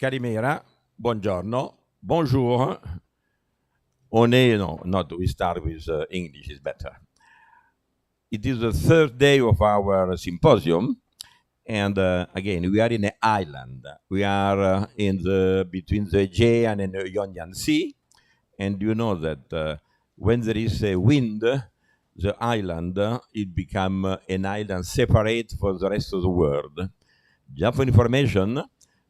Calimera, buongiorno, bonjour. We start with English, is better. It is the third day of our symposium, and again, we are in an island. We are between the Aegean and the Ionian Sea, and you know that when there is a wind, the island, it becomes an island separate from the rest of the world. Just for information,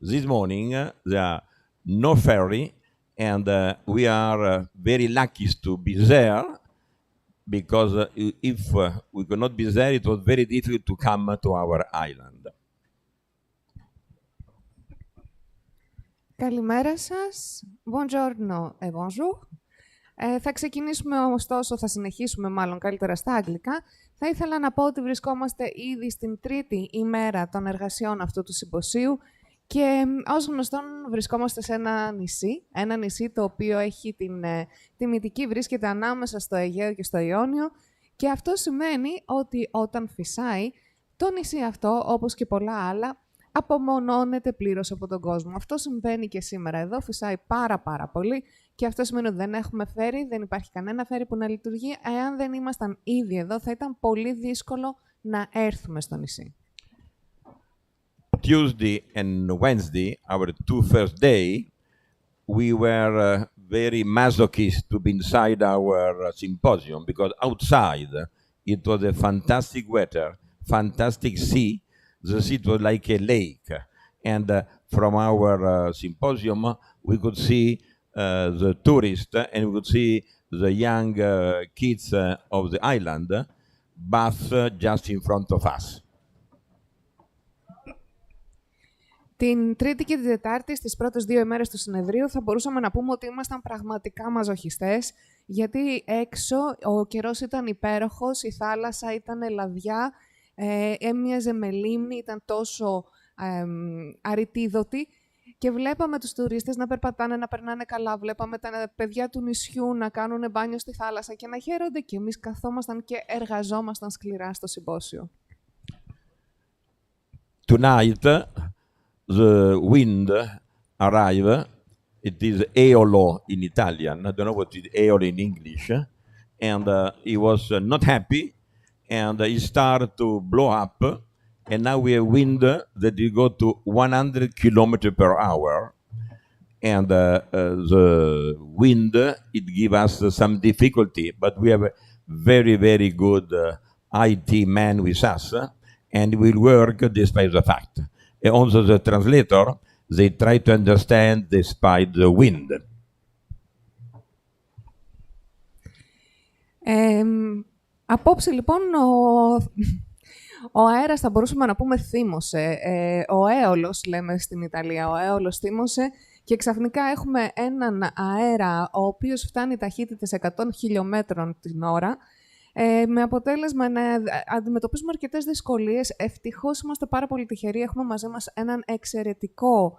this morning there are no ferry, and we are very lucky to be there, because if we could not be there, it was very difficult to come to our island. Καλημέρα σας. Buongiorno e bonjour. Θα ξεκινήσουμε ωστόσο, θα συνεχίσουμε μάλλον καλύτερα στα αγγλικά. Θα ήθελα να πω ότι βρισκόμαστε ήδη στην τρίτη ημέρα των εργασιών αυτού του συμποσίου και ως γνωστόν βρισκόμαστε σε ένα νησί το οποίο έχει την τιμητική, βρίσκεται ανάμεσα στο Αιγαίο και στο Ιόνιο, και αυτό σημαίνει ότι όταν φυσάει, το νησί αυτό, όπως και πολλά άλλα, απομονώνεται πλήρως από τον κόσμο. Αυτό συμβαίνει και σήμερα. Εδώ φυσάει πάρα πολύ και αυτό σημαίνει ότι δεν έχουμε φέρει, δεν υπάρχει κανένα φέρι που να λειτουργεί. Εάν δεν ήμασταν ήδη εδώ, θα ήταν πολύ δύσκολο να έρθουμε στο νησί. Tuesday and Wednesday, our two first day, we were very masochist to be inside our symposium, because outside it was a fantastic weather, fantastic sea. The sea was like a lake, and from our symposium we could see the tourists, and we could see the young kids of the island bath just in front of us. Την Τρίτη και την Τετάρτη, στις πρώτες 2 ημέρες του συνεδρίου, θα μπορούσαμε να πούμε ότι ήμασταν πραγματικά μαζοχιστές, γιατί έξω ο καιρός ήταν υπέροχος, η θάλασσα ήταν λαδιά, έμοιαζε με λίμνη, ήταν τόσο αριτίδωτη, και βλέπαμε τους τουρίστες να περπατάνε, να περνάνε καλά, βλέπαμε τα παιδιά του νησιού να κάνουν μπάνιο στη θάλασσα και να χαίρονται, και εμείς καθόμασταν και εργαζόμασταν σκληρά στο συμπόσιο. Tonight, the wind arrived. It is Eolo in Italian. I don't know what is Eolo in English. And he was not happy, and he started to blow up. And now we have wind that will go to 100 kilometers per hour. And the wind, it gives us some difficulty. But we have a very good IT man with us, and we'll work despite the fact. And also the translator, they try to understand despite the wind. Απόψε λοιπόν ο αέρας, θα μπορούσαμε να πούμε, θύμωσε. Ο έολος, λέμε στην Ιταλία, ο έολος θύμωσε, και ξαφνικά έχουμε έναν αέρα ο οποίος φτάνει ταχύτητες 100 χιλιόμετρων την ώρα, με αποτέλεσμα να αντιμετωπίσουμε αρκετές δυσκολίες. Ευτυχώς είμαστε πάρα πολύ τυχεροί. Έχουμε μαζί μας έναν εξαιρετικό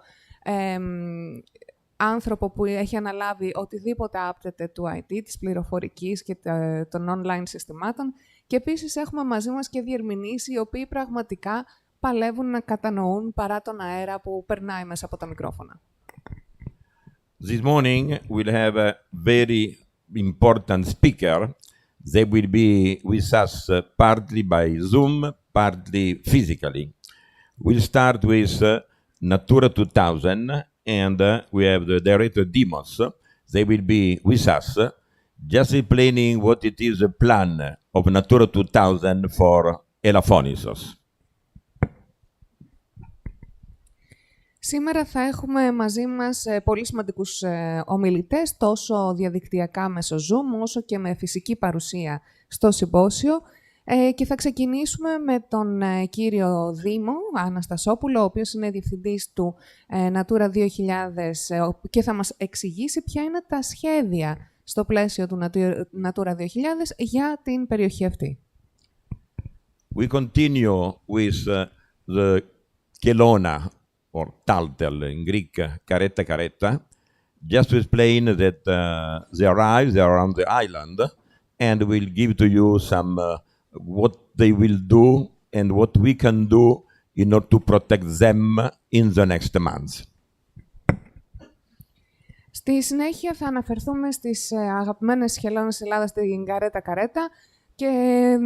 άνθρωπο που έχει αναλάβει οτιδήποτε άπτεται του IT, της πληροφορικής και των online συστημάτων. Και επίσης έχουμε μαζί μας και διερμηνείς, οι οποίοι πραγματικά παλεύουν να κατανοούν παρά τον αέρα που περνάει μέσα από τα μικρόφωνα. This morning we'll have a very important speaker. They will be with us partly by Zoom, partly physically. We'll start with Natura 2000, and we have the director Dimos. They will be with us, just explaining what it is the plan of Natura 2000 for Elafonisos. Σήμερα θα έχουμε μαζί μας πολύ σημαντικούς ομιλητές, τόσο διαδικτυακά μέσω Zoom, όσο και με φυσική παρουσία στο συμπόσιο. Και θα ξεκινήσουμε με τον κύριο Δήμο Αναστασόπουλο, ο οποίος είναι διευθυντής του Natura 2000, και θα μας εξηγήσει ποια είναι τα σχέδια στο πλαίσιο του Natura 2000 για την περιοχή αυτή. We continue with the Kelowna, or Taltel in Greek, caretta, just to explain that they are on the island, and we'll give to you some what they will do and what we can do in order to protect them in the next months. Στη συνέχεια θα αναφερθούμε στις αγαπημένες χελώνες της Ελλάδας, την καρέτα καρέτα, και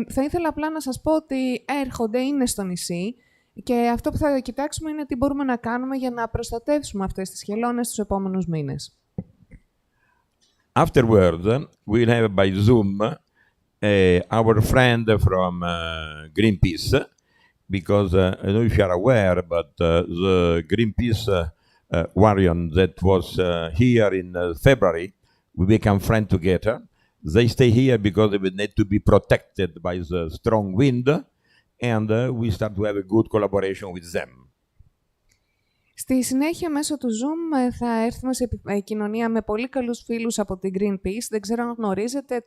θα ήθελα απλά να σας πω ότι έρχονται, είναι στο νησί, και αυτό που θα κοιτάξουμε είναι τι μπορούμε να κάνουμε για να προστατεύσουμε αυτές τις χελώνες τους επόμενους μήνες. Afterward, we'll have by Zoom our friend from Greenpeace, because I don't know if you are aware, but the Greenpeace variant that was here in February, we become friends together. They stay here because they will need to be protected by the strong wind, and we start to have a good collaboration with them. Στη συνέχεια, μέσω του Zoom, θα έρθουμε σε επικοινωνία με πολύ καλούς φίλους από την Greenpeace. Δεν ξέρω αν γνωρίζετε,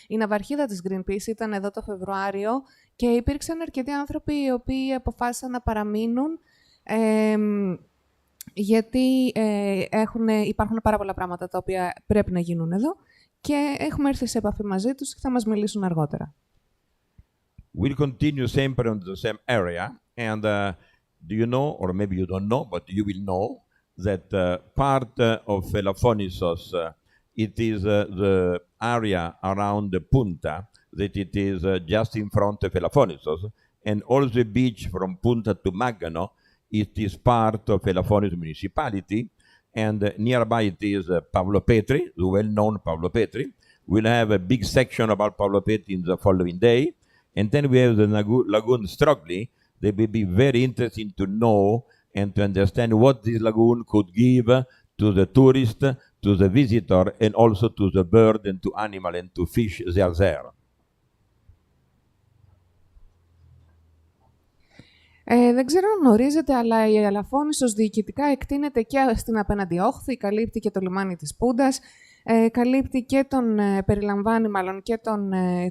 η ναυαρχίδα της Greenpeace ήταν εδώ το Φεβρουάριο και υπήρξαν αρκετοί άνθρωποι οι οποίοι αποφάσισαν να παραμείνουν, γιατί υπάρχουν πάρα πολλά πράγματα τα οποία πρέπει να γίνουν εδώ και έχουμε έρθει σε επαφή μαζί τους και θα μας μιλήσουν αργότερα. We'll continue sempre on the same area, and do you know, or maybe you don't know, but you will know, that part of Elafonisos, it is the area around the Punta, that it is just in front of Elafonisos, and all the beach from Punta to Magano, it is part of Elafonisos municipality, and nearby it is Pavlo Petri, the well-known Pavlo Petri. We'll have a big section about Pavlo Petri in the following day, and then we have the lagoon Strogli. They will be very interesting to know and to understand what this lagoon could give to the tourist, to the visitor, and also to the bird and to animal and to fish they are there. Δεν ξέρω αν γνωρίζετε, αλλά η Ελαφώνησος διοικητικά εκτείνεται και στην απέναντι όχθη, καλύπτει και το λιμάνι της Πούντας, καλύπτει και περιλαμβάνει μάλλον και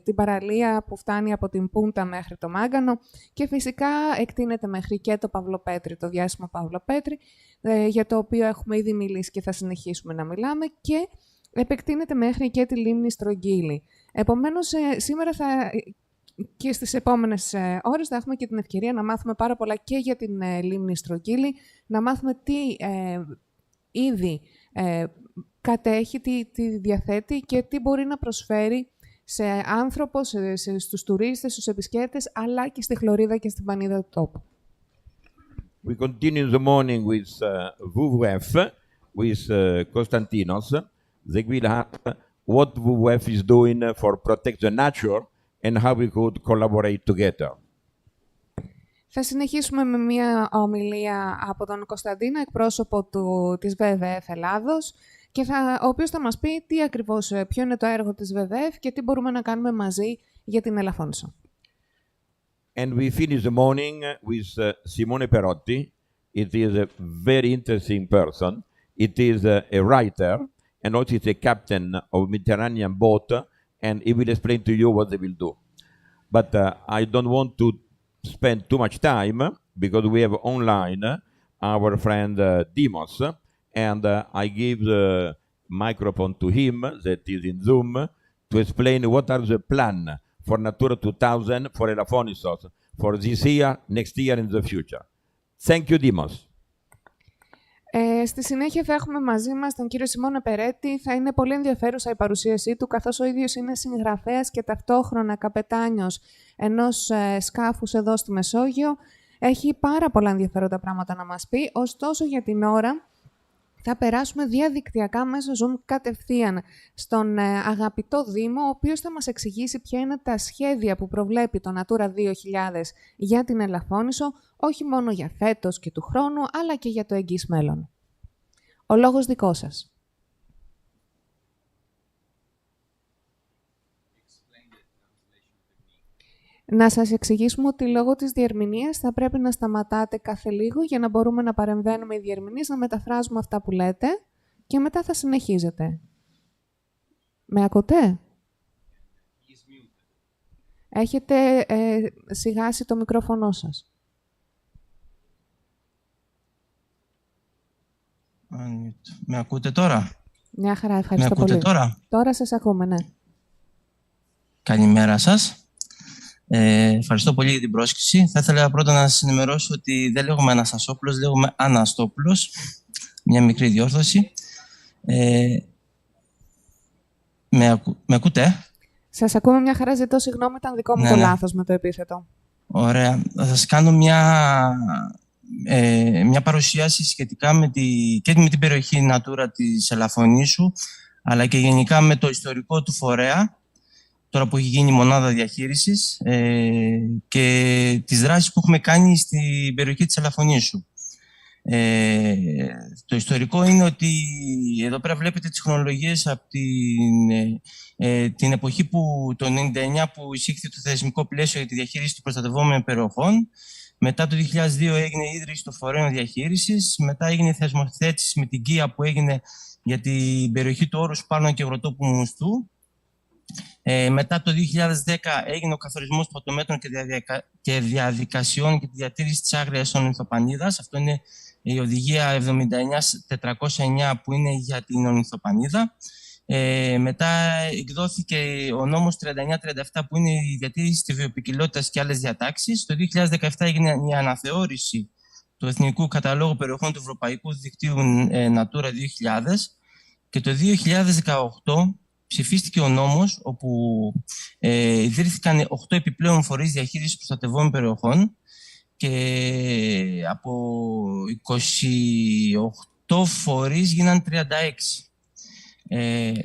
την παραλία που φτάνει από την Πούντα μέχρι το Μάγκανο και φυσικά εκτείνεται μέχρι και το Παυλοπέτρι, το διάσημο Παυλοπέτρι, για το οποίο έχουμε ήδη μιλήσει και θα συνεχίσουμε να μιλάμε, και επεκτείνεται μέχρι και τη λίμνη Στρογγύλη. Επομένως, σήμερα και στις επόμενες ώρες θα έχουμε και την ευκαιρία να μάθουμε πάρα πολλά και για την λίμνη Στρογγύλη, να μάθουμε τι ήδη κατέχει, τι διαθέτει και τι μπορεί να προσφέρει σε άνθρωπο, στους τουρίστες, στους επισκέπτες, αλλά και στη χλωρίδα και στην πανίδα του τόπου. We continue in the morning with WWF, with Konstantinos. They will have what WWF is doing for protect the nature and how we could collaborate together. Θα συνεχίσουμε με μια ομιλία από τον Κωνσταντίνο, εκπρόσωπο της WWF Ελλάδος, και ο οποίος θα μας πει ποιο είναι το έργο της WWF και τι μπορούμε να κάνουμε μαζί για την Ελαφώνησο. And we finish the morning with Simone Perotti. It is a very interesting person. It is a writer and also is a captain of Mediterranean boat, and he will explain to you what they will do. But I don't want to spend too much time because we have online our friend Dimos, and I give the microphone to him that is in Zoom to explain what are the plan for Natura 2000 for Elafonisos for this year, next year and the future. Thank you, Dimos. Στη συνέχεια θα έχουμε μαζί μας τον κύριο Σιμώνε Περέτη. Θα είναι πολύ ενδιαφέρουσα η παρουσίασή του, καθώς ο ίδιος είναι συγγραφέας και ταυτόχρονα καπετάνιος ενός σκάφους εδώ στη Μεσόγειο. Έχει πάρα πολλά ενδιαφέροντα πράγματα να μας πει, ωστόσο για την ώρα θα περάσουμε διαδικτυακά μέσω Zoom κατευθείαν στον αγαπητό Δήμο, ο οποίος θα μας εξηγήσει ποια είναι τα σχέδια που προβλέπει το Natura 2000 για την Ελαφώνησο, όχι μόνο για φέτος και του χρόνου, αλλά και για το εγγύς μέλλον. Ο λόγος δικός σας. Να σας εξηγήσουμε ότι λόγω της διερμηνίας θα πρέπει να σταματάτε κάθε λίγο για να μπορούμε να παρεμβαίνουμε οι διερμηνείς, να μεταφράζουμε αυτά που λέτε και μετά θα συνεχίζετε. Με ακούτε? Έχετε σιγάσει το μικρόφωνο σας. Με ακούτε τώρα? Μια χαρά, ευχαριστώ πολύ. Με ακούτε τώρα? Τώρα σας ακούμε, ναι. Καλημέρα σας. Ευχαριστώ πολύ για την πρόσκληση. Θα ήθελα πρώτα να σας ενημερώσω ότι δεν λέγομαι Αναστασόπουλος, λέγομαι Αναστόπουλος. Μια μικρή διόρθωση. Με ακούτε? Σας ακούμε μια χαρά, ζητώ συγγνώμη, ήταν δικό μου το λάθος με το επίθετο. Ωραία. Θα σας κάνω μια παρουσίαση σχετικά και με την περιοχή Natura της Ελαφωνήσου, αλλά και γενικά με το ιστορικό του φορέα, τώρα που έχει γίνει η μονάδα διαχείρισης, και τις δράσεις που έχουμε κάνει στην περιοχή της Ελαφωνήσου. Το ιστορικό είναι ότι εδώ πέρα βλέπετε τις χρονολογίες από την εποχή το 1999 που εισήχθη το θεσμικό πλαίσιο για τη διαχείριση των προστατευόμενων περιοχών. Μετά το 2002 έγινε η ίδρυση των φορέων διαχείρισης. Μετά έγινε η θεσμοθέτηση με την ΚΙΑ που έγινε για την περιοχή του Όρους Πάνων και Αγροτόπου Μουστού. Μετά το 2010 έγινε ο καθορισμός πρωτομέτρων και διαδικασιών και τη διατήρηση της άγριας ορνηθοπανίδας. Αυτό είναι η οδηγία 79-409 που είναι για την ορνηθοπανίδα. Μετά εκδόθηκε ο νόμος 39-37 που είναι η διατήρηση της βιοποικιλότητας και άλλες διατάξεις. Το 2017 έγινε η αναθεώρηση του Εθνικού Καταλόγου Περιοχών του Ευρωπαϊκού Δικτύου Natura 2000 και το 2018 ψηφίστηκε ο νόμος όπου ιδρύθηκαν 8 επιπλέον φορείς διαχείρισης προστατευόμενων περιοχών και από 28 φορείς γίναν 36.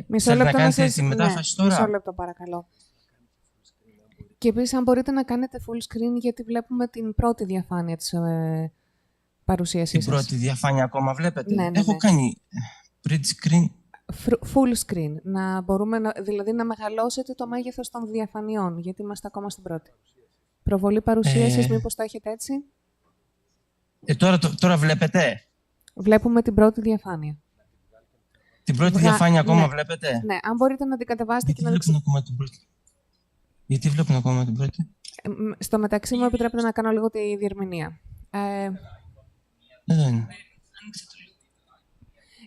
Μισό λεπτό να κάνετε τη μετάφραση τώρα. Μισό λεπτό παρακαλώ. Και επίσης αν μπορείτε να κάνετε full screen γιατί βλέπουμε την πρώτη διαφάνεια της παρουσίασής σας. Την πρώτη διαφάνεια ακόμα βλέπετε. Ναι. Έχω κάνει print screen. Full screen. Να μπορούμε δηλαδή να μεγαλώσετε το μέγεθος των διαφανειών, γιατί είμαστε ακόμα στην πρώτη. Προβολή παρουσίασης, μήπως το έχετε έτσι. Τώρα βλέπετε. Βλέπουμε την πρώτη διαφάνεια. Την πρώτη διαφάνεια ακόμα βλέπετε. Ναι, αν μπορείτε να την κατεβάσετε και να βλέπουν ακόμα την πρώτη. Γιατί βλέπουν ακόμα την πρώτη. Στο μεταξύ μου επιτρέπετε να κάνω λίγο τη διερμηνία. Εδώ είναι.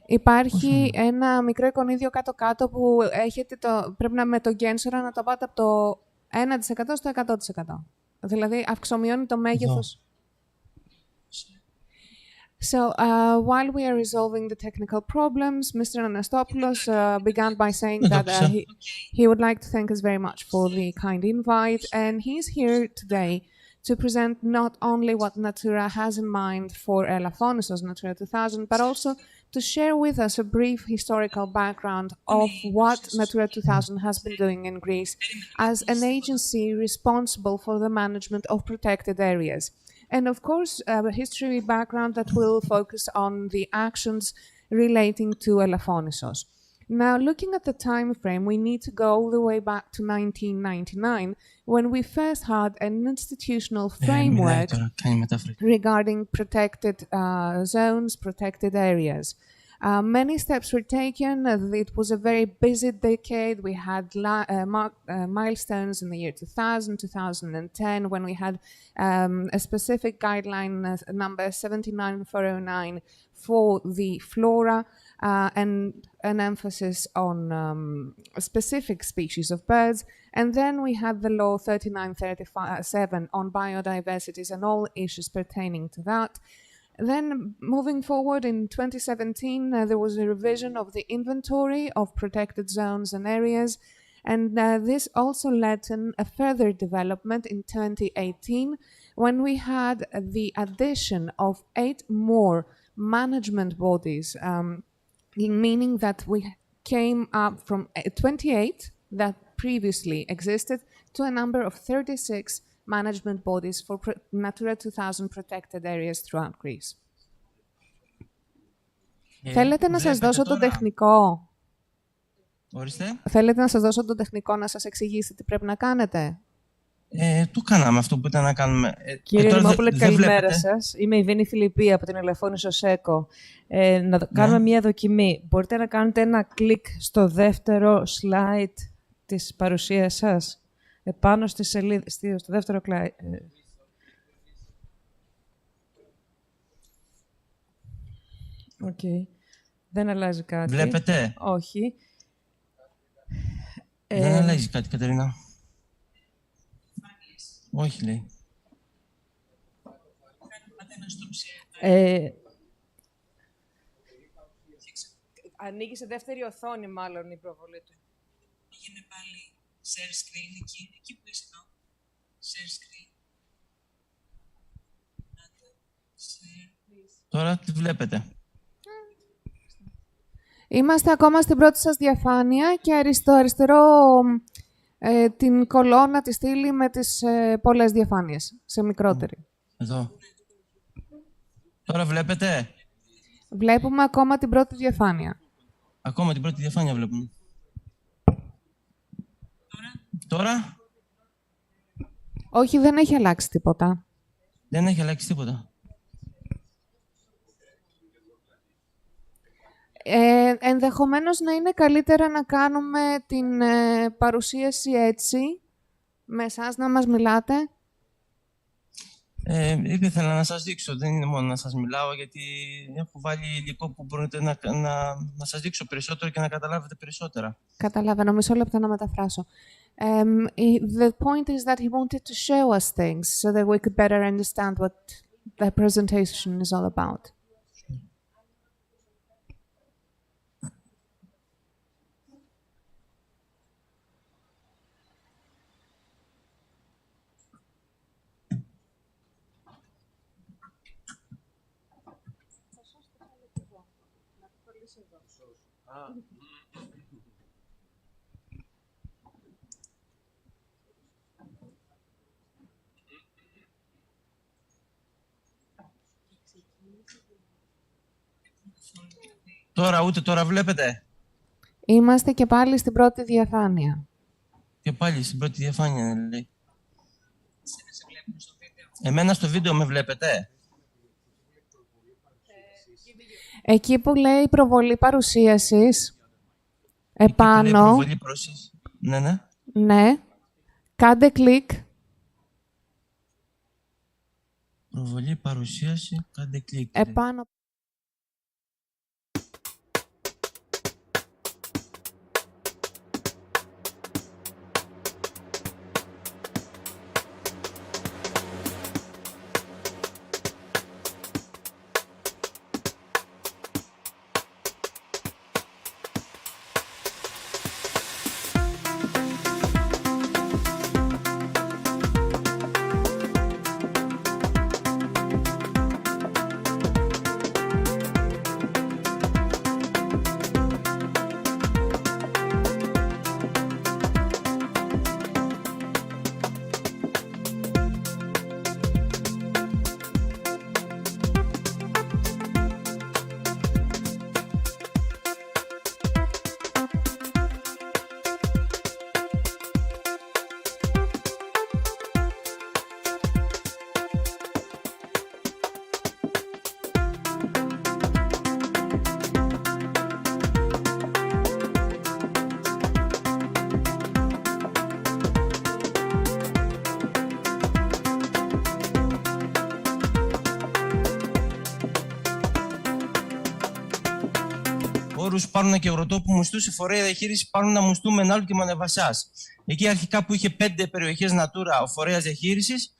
Υπάρχει ένα μικρό εικονίδιο κάτω-κάτω που πρέπει με το γένσορα να το πάτε από το 1% στο 100%. Δηλαδή, αυξομειώνει το μέγεθος. So, while we are resolving the technical problems, Mr. Anastopoulos began by saying that he would like to thank us very much for the kind invite, and he's here today to present not only what Natura has in mind for Elafonisos Natura 2000, but also to share with us a brief historical background of what Natura 2000 has been doing in Greece as an agency responsible for the management of protected areas. And of course, a history background that will focus on the actions relating to Elafonisos. Now, looking at the time frame, we need to go all the way back to 1999, when we first had an institutional framework regarding protected zones, protected areas. Many steps were taken. It was a very busy decade. We had milestones in the year 2000, 2010, when we had a specific guideline number 79409 for the flora, and an emphasis on specific species of birds. And then we had the law 3937 on biodiversity and all issues pertaining to that. Then, moving forward in 2017, there was a revision of the inventory of protected zones and areas, and this also led to a further development in 2018, when we had the addition of 8 more management bodies, meaning that we came up from 28 that previously existed to a number of 36 management bodies for Natura 2000 protected areas throughout Greece. Θέλετε να σας δώσω το τεχνικό. Ορίστε. Θέλετε να σας δώσω το τεχνικό να σας εξηγήσει τι πρέπει να κάνετε. Το κάναμε αυτό που ήταν να κάνουμε. Κύριε Δημόπουλε, καλημέρα σας. Είμαι η Βίνη Φιλιππία από την Elafonisos Eco. Να κάνουμε μία δοκιμή. Μπορείτε να κάνετε ένα κλικ στο δεύτερο slide της παρουσίας σας. Επάνω στη σελίδα, στο δεύτερο Okay. Δεν αλλάζει κάτι. Βλέπετε. Όχι. Δεν αλλάζει κάτι, Κατερίνα. Όχι, λέει. Ανοίγει σε δεύτερη οθόνη, μάλλον, η προβολή του. Πήγαινε πάλι share screen εκεί που είσαι εδώ. Share screen. Τώρα τι βλέπετε. Είμαστε ακόμα στην πρώτη σας διαφάνεια και στο αριστερό την κολόνα, τη στήλη με τις πολλές διαφάνειες, σε μικρότερη. Εδώ. Τώρα βλέπετε. Βλέπουμε ακόμα την πρώτη διαφάνεια. Ακόμα την πρώτη διαφάνεια βλέπουμε. Τώρα. Όχι, δεν έχει αλλάξει τίποτα. Δεν έχει αλλάξει τίποτα. Ενδεχομένως να είναι καλύτερα να κάνουμε την παρουσίαση έτσι, με εσάς να μας μιλάτε. Ήθελα να σας δείξω, δεν είναι μόνο να σας μιλάω, γιατί έχω βάλει υλικό που μπορείτε να σας δείξω περισσότερο και να καταλάβετε περισσότερα. Καταλαβαίνω, μισό λεπτό να μεταφράσω. The point is that he wanted to show us things so that we could better understand what the presentation is all about. Τώρα, ούτε τώρα βλέπετε. Είμαστε και πάλι στην πρώτη διαφάνεια. Και πάλι στην πρώτη διαφάνεια, λέει. Εμένα στο βίντεο με βλέπετε. Εκεί που λέει προβολή παρουσίασης, επάνω, Εκεί που λέει προβολή παρουσίαση. Ναι, ναι. ναι, κάντε κλικ. Προβολή παρουσίαση, κάντε κλικ. Επάνω. Όρους πάρουν και αγροτό που μουστούσε φορέα διαχείριση πάρουν να μουστούν με ένα άλλο και μανεβασιάς. Εκεί αρχικά που είχε 5 περιοχές Natura ο φορέας διαχείρισης,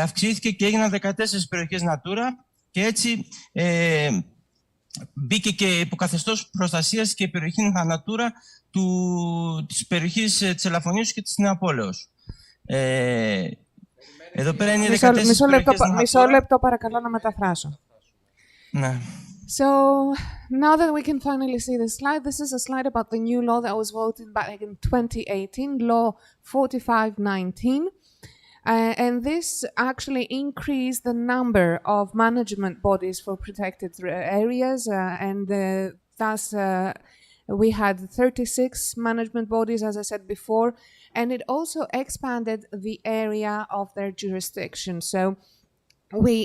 αυξήθηκε και έγιναν 14 περιοχές Natura και έτσι μπήκε και υποκαθεστώς προστασίας και η περιοχή Natura της περιοχής της Ελαφωνήσου και της Νεαπόλεως. Εδώ πέρα είναι 14 περιοχές Natura. Μισό λεπτό παρακαλώ να μεταφράσω. Ναι. So now that we can finally see this slide, this is a slide about the new law that was voted back in 2018, Law 4519. And this actually increased the number of management bodies for protected areas, and thus we had 36 management bodies, as I said before, and it also expanded the area of their jurisdiction. So we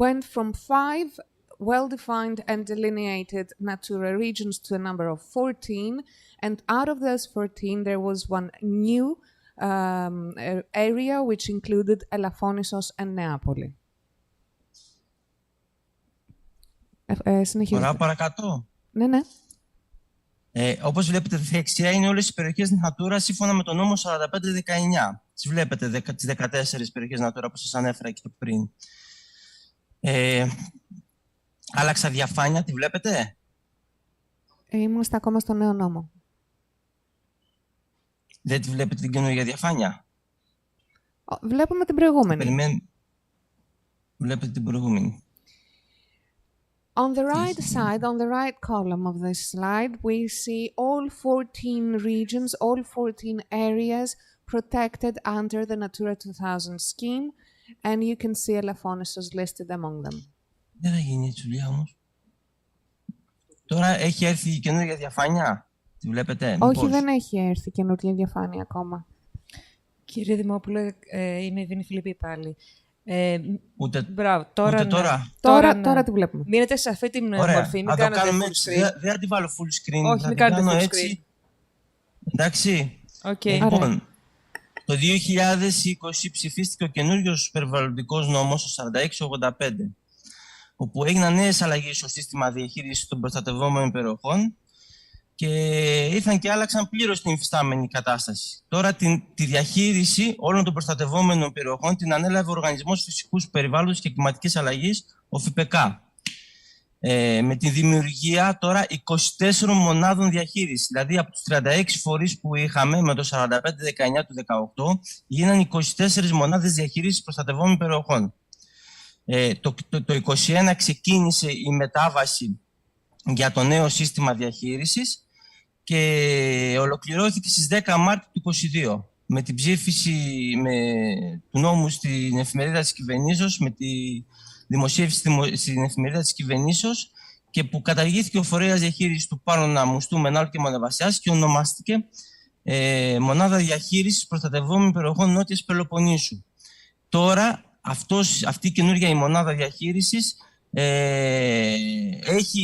went from 5 well-defined and delineated Natura regions to a number of 14, and out of those 14 there was one new area which included Elafonisos and Neapoli. Ωραία, παρακάτω. Ναι, ναι. Όπως βλέπετε, δεξιά είναι όλες οι περιοχές Natura σύμφωνα με τον νόμο 4519. Τις βλέπετε, τις 14 περιοχές Natura που σας ανέφερα και πριν. Άλλαξα διαφάνεια, τη βλέπετε? Είμαστε ακόμα στο νέο νόμο. Δεν τη βλέπετε την καινούργια διαφάνεια? Βλέπουμε την προηγούμενη. Βλέπετε την προηγούμενη. On the right side, on the right column of this slide, we see all 14 regions, all 14 areas protected under the Natura 2000 scheme, and you can see Elafonisos listed among them. Δεν θα γίνει έτσι, Λία, όμως. Τώρα έχει έρθει η καινούργια διαφάνεια. Τη βλέπετε? Όχι, δεν έχει έρθει η καινούργια διαφάνεια ακόμα. Κύριε Δημόπουλε, είμαι η Δίνη Φιλιππή πάλι. Μπράβο, τώρα, τώρα τη βλέπουμε. Μείνετε σε αυτή την μορφή, μην κάνετε full screen. Δεν θα τη βάλω full screen, όχι, θα μην την κάνετε κάνω full έτσι. screen. Εντάξει. Λοιπόν, το 2020 ψηφίστηκε ο καινούριος περιβαλλοντικός νόμος, ο 4685, όπου έγιναν νέες αλλαγές στο σύστημα διαχείρισης των προστατευόμενων περιοχών και ήρθαν και άλλαξαν πλήρως την υφιστάμενη κατάσταση. Τώρα τη διαχείριση όλων των προστατευόμενων περιοχών την ανέλαβε ο Οργανισμός Φυσικούς Περιβάλλοντος και Κλιματικής Αλλαγής, ο ΦΠΚ. Με τη δημιουργία τώρα 24 μονάδων διαχείρισης. Δηλαδή από τους 36 φορείς που είχαμε με το 45-19 του 18, γίνανε 24 μονάδες διαχείρισης προστατευόμενων περιοχών. Το 2021 ξεκίνησε η μετάβαση για το νέο σύστημα διαχείρισης και ολοκληρώθηκε στις 10 Μάρτιου του 2022 με την ψήφιση του νόμου στην εφημερίδα της κυβερνήσεως, με τη δημοσίευση στην εφημερίδα της κυβερνήσεως και που καταργήθηκε ο φορέας διαχείρισης του Πάρονα Μουστού Μενάλου και Μονεβασιάς και ονομάστηκε Μονάδα Διαχείρισης Προστατευόμενων Περιοχών Νότιας Πελοποννήσου. Τώρα αυτή η καινούργια η μονάδα διαχείρισης έχει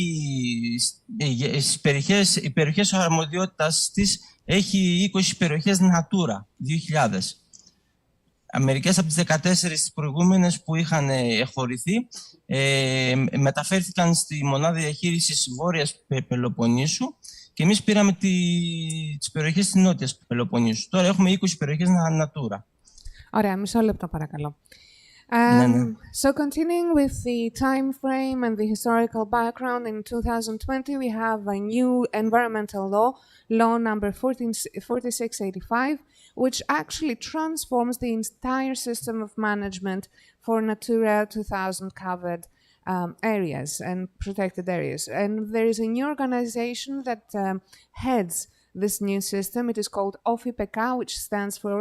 οι περιοχές αρμοδιότητας της έχει 20 περιοχές Natura 2000. Μερικές από τις 14 προηγούμενες που είχαν εχωρηθεί μεταφέρθηκαν στη μονάδα διαχείρισης Βόρειας Πελοποννήσου και εμείς πήραμε τις περιοχές της Νότιας Πελοποννήσου. Τώρα έχουμε 20 περιοχές Natura. Ωραία, μισό λεπτό παρακαλώ. So continuing with the time frame and the historical background, in 2020 we have a new environmental law number 4685, which actually transforms the entire system of management for Natura 2000 covered areas and protected areas. And there is a new organization that heads this new system. It is called OFIPK, which stands for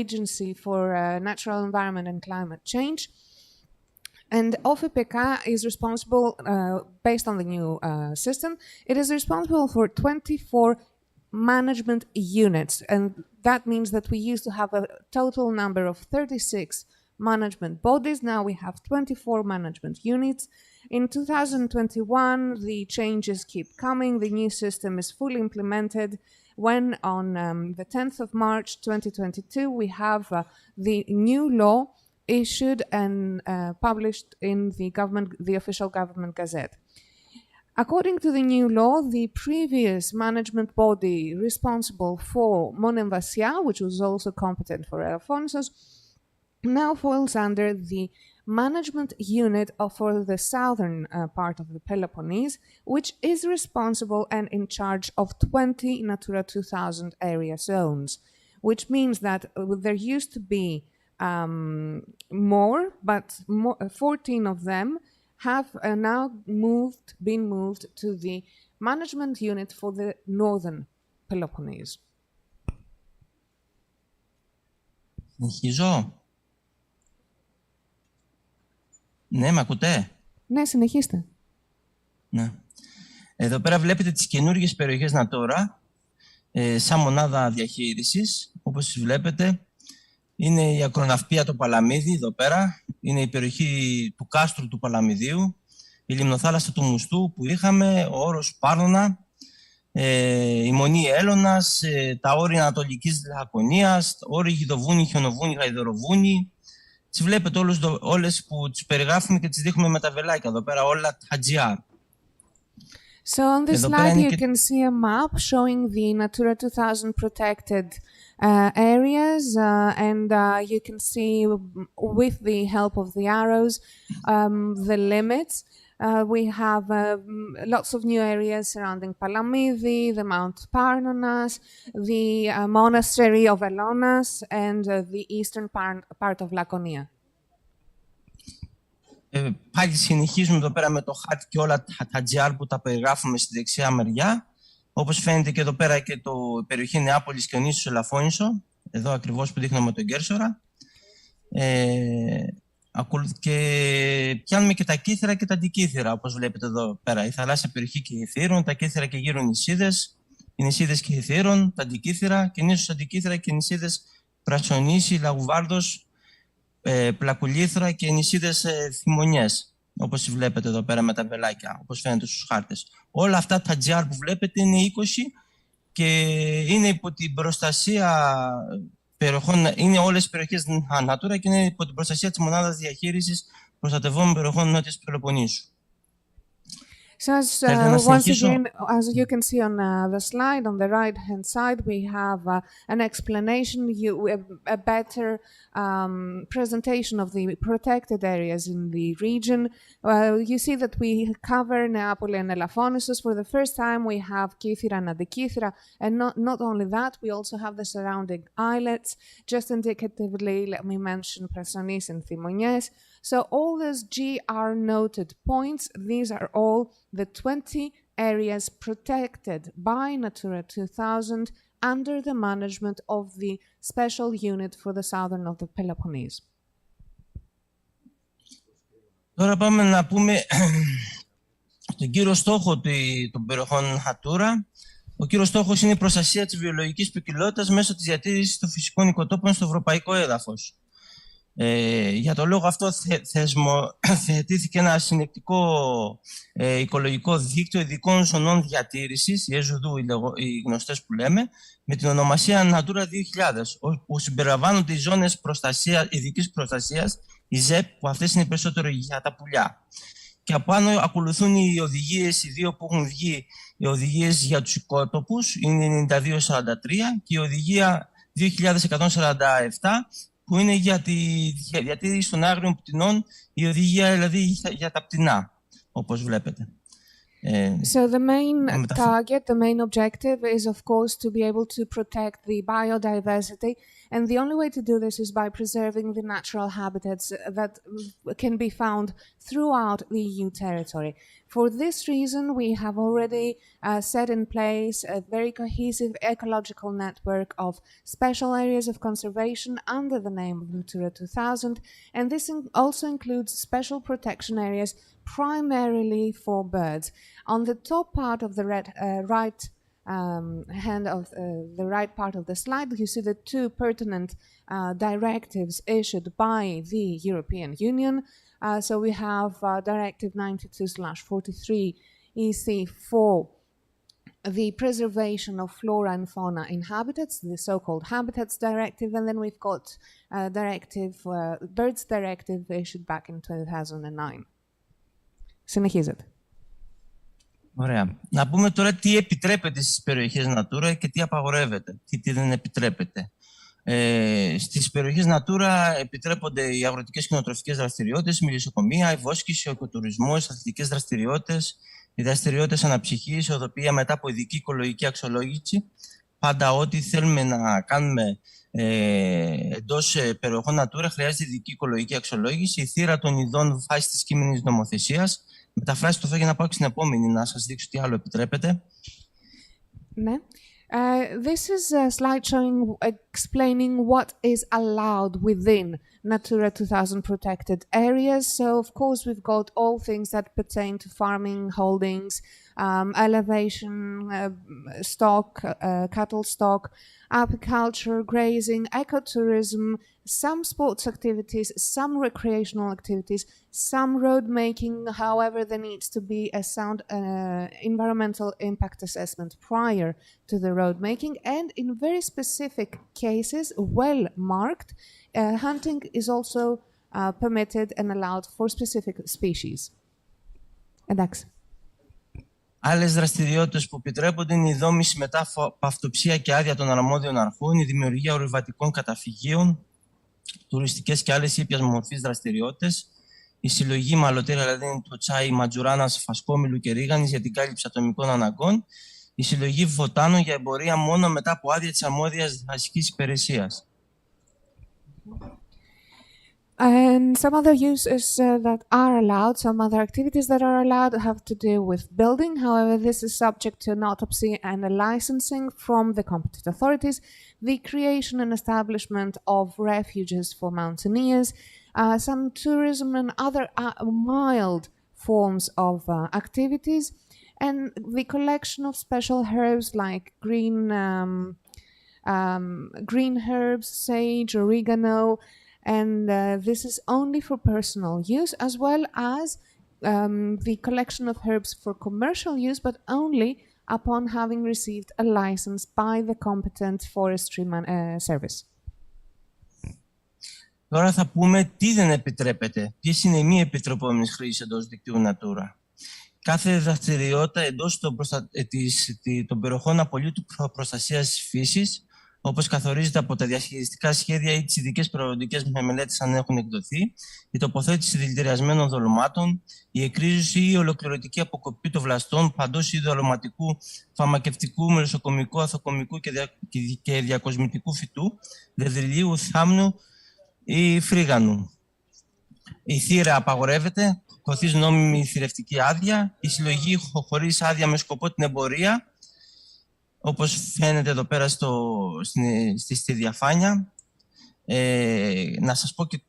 Agency for Natural Environment and Climate Change. And OFIPK is responsible, based on the new system, it is responsible for 24 management units. And that means that we used to have a total number of 36 management bodies. Now we have 24 management units. In 2021, the changes keep coming. The new system is fully implemented. When on the 10th of March 2022, we have the new law issued and published in the official government gazette. According to the new law, the previous management body responsible for Monemvasia, which was also competent for Elafonisos, now falls under the management unit for the southern part of the Peloponnese, which is responsible and in charge of 20 Natura 2000 area zones, which means that there used to be more, but 14 of them have now been moved to the management unit for the northern Peloponnese. Ναι, με ακούτε? Ναι, συνεχίστε. Ναι. Εδώ πέρα βλέπετε τις καινούργιες περιοχές Natura, σαν μονάδα διαχείρισης. Όπως τις βλέπετε, είναι η ακροναυπία του Παλαμίδη, εδώ πέρα. Είναι η περιοχή του κάστρου του Παλαμιδίου, η λιμνοθάλασσα του Μουστού που είχαμε, ο όρος Πάρνονα, η Μονή Έλωνας, τα όρια Ανατολικής Λακωνίας, όροι Γιδοβούνι, Χιονοβούνι, Γαϊδωροβούνι. Τις βλέπετε όλες που τις περιγράφουμε και τις δείχνουμε με τα βελάκια εδώ πέρα, όλα Hajjar. So on this slide you can see a map showing the Natura 2000 protected areas, and you can see with the help of the arrows the limits. We have lots of new areas surrounding Palamidi, the Mount Parnanas, the monastery of Elonas, and the eastern part of Laconia. Πάλι συνεχίζουμε εδώ πέρα με το χάρτη και όλα τα GR που τα περιγράφουμε στη δεξιά μεριά. Όπως φαίνεται και εδώ πέρα και το περιοχή Νεάπολης και ο νήσος Ελαφώνησο, εδώ ακριβώς που δείχνουμε τον Κέρσορα. Και πιάνουμε και τα κύθυρα και τα αντικύθυρα, όπως βλέπετε εδώ πέρα. Η θαλάσσια περιοχή και η Θήρων, τα κύθυρα και γύρω νησίδες, οι νησίδες και οι Θήρων, τα αντικύθυρα και νήσος αντικύθυρα και νησίδες Πρασονήσι, Λαγουβάρδος, Πλακουλήθρα και νησίδες Θυμονιές, όπως βλέπετε εδώ πέρα με τα βελάκια, όπως φαίνεται στους χάρτες. Όλα αυτά τα GR που βλέπετε είναι 20 και είναι υπό την προστασία περιοχών, είναι όλες οι περιοχές Natura και είναι υπό την προστασία της Μονάδας Διαχείρισης Προστατευόμενων Περιοχών Νότιας Πελοποννήσου. So once again, as you can see on the slide, on the right-hand side, we have an explanation, a better presentation of the protected areas in the region. You see that we cover Neapoli and Elafonisos. For the first time, we have Kythira and Adikithira, and not only that, we also have the surrounding islets. Just indicatively, let me mention Prasonis and Thimonies. So all those GR noted points, these are all the 20 areas protected by Natura 2000 under the management of the special unit for the southern of the Peloponnese. Τώρα πάμε να πούμε τον κύριο στόχο των περιοχών Natura. Ο κύριος στόχος είναι η προστασία της βιολογικής ποικιλότητας μέσω της διατήρησης των φυσικών οικοτόπων στο ευρωπαϊκό έδαφος. Για τον λόγο αυτό θετήθηκε ένα συνεκτικό οικολογικό δίκτυο ειδικών ζωνών διατήρησης, οι ΕΖΟΔΟΥ, οι γνωστές που λέμε, με την ονομασία Natura 2000, όπου συμπεριλαμβάνονται οι ζώνες ειδικής προστασίας, οι ΖΕΠ, που αυτές είναι περισσότερο για τα πουλιά. Και απάνω ακολουθούν οι οδηγίες, οι δύο που έχουν βγει, οι οδηγίες για τους οικότοπους, είναι 9243 και η οδηγία 2147, που είναι για τη διατήρηση των άγριων πτηνών, η οδηγία δηλαδή για τα πτηνά, όπως βλέπετε. So the main target, the main objective is of course to be able to protect the biodiversity, and the only way to do this is by preserving the natural habitats that can be found throughout the EU territory. For this reason, we have already set in place a very cohesive ecological network of special areas of conservation under the name of Natura 2000, and this also includes special protection areas primarily for birds. On the top part of the right hand of the right part of the slide, you see the two pertinent directives issued by the European Union. So we have Directive 92/43 EC for the preservation of flora and fauna in habitats, the so-called Habitats Directive, and then we've got Birds Directive issued back in 2009. Συνεχίζεται. Ωραία. Να πούμε τώρα τι επιτρέπεται στις περιοχές Natura και τι απαγορεύεται, τι δεν επιτρέπεται. Στις περιοχές Natura επιτρέπονται οι αγροτικές και νοοτροφικές δραστηριότητες, η μελισσοκομεία, η βόσκηση, ο οικοτουρισμός, οι αθλητικές δραστηριότητες, οι δραστηριότητες αναψυχής, η οδοποιία μετά από ειδική οικολογική αξιολόγηση. Πάντα ό,τι θέλουμε να κάνουμε εντός περιοχών Natura χρειάζεται ειδική οικολογική αξιολόγηση, η θύρα των ειδών βάσει της κείμενης νομοθεσίας. Μεταφράσει το αυτό για να πάω και στην επόμενη, να σας δείξω τι άλλο επιτρέπεται. Ναι. This is a slide explaining what is allowed within Natura 2000 protected areas. So, of course, we've got all things that pertain to farming, holdings, elevation, stock, cattle stock, apiculture, grazing, ecotourism, some sports activities, some recreational activities, some road making. However, there needs to be a sound environmental impact assessment prior to the road making, and in very specific cases, well marked, hunting is also permitted and allowed for specific species. Εντάξει. Άλλες δραστηριότητες που επιτρέπονται είναι η δόμηση μετά από αυτοψία και άδεια των αρμόδιων αρχών, η δημιουργία ορειβατικών καταφυγίων, τουριστικές και άλλες ήπιας μορφής δραστηριότητες, η συλλογή μαλωτήρια, δηλαδή το τσάι ματζουράνας, φασκόμηλου και ρίγανης για την κάλυψη ατομικών αναγκών, η συλλογή βοτάνων για εμπορία μόνο μετά από άδεια της αρμόδιας δασικής υπηρεσίας. And some other uses that are allowed, some other activities that are allowed have to do with building. However, this is subject to an autopsy and a licensing from the competent authorities, the creation and establishment of refuges for mountaineers, some tourism and other mild forms of activities, and the collection of special herbs like green herbs, sage, oregano, and this is only for personal use, as well as the collection of herbs for commercial use, but only upon having received a license by the competent forestry service. Τώρα θα πούμε τι δεν επιτρέπεται, ποιες είναι οι μη επιτρεπόμενες χρήσεις εντός δικτύου Natura. Κάθε δραστηριότητα εντός των περιοχών απολύτου προστασίας της φύσης, όπως καθορίζεται από τα διαχειριστικά σχέδια ή τις ειδικές προοδικές μελέτες αν έχουν εκδοθεί, η τοποθέτηση δηλητηριασμένων δολωμάτων, η εκρίζωση ή η ολοκληρωτική αποκοπή των βλαστών παντός είδου αρωματικού, φαρμακευτικού, μελισσοκομικού, αθοκομικού και διακοσμητικού φυτού, δεδρυλίου, θάμνου ή φρίγανου. Η θύρα απαγορεύεται, χωρίς νόμιμη θηρευτική άδεια, η συλλογή χωρίς άδεια με σκοπό την εμπορία, όπως φαίνεται εδώ πέρα στη διαφάνεια. Να σας πω και,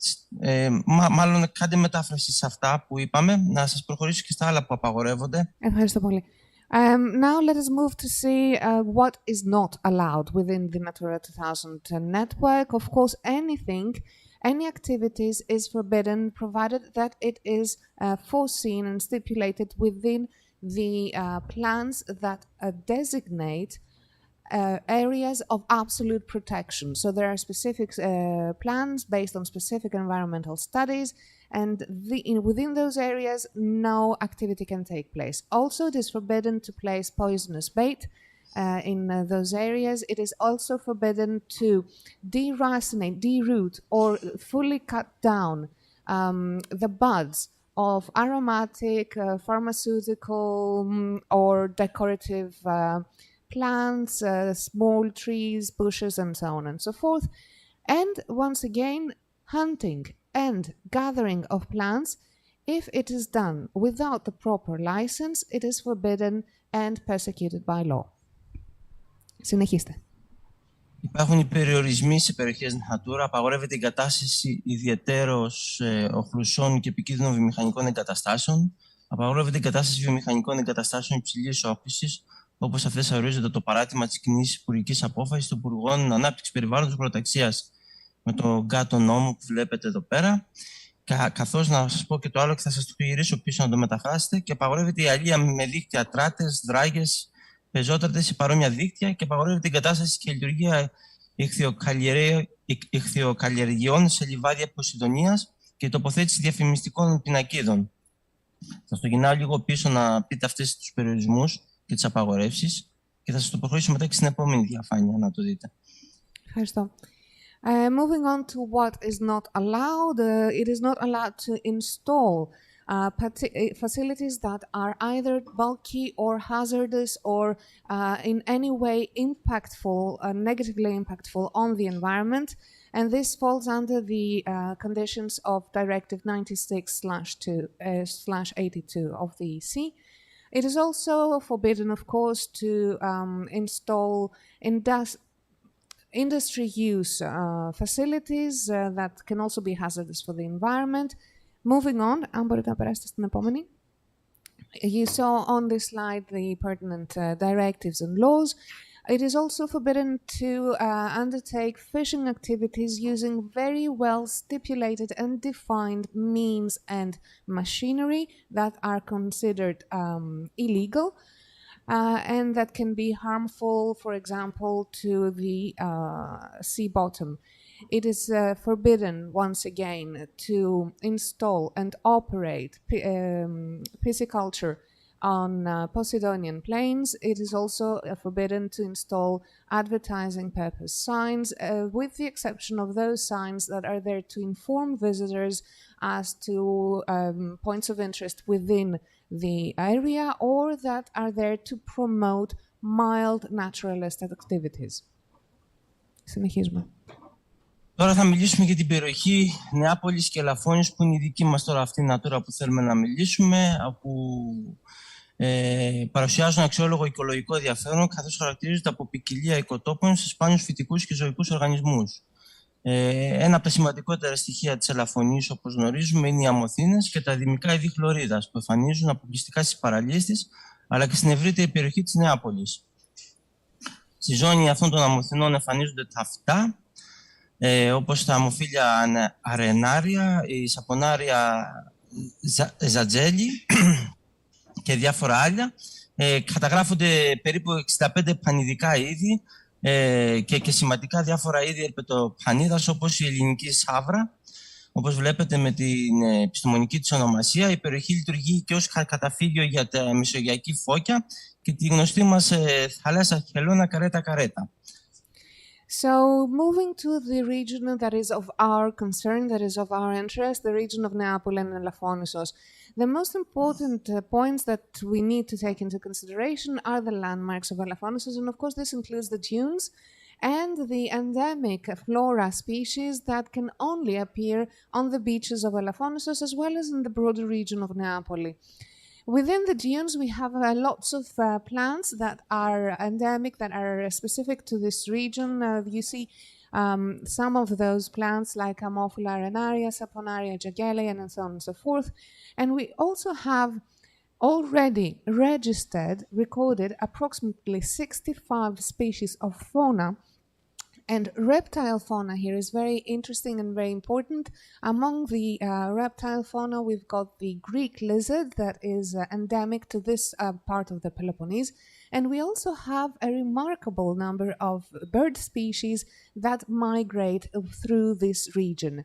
μάλλον κάντε μετάφραση σε αυτά που είπαμε, να σας προχωρήσω και στα άλλα που απαγορεύονται. Ευχαριστώ πολύ. Now let us move to see what is not allowed within the Natura 2000 network. Of course, any activities is forbidden provided that it is foreseen and stipulated within the plans that designate areas of absolute protection. So there are specific plans based on specific environmental studies, and within those areas, no activity can take place. Also, it is forbidden to place poisonous bait in those areas. It is also forbidden to deracinate, deroot, or fully cut down the buds of aromatic, pharmaceutical, or decorative plants, small trees, bushes, and so on and so forth. And once again, hunting and gathering of plants, if it is done without the proper license, it is forbidden and persecuted by law. Συνεχίστε. Υπάρχουν οι περιορισμοί σε περιοχές Natura, απαγορεύεται η εγκατάσταση ιδιαιτέρως οχλουσών και επικίνδυνων βιομηχανικών εγκαταστάσεων, απαγορεύεται η εγκατάσταση βιομηχανικών εγκαταστάσεων υψηλής όφησης, όπως αυτές ορίζονται το παράρτημα της κοινής υπουργικής απόφασης των Υπουργών Ανάπτυξης Περιβάλλοντος Προταξίας με τον κάτω νόμο που βλέπετε εδώ πέρα. Καθώς να σας πω και το άλλο και θα σας το γυρίσω πίσω να το μεταφράσετε. Και απαγορεύεται η αλεία με δίκτυα τράτες, δράγες, πεζότρατες ή παρόμοια δίκτυα και απαγορεύεται η εγκατάσταση και λειτουργία ηχθειοκαλλιεργειών σε λιβάδια Ποσειδονίας και η τοποθέτηση διαφημιστικών πινακίδων. Θα το γυρνάω λίγο πίσω να πείτε αυτές τους περιορισμούς και τις απαγορεύσεις και θα σας το προχωρήσω μετά και στην επόμενη διαφάνεια να το δείτε. Ευχαριστώ. Moving on to what is not allowed, it is not allowed to install facilities that are either bulky or hazardous or in any way impactful, negatively impactful on the environment. And this falls under the conditions of Directive 96/82 of the EC. It is also forbidden, of course, to install industry use facilities that can also be hazardous for the environment. Moving on, αν μπορείτε να περάσετε στην επόμενη. You saw on this slide the pertinent directives and laws. It is also forbidden to undertake fishing activities using very well stipulated and defined means and machinery that are considered illegal and that can be harmful, for example, to the sea bottom. It is forbidden, once again, to install and operate pisciculture on Posidonian plains, it is also forbidden to install advertising purpose signs, with the exception of those signs that are there to inform visitors as to points of interest within the area or that are there to promote mild naturalist activities. Συνεχίζουμε. Τώρα θα μιλήσουμε για την περιοχή Νεάπολης και Ελαφώνης, που είναι η δική μας τώρα αυτή η Natura που θέλουμε να μιλήσουμε, που παρουσιάζουν αξιόλογο οικολογικό ενδιαφέρον, καθώς χαρακτηρίζονται από ποικιλία οικοτόπων σε σπάνιους φυτικούς και ζωικούς οργανισμούς. Ένα από τα σημαντικότερα στοιχεία της Ελαφωνής, όπως γνωρίζουμε, είναι οι αμμοθήνες και τα διμικά είδη χλωρίδας, που εμφανίζουν αποκλειστικά στις παραλίες της, αλλά και στην ευρύτερη περιοχή της Νεάπολης. Στη ζώνη αυτών των αμμοθηνών εμφανίζονται τα φυτά, όπως τα αμμοφύλια αρενάρια, η σαπονάρια ζατζέλη και διάφορα άλλα. Καταγράφονται περίπου 65 πανιδικά είδη και σημαντικά διάφορα είδη ερπετοπανίδας, όπως η ελληνική σαύρα. Όπως βλέπετε με την επιστημονική της ονομασία, η περιοχή λειτουργεί και ως καταφύγιο για τα μεσογειακή φώκια και τη γνωστή μας θάλασσα χελώνα καρέτα-καρέτα. So, moving to the region that is of our concern, that is of our interest, the region of Neapoli and Elafonisos, the most important points that we need to take into consideration are the landmarks of Elafonisos, and of course this includes the dunes and the endemic flora species that can only appear on the beaches of Elafonisos as well as in the broader region of Neapoli. Within the dunes, we have lots of plants that are endemic, that are specific to this region. You see some of those plants like Ammophila arenaria, Saponaria jagellei, and so on and so forth. And we also have already recorded approximately 65 species of fauna. And reptile fauna here is very interesting and very important. Among the reptile fauna, we've got the Greek lizard that is endemic to this part of the Peloponnese. And we also have a remarkable number of bird species that migrate through this region.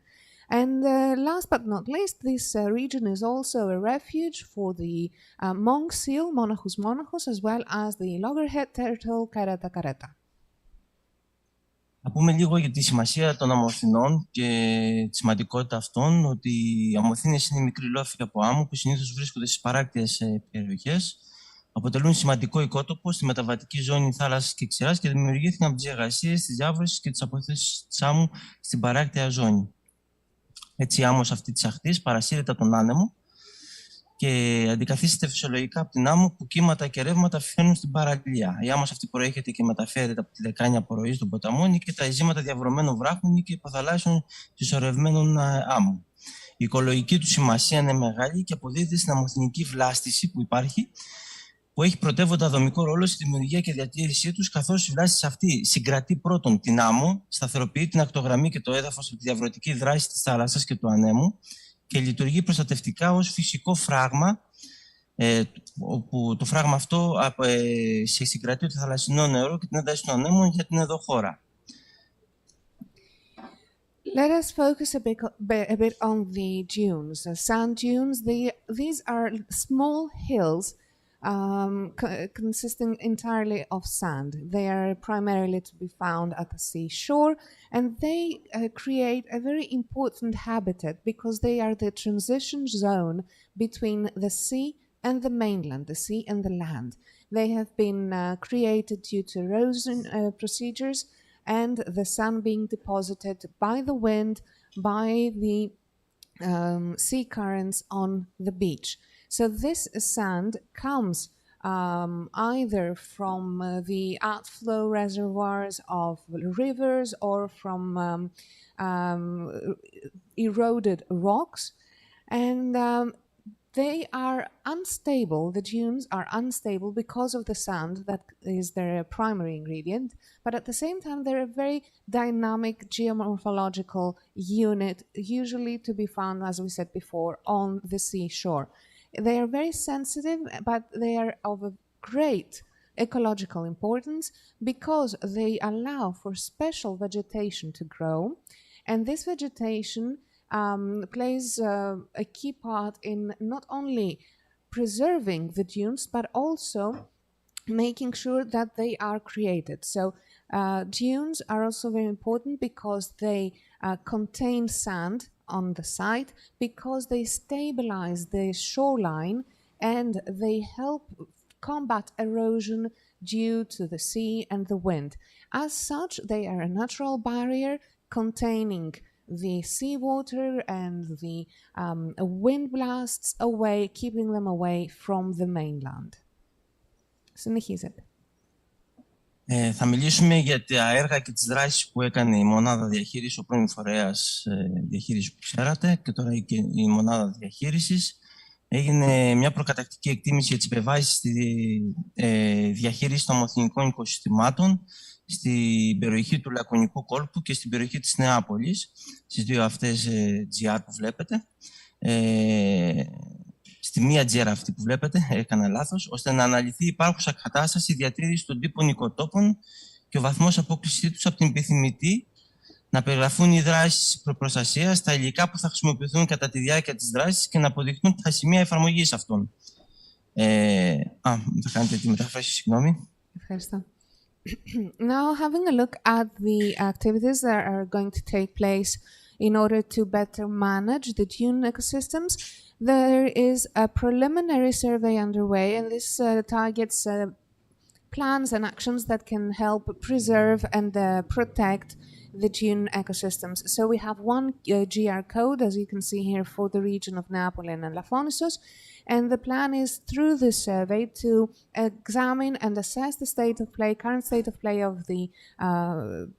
And last but not least, this region is also a refuge for the monk seal, Monachus monachus, as well as the loggerhead turtle, Caretta caretta. Να πούμε λίγο για τη σημασία των αμμοθηνών και τη σημαντικότητα αυτών, ότι οι αμμοθήνες είναι μικροί λόφοι από άμμο που συνήθως βρίσκονται στις παράκτιες περιοχές. Αποτελούν σημαντικό οικότοπο στη μεταβατική ζώνη θάλασσας και ξηράς και δημιουργήθηκαν από τις εργασίες, τις διάβρωσης και τις αποθέσεις της άμμου στην παράκτια ζώνη. Έτσι, η άμμος αυτή της αχτής παρασύρεται από τον άνεμο και αντικαθίσταται φυσιολογικά από την άμμο που κύματα και ρεύματα φέρνουν στην παραλία. Η άμμος αυτή προέρχεται και μεταφέρεται από τη λεκάνη απορροής των ποταμών ή και τα ειζήματα διαβρωμένων βράχων ή και υποθαλάσσιων συσσωρευμένων άμμου. Η οικολογική του σημασία είναι μεγάλη και αποδίδεται στην αμμοθηνική βλάστηση που υπάρχει, που έχει πρωτεύοντα δομικό ρόλο στη δημιουργία και διατήρησή τους, καθώς η βλάστηση αυτή συγκρατεί πρώτον την άμμο, σταθεροποιεί την ακτογραμμή και το έδαφος από τη διαβρωτική δράση της θάλασσας και του ανέμου και λειτουργεί προστατευτικά ως φυσικό φράγμα, όπου το φράγμα αυτό σε συγκρατεί το θαλασσινό νερό και την ένταση των ανέμων για την εδωχώρα. Let us focus a bit on the dunes, sand dunes. These are small hills consisting entirely of sand. They are primarily to be found at the seashore, and they create a very important habitat because they are the transition zone between the sea and the mainland, the sea and the land. They have been created due to erosion procedures and the sand being deposited by the wind, by the sea currents on the beach. So this sand comes either from the outflow reservoirs of rivers or from eroded rocks, and they are unstable. The dunes are unstable because of the sand that is their primary ingredient, but at the same time they're a very dynamic geomorphological unit, usually to be found, as we said before, on the seashore. They are very sensitive, but they are of a great ecological importance because they allow for special vegetation to grow, and this vegetation plays a key part in not only preserving the dunes, but also making sure that they are created. So dunes are also very important because they contain sand on the site, because they stabilize the shoreline and they help combat erosion due to the sea and the wind. As such, they are a natural barrier containing the seawater and the wind blasts away, keeping them away from the mainland. Συνεχίζετε. Θα μιλήσουμε για τα έργα και τις δράσεις που έκανε η Μονάδα Διαχείρισης, ο πρώην φορέας διαχείρισης που ξέρατε, και τώρα και η Μονάδα Διαχείρισης. Έγινε μια προκατακτική εκτίμηση για τις επεμβάσεις στη διαχείριση των ομοθυμικών οικοσυστημάτων στην περιοχή του Λακωνικού κόλπου και στην περιοχή της Νεάπολης, στις δύο αυτές GR που βλέπετε. Στη μία GR αυτή που βλέπετε, έκανα λάθος, ώστε να αναλυθεί η υπάρχουσα κατάσταση διατήρηση των τύπων οικοτόπων και ο βαθμός απόκρισή τους από την επιθυμητή, να περιγραφούν οι δράσεις προστασίας, τα υλικά που θα χρησιμοποιηθούν κατά τη διάρκεια της δράσης και να αποδειχθούν τα σημεία εφαρμογής αυτών. Θα κάνετε τη μετάφραση, συγγνώμη. Ευχαριστώ. Now, having a look at the activities that are going to take place in order to better manage the dune ecosystems, there is a preliminary survey underway, and this targets plans and actions that can help preserve and protect the dune ecosystems. So we have one GR code, as you can see here, for the region of Napoli and Elafonisos, and the plan is through this survey to examine and assess the current state of play of the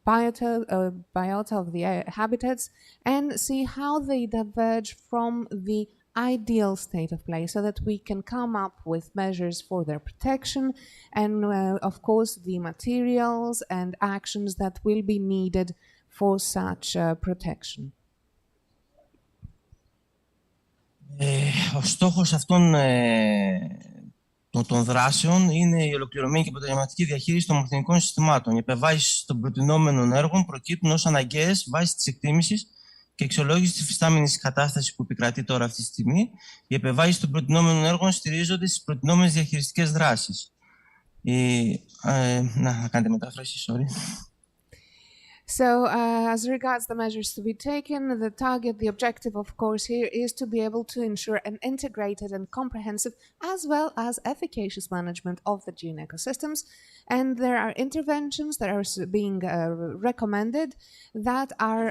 biota of the habitats, and see how they diverge from the ideal state of play, so that we can come up with measures for their protection and of course the materials and actions that will be needed for such protection. Ο στόχος αυτών των δράσεων είναι η ολοκληρωμένη και αποτελεσματική διαχείριση των ομοθυμικών συστημάτων. Οι επεμβάσεις των προτινόμενων έργων προκύπτουν ως αναγκαίες βάσει της εκτίμησης και αξιολόγηση της υφιστάμενης κατάστασης που επικρατεί τώρα αυτή τη στιγμή. Οι επεμβάσεις των προτινόμενων έργων στηρίζονται στις προτινόμενες διαχειριστικές δράσεις. Να κάνετε μετάφραση, sorry. So, as regards the measures to be taken, the objective, of course, here is to be able to ensure an integrated and comprehensive, as well as efficacious management of the dune ecosystems. And there are interventions that are being recommended that are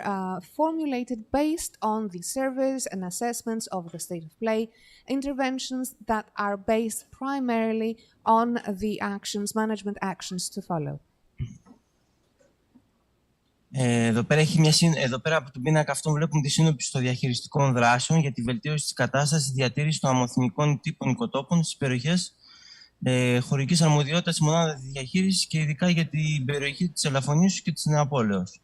formulated based on the surveys and assessments of the state of play, interventions that are based primarily on the management actions to follow. Εδώ πέρα από τον πίνακα αυτό βλέπουμε τη σύνοψη των διαχειριστικών δράσεων για τη βελτίωση της κατάστασης διατήρησης των αμοθυμικών τύπων οικοτόπων στις περιοχές χωρικής αρμοδιότητας της μονάδας διαχείρισης και ειδικά για την περιοχή της Ελαφωνήσου και της Νεαπόλεως.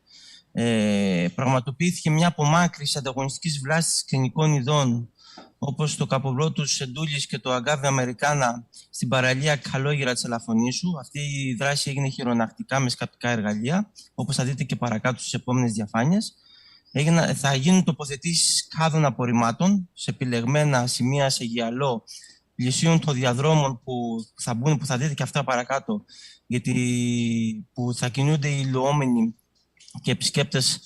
Πραγματοποιήθηκε μια απομάκρυνση ανταγωνιστικής βλάστησης ξενικών ειδών, όπως το Καποβρότους Εντούλης και το Αγκάβιο Αμερικάνα στην παραλία Καλόγυρα της Ελαφωνήσου. Αυτή η δράση έγινε χειρονακτικά με σκαπτικά εργαλεία, όπως θα δείτε και παρακάτω στις επόμενες διαφάνειες. Θα γίνουν τοποθετήσεις κάδων απορριμμάτων σε επιλεγμένα σημεία σε γυαλό πλησίων των διαδρόμων που θα δείτε και αυτά παρακάτω, που θα κινούνται οι υλουόμενοι και επισκέπτες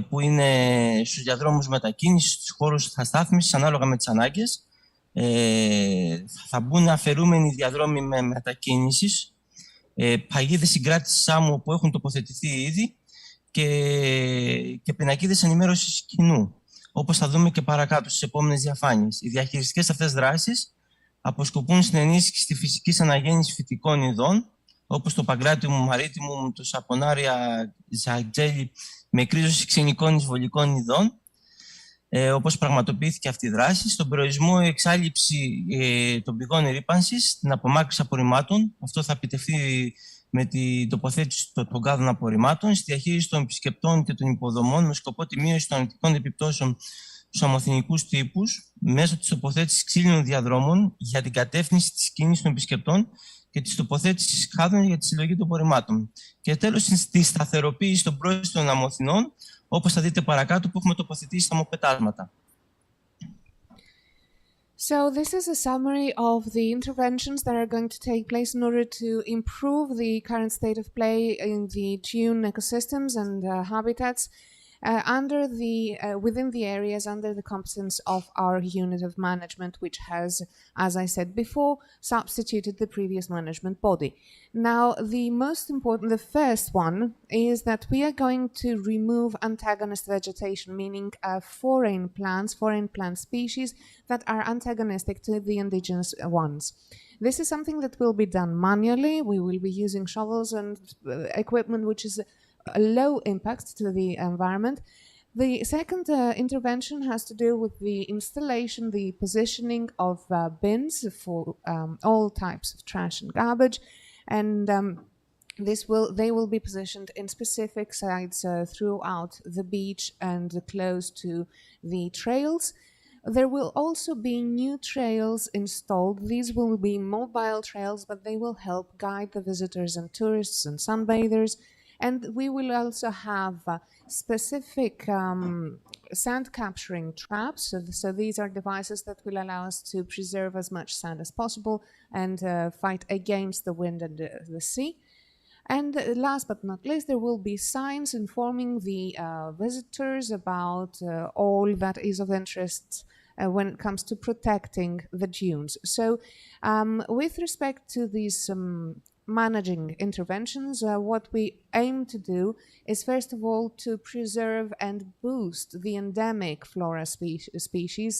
που είναι στους διαδρόμους μετακίνησης, στους χώρους στάθμισης, ανάλογα με τις ανάγκες. Θα μπουν αφαιρούμενοι διαδρόμοι με μετακίνησης, παγίδες συγκράτησης άμμου που έχουν τοποθετηθεί ήδη και πινακίδες ενημέρωσης κοινού, όπως θα δούμε και παρακάτω στις επόμενες διαφάνειες. Οι διαχειριστικές αυτές δράσεις αποσκοπούν στην ενίσχυση της φυσικής αναγέννησης φυτικών ειδών, όπως το Παγκράτιουμ Μαρίτιμουμ, το Σαπονάρια Ζαγτζέλη, με κρίζωση ξενικών εισβολικών ειδών, όπως πραγματοποιήθηκε αυτή η δράση, στον προορισμό εξάλληψη των πηγών ρύπανσης, την απομάκρυνση απορριμμάτων. Αυτό θα επιτευχθεί με την τοποθέτηση των κάδων απορριμμάτων, στη διαχείριση των επισκεπτών και των υποδομών, με σκοπό τη μείωση των αρνητικών επιπτώσεων στους αμοθυμικούς τύπους, μέσω της τοποθέτησης ξύλινων διαδρόμων για την κατεύθυνση της κίνησης των επισκεπτών και της τοποθέτησης κάδων για τη συλλογή των απορριμμάτων. Και τέλος, τη σταθεροποίηση των πρόσθετων αμοθυνών, όπως θα δείτε παρακάτω, που έχουμε τοποθετήσει στα μοπετάσματα. So this is a summary of the interventions that are going to take place in order to improve the current state of play in the dune ecosystems and habitats within the areas under the competence of our unit of management, which has, as I said before, substituted the previous management body. Now, the first one is that we are going to remove antagonist vegetation, meaning foreign plant species that are antagonistic to the indigenous ones. This is something that will be done manually. We will be using shovels and equipment which is a low impact to the environment. The second intervention has to do with the installation, the positioning of bins for all types of trash and garbage, and they will be positioned in specific sites throughout the beach and close to the trails. There will also be new trails installed. These will be mobile trails, but they will help guide the visitors and tourists and sunbathers. And we will also have specific sand capturing traps. So these are devices that will allow us to preserve as much sand as possible and fight against the wind and the sea. And last but not least, there will be signs informing the visitors about all that is of interest when it comes to protecting the dunes. So with respect to these managing interventions, what we aim to do is first of all to preserve and boost the endemic flora species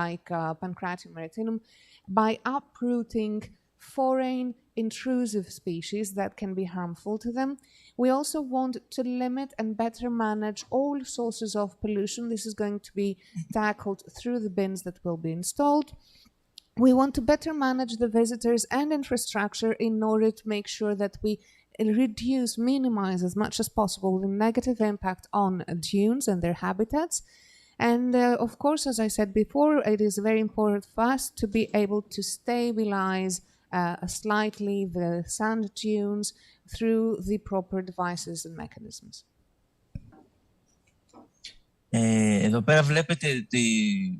like Pancratium maritimum by uprooting foreign intrusive species that can be harmful to them. We also want to limit and better manage all sources of pollution. This is going to be tackled through the bins that will be installed. We want to better manage the visitors and infrastructure in order to make sure that we minimize as much as possible the negative impact on dunes and their habitats. And of course, as I said before, it is very important for us to be able to stabilize slightly the sand dunes through the proper devices and mechanisms. Εδώ πέρα βλέπετε την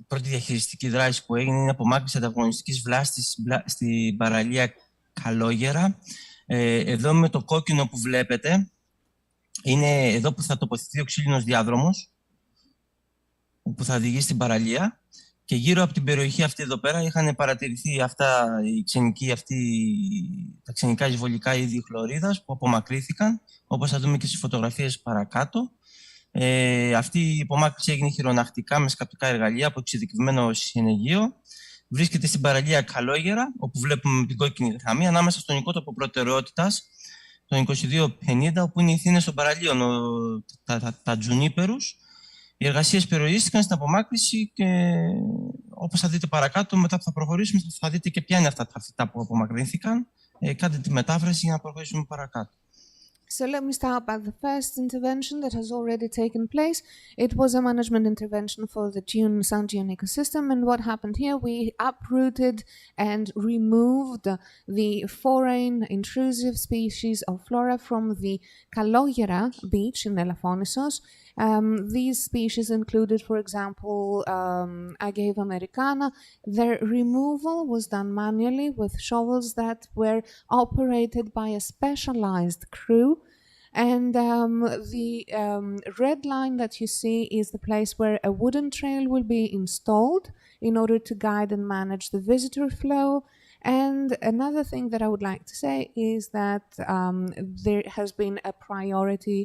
πρώτη διαχειριστική δράση που έγινε, είναι απομάκρυνση ανταγωνιστικής βλάστης στην παραλία Καλόγερα. Εδώ με το κόκκινο που βλέπετε, είναι εδώ που θα τοποθετηθεί ο ξύλινος διάδρομος, που θα οδηγεί στην παραλία. Και γύρω από την περιοχή αυτή εδώ πέρα είχαν παρατηρηθεί τα ξενικά εισβολικά είδη χλωρίδας που απομακρύνθηκαν, όπως θα δούμε και στις φωτογραφίες παρακάτω. Αυτή η απομάκρυνση έγινε χειρονακτικά με σκαπτικά εργαλεία από εξειδικευμένο συνεργείο. Βρίσκεται στην παραλία Καλόγερα, όπου βλέπουμε την κόκκινη γραμμή, ανάμεσα στον οικότοπο προτεραιότητας, τον 2250, όπου είναι οι θύνες των παραλίων, τα τζουνίπερους. Οι εργασίες περιορίστηκαν στην απομάκρυνση και όπως θα δείτε παρακάτω, μετά που θα προχωρήσουμε, θα δείτε και ποια είναι αυτά τα φυτά που απομακρύνθηκαν. Κάντε τη μετάφραση για να προχωρήσουμε παρακάτω. So let me start by the first intervention that has already taken place. It was a management intervention for the sand dune ecosystem, and what happened here, we uprooted and removed the foreign intrusive species of flora from the Kalogera beach in Elafonisos. These species included, for example, Agave americana. Their removal was done manually with shovels that were operated by a specialized crew. And the red line that you see is the place where a wooden trail will be installed in order to guide and manage the visitor flow. And another thing that I would like to say is that there has been a priority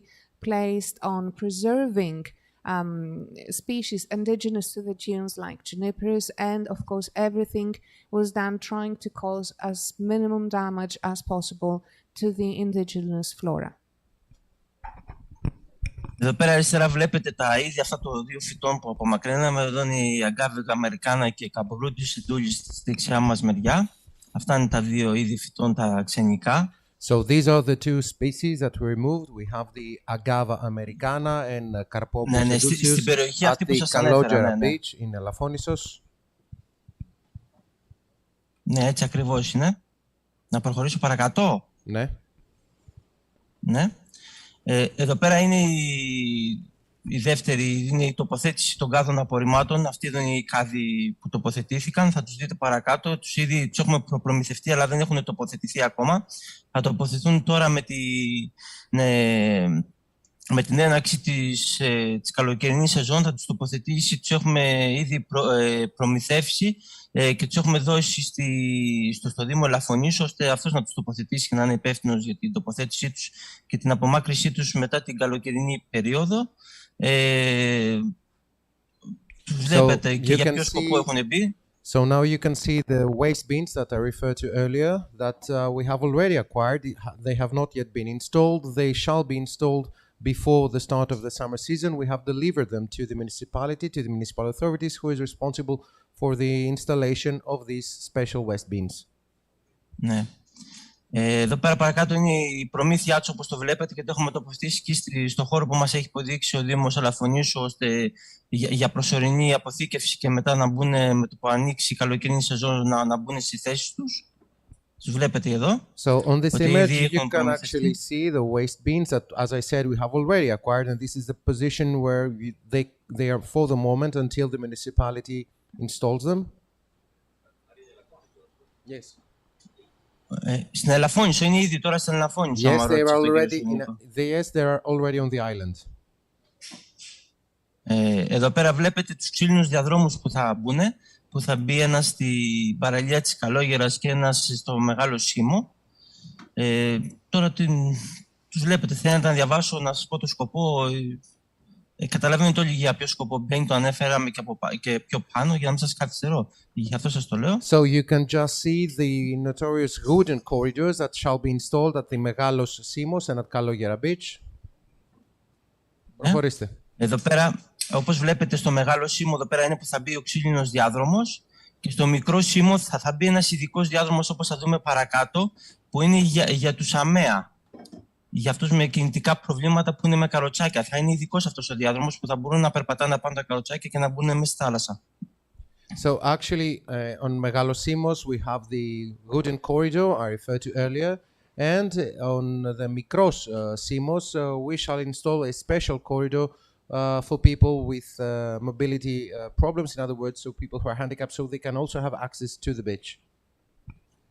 placed on preserving species indigenous to the dunes like juniperus, and of course everything was done trying to cause as minimum damage as possible to the indigenous flora. Εδώ πέρα αριστερά βλέπετε τα ίδια αυτά των δύο φυτών που απομακρύναμε. Εδώ είναι η Agave americana και η Cabrootis edullis στη δεξιά μας μεριά. Αυτά είναι τα δύο είδη φυτών, τα ξενικά. So these are the two species that we removed. We have the Agave americana and Carpopus edullis at the Kalogera beach in Elafonisos. Ναι, έτσι ακριβώς είναι. Να προχωρήσω παρακάτω. Ναι. Ναι. Εδώ πέρα είναι Η δεύτερη είναι η τοποθέτηση των κάδων απορριμμάτων. Αυτοί εδώ είναι οι κάδοι που τοποθετήθηκαν. Θα τους δείτε παρακάτω. Τους έχουμε προμηθευτεί, αλλά δεν έχουν τοποθετηθεί ακόμα. Θα τοποθετηθούν τώρα με την έναρξη της καλοκαιρινής σεζόν. Θα τους τοποθετήσει. Τους έχουμε ήδη προμηθεύσει και τους έχουμε δώσει στο Δήμο Ελαφονήσου, ώστε αυτός να τους τοποθετήσει και να είναι υπεύθυνος για την τοποθέτησή τους και την απομάκρυσή τους μετά την καλοκαιρινή περίοδο. Τους βλέπετε και για ποιο σκοπό έχουν μπει. So now you can see the waste bins that I referred to earlier that we have already acquired. They have not yet been installed. They shall be installed before the start of the summer season. We have delivered them to the municipality, to the municipal authorities, who is responsible for the installation of these special waste bins. Ναι. Εδώ πέρα παρακάτω είναι η προμήθειά τους, όπως το βλέπετε, και το έχουμε τοποθετήσει και στο χώρο που μας έχει υποδείξει ο Δήμος Ελαφονήσου, ώστε για προσωρινή αποθήκευση και μετά να μπουν, με το που ανοίξει η καλοκαιρινή σεζόν, να μπουν στις θέσεις τους. Τους βλέπετε εδώ. So on this image you can actually see the waste bins that, as I said, we have already acquired, and this is the position where they are for the moment until the municipality installs them. Yes. Στην Ελαφώνησο, είναι ήδη τώρα στην Ελαφώνησο. Yes, they are already on the island. Εδώ πέρα βλέπετε τους ξύλινους διαδρόμους που θα μπουν, που θα μπει ένας στην παραλία της Καλόγερας και ένας στο Μεγάλο Σήμο. Τώρα τους βλέπετε, θέλετε να διαβάσω, να σας πω το σκοπό. Καταλαβαίνετε όλοι για ποιο σκοπό μπαίνει, το ανέφεραμε και πιο πάνω, για να μην σας καθυστερώ. Γι' αυτό σας το λέω. So you can just see the notorious wooden corridors that shall be installed at the Megalos Simos and at Kalogera Beach. Προχωρήστε. Εδώ πέρα, όπως βλέπετε στο Μεγάλο Σήμο, εδώ πέρα είναι που θα μπει ο ξύλινος διάδρομος, και στο Μικρό Σήμο θα μπει ένας ειδικός διάδρομος, όπως θα δούμε παρακάτω, που είναι για τους ΑΜΕΑ. Για αυτούς με κινητικά προβλήματα που είναι με καροτσάκια. Θα είναι ειδικός αυτός ο διάδρομος που θα μπορούν να περπατάνε πάνω τα καροτσάκια και να μπουν μέσα στη θάλασσα. So actually on Megalosimos we have the wooden corridor I referred to earlier, and on the Mikros Simos we shall install a special corridor for people with mobility problems, in other words, so people who are handicapped, so they can also have access to the beach.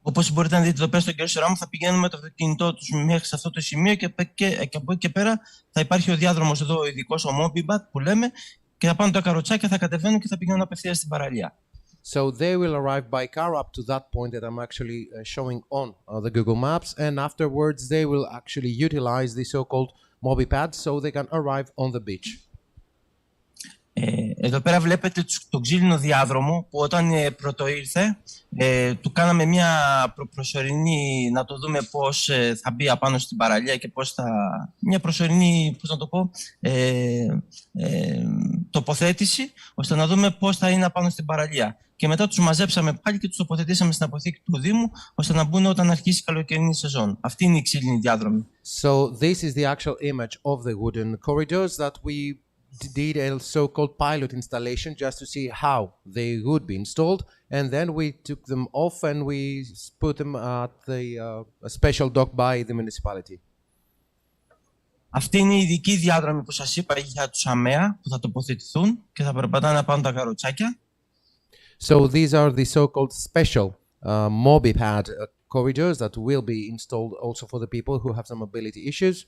Όπως μπορείτε να δείτε εδώ πέρα στον κύριο μου, θα πηγαίνουν με το αυτοκίνητό τους μέχρι σε αυτό το σημείο και από εκεί και πέρα θα υπάρχει ο διάδρομος εδώ, ο ειδικός, ο Mobibat που λέμε, και θα πάνε τα καροτσάκια, θα κατεβαίνουν και θα πηγαίνουν απευθείας στην παραλία. So they will arrive by car up to that point that I'm actually showing on the Google Maps, and afterwards they will actually utilize the so-called Mobipad so they can arrive on the beach. Εδώ πέρα βλέπετε τον ξύλινο διάδρομο που όταν πρώτο ήρθε του κάναμε μια προσωρινή, να το δούμε πώς θα μπει απάνω στην παραλία και πώς θα... μια προσωρινή, πώς να το πω, τοποθέτηση, ώστε να δούμε πώς θα είναι απάνω στην παραλία. Και μετά τους μαζέψαμε πάλι και τους τοποθετήσαμε στην αποθήκη του Δήμου, ώστε να μπουν όταν αρχίσει η καλοκαιρινή σεζόν. Αυτή είναι η ξύλινη διάδρομη. So this is the actual image of the wooden corridors that we did a so-called pilot installation just to see how they would be installed, and then we took them off and we put them at the special dock by the municipality. Αυτή είναι η ειδική διάδρομη που σας είπα για τους ΑΜΕΑ που θα τοποθετηθούν και θα περπατάνε πάνω τα καροτσάκια. So these are the so-called special Mobipad corridors that will be installed also for the people who have some mobility issues.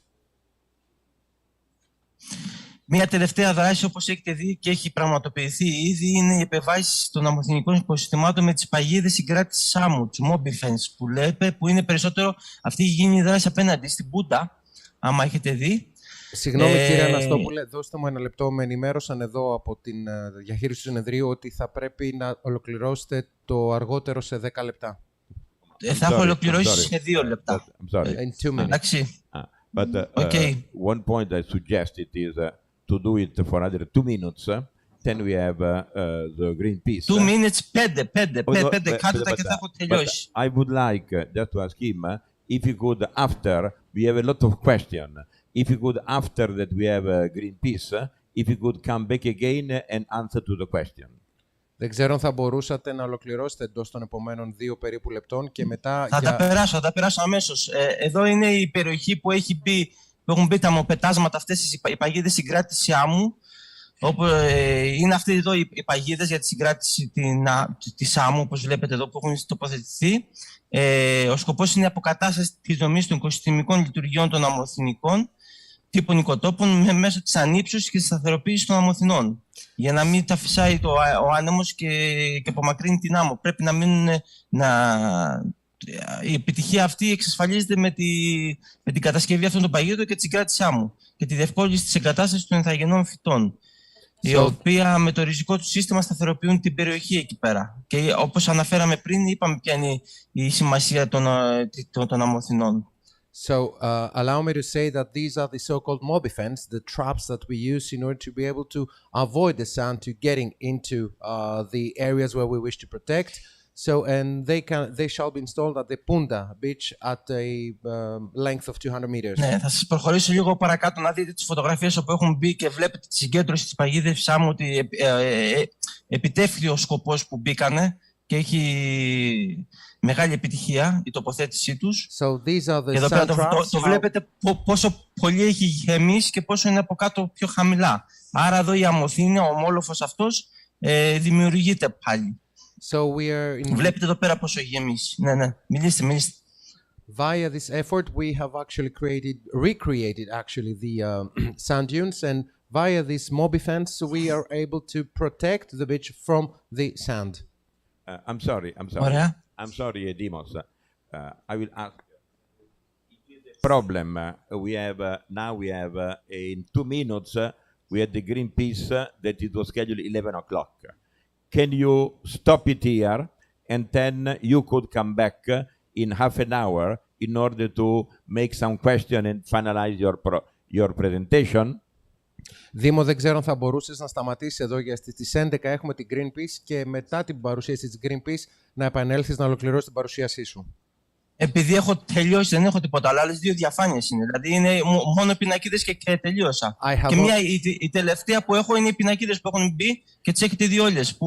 Μία τελευταία δράση, όπως έχετε δει και έχει πραγματοποιηθεί ήδη, είναι η επεμβάση των αμμοθηνικών οικοσυστημάτων με τις παγίδες συγκράτησης άμμου, τους Mobifence, που λέτε, που είναι περισσότερο, αυτή έχει γίνει η δράση απέναντι στην Πούντα, άμα έχετε δει. Συγγνώμη κύριε Αναστόπουλε, δώστε μου ένα λεπτό. Με ενημέρωσαν εδώ από την διαχείριση του συνεδρίου ότι θα πρέπει να ολοκληρώσετε το αργότερο σε 10 λεπτά. Θα έχω ολοκληρώσει σε 2 λεπτά. In 2 minutes. Εντάξει. But one point I suggested is to do it for another 2 minutes. Then we have the Greenpeace. 2 minutes, 5 κάτω τα και θα έχω τελειώσει. I would like just to ask him if he could, after we have a lot of questions, if he could, after that we have Greenpeace, if he could come back again and answer to the question. Δεν ξέρω αν θα μπορούσατε να ολοκληρώσετε εντός των επομένων 2 περίπου λεπτών και μετά... Θα τα περάσω αμέσως. Εδώ είναι η περιοχή που έχει μπει που έχουν μπει τα μοπετάσματα αυτές οι παγίδες συγκράτηση άμμου. Όπου είναι αυτοί εδώ οι παγίδες για τη συγκράτηση της άμμου, όπως βλέπετε εδώ, που έχουν τοποθετηθεί. Ο σκοπός είναι η αποκατάσταση της δομής των οικοσυστημικών λειτουργιών των αμμοθηνικών τύπων οικοτόπων μέσω της ανύψωσης και της σταθεροποίησης των αμμοθηνών. Για να μην τα φυσάει ο άνεμος και απομακρύνει την άμμο. Πρέπει να μείνουν. Η επιτυχία αυτή εξασφαλίζεται με την κατασκευή αυτών των παγίδων και τη συγκράτηση άμμου και τη διευκόλυνση της εγκατάστασης των ενθαγενών φυτών, η οποία με το ριζικό του σύστημα σταθεροποιούν την περιοχή εκεί πέρα. Και όπως αναφέραμε πριν, είπαμε ποια είναι η σημασία των αμμοθηνών. So allow me to say that these are the so-called mobifens, the traps that we use in order to be able to avoid the sand to getting into the areas where we wish to protect. So, and they shall be installed at the Punda beach at a length of 200 meters. Ναι, θα σας προχωρήσω λίγο παρακάτω να δείτε τις φωτογραφίες όπου έχουν μπει και βλέπετε τη συγκέντρωση της παγίδευσης άμμου, ότι επιτεύχθη ο σκοπός που μπήκανε και έχει μεγάλη επιτυχία η τοποθέτησή τους. So these are the εδώ πέρα το βλέπετε πόσο πολύ έχει γεμίσει και πόσο είναι από κάτω πιο χαμηλά. Άρα εδώ η αμμοθήνη, ο ομόλοφος αυτός, δημιουργείται πάλι. So we are Βλέπετε εδώ πέρα πόσο έχει γεμίσει. Ναι, μιλήστε. Via this effort, we have actually recreated actually the sand dunes, and via this mobifence, we are able to protect the beach from the sand. I'm sorry. Ωραία. I'm sorry, Dimos. I will ask. Problem. We have now. We have in 2 minutes. We had the Greenpeace that it was scheduled 11 o'clock. Can you stop it here, and then you could come back in half an hour in order to make some question and finalize your presentation? Δήμο, δεν ξέρω αν θα μπορούσες να σταματήσεις εδώ, γιατί στις 11 έχουμε την Greenpeace και μετά την παρουσίαση της Greenpeace να επανέλθεις να ολοκληρώσεις την παρουσίασή σου. Επειδή έχω τελειώσει, δεν έχω τίποτα άλλο. Άλλες 2 διαφάνειες είναι. Δηλαδή είναι μόνο πινακίδες και τελείωσα. Και η τελευταία που έχω είναι οι πινακίδες που έχουν μπει και τις έχετε δει όλες.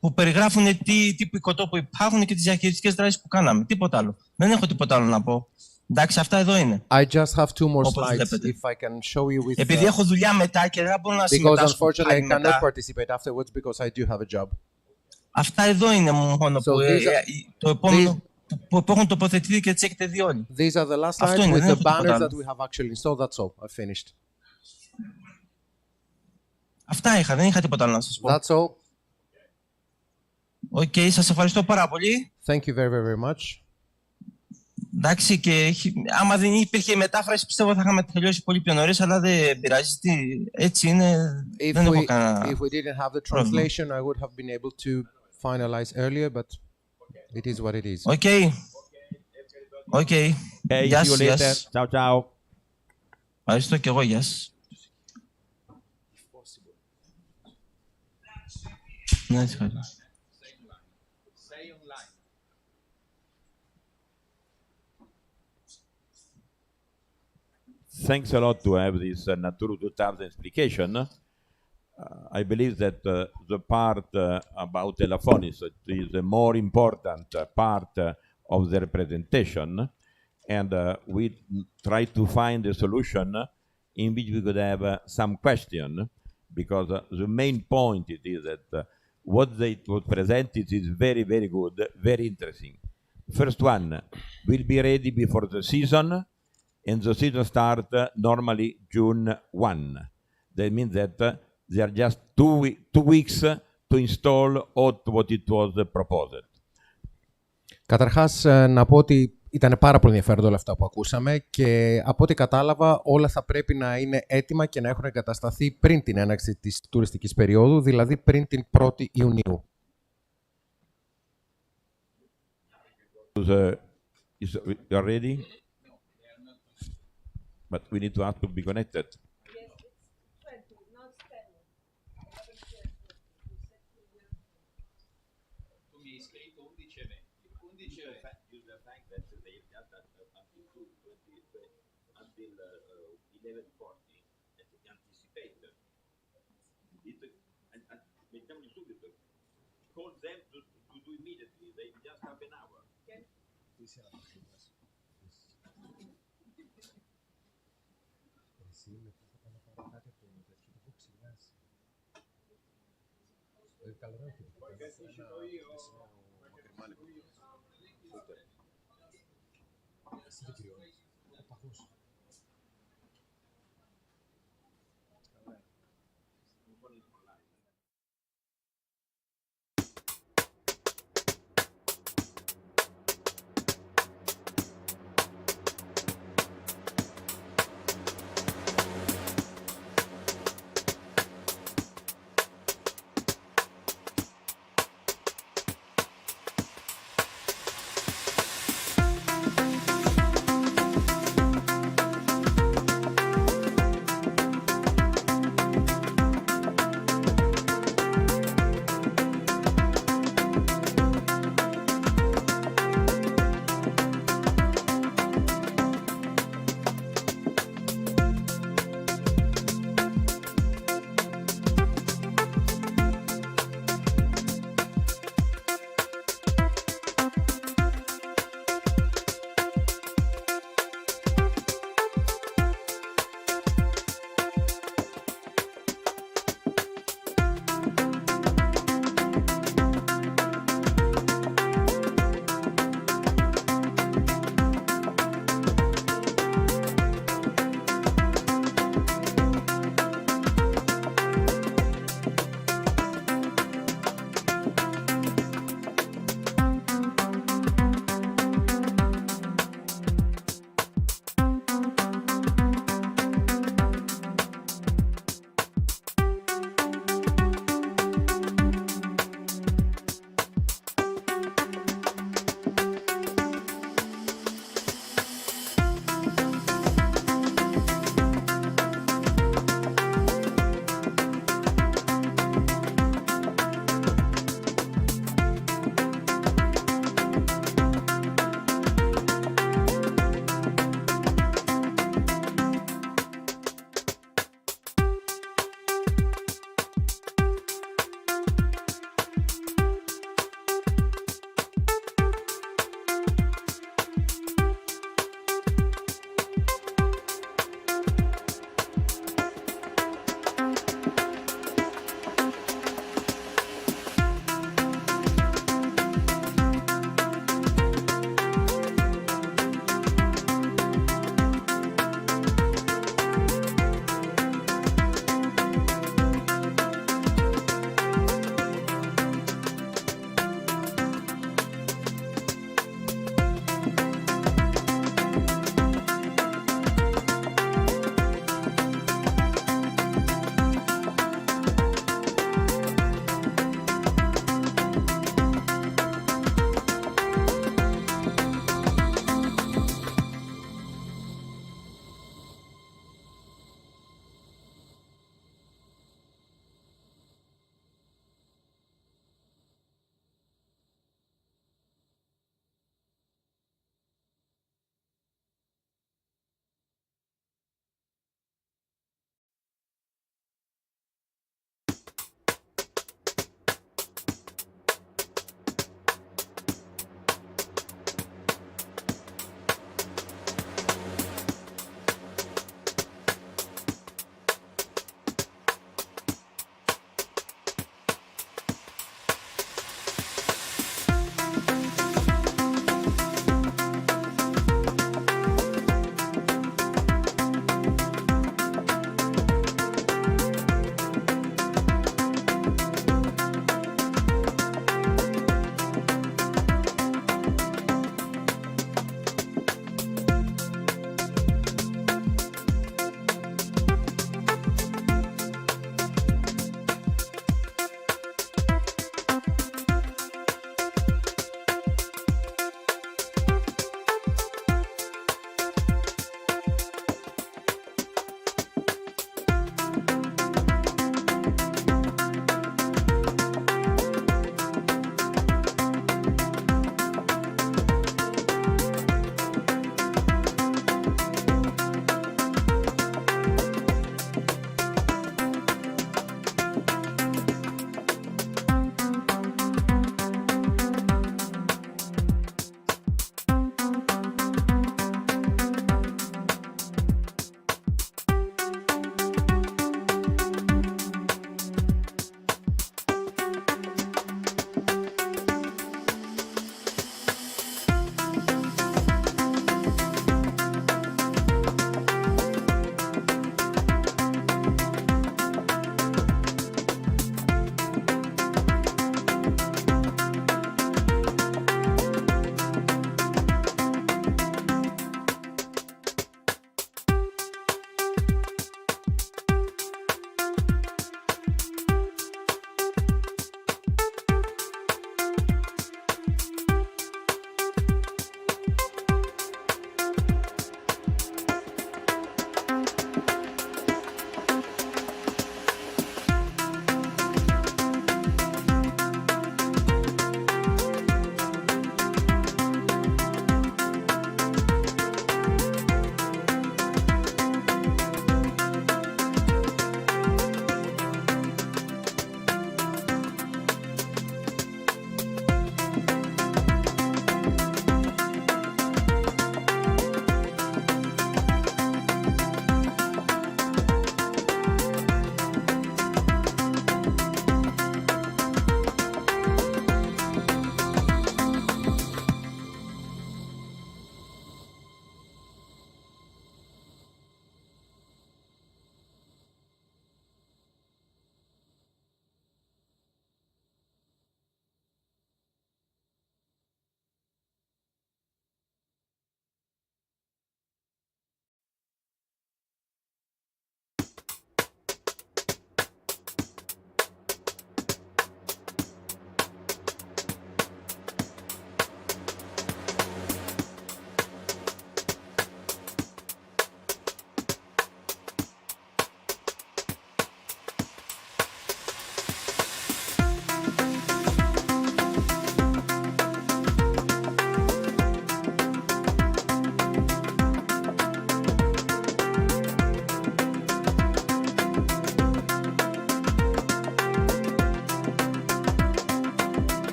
Που περιγράφουν τι τύπου οικοτόπου υπάρχουν και τις διαχειριστικές δράσεις που κάναμε. Τίποτα άλλο. Δεν έχω τίποτα άλλο να πω. Εντάξει, αυτά εδώ είναι. I just have 2 more slides, if I can show you with. Επειδή έχω δουλειά μετά και δεν μπορώ να συμμετάσχω. Because unfortunately I cannot μετά. participate afterwards because I do have a job. Αυτά εδώ είναι μόνο που το επόμενο που έχουν τοποθετηθεί και τις έχετε δει όλοι. These are the last slides with the banners that we have actually installed. That's all. I've finished. Αυτά είχα, δεν είχα τίποτα άλλο να σας πω. That's all. Οκ, σας ευχαριστώ πάρα πολύ. Thank you very, very much. Εντάξει, και άμα δεν υπήρχε η μετάφραση, πιστεύω θα είχαμε τελειώσει πολύ πιο νωρίς, αλλά δεν πειράζει. Έτσι είναι. Δεν έχω κανένα. If we didn't have the translation, I would have been able to finalize earlier, but it is what it is. Okay. Okay. Hey, Γεια see you later. σας. Ciao, ciao. Ευχαριστώ και εγώ, γεια σας. Ναι, ευχαριστώ. Thanks a lot to have this Natura 2000 explication. I believe that the part about Elafonisos is the more important part of their presentation, and we try to find a solution in which we could have some question, because the main point it is that what they was presented is very, very good, very interesting. First one will be ready before the season, and the season starts normally June 1. That means that there are just 2 weeks to install what it was proposed. Καταρχάς, να πω ότι ήταν πάρα πολύ ενδιαφέροντα όλα αυτά που ακούσαμε και από ό,τι κατάλαβα όλα θα πρέπει να είναι έτοιμα και να έχουν εγκατασταθεί πριν την έναρξη της τουριστικής περίοδου, δηλαδή πριν την 1η Ιουνίου. You are ready? But we need to ask to be connected. Yes, it's 20, not 10. Tu mi hai scritto 11 the fact that they just until 11:40 anticipate. Mettiamoli subito. Call them to do immediately. They just have an hour.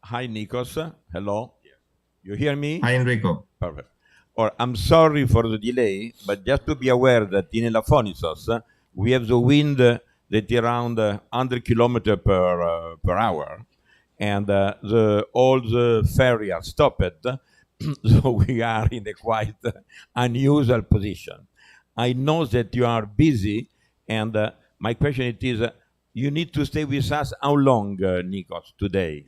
Hi, Nikos. Hello. You hear me? Hi, Enrico. Perfect. Or I'm sorry for the delay, but just to be aware that in Elafonisos, we have the wind that is around 100 kilometers per hour, and all the ferry are stopped, so we are in a quite unusual position. I know that you are busy, and my question is, you need to stay with us how long, Nikos, today?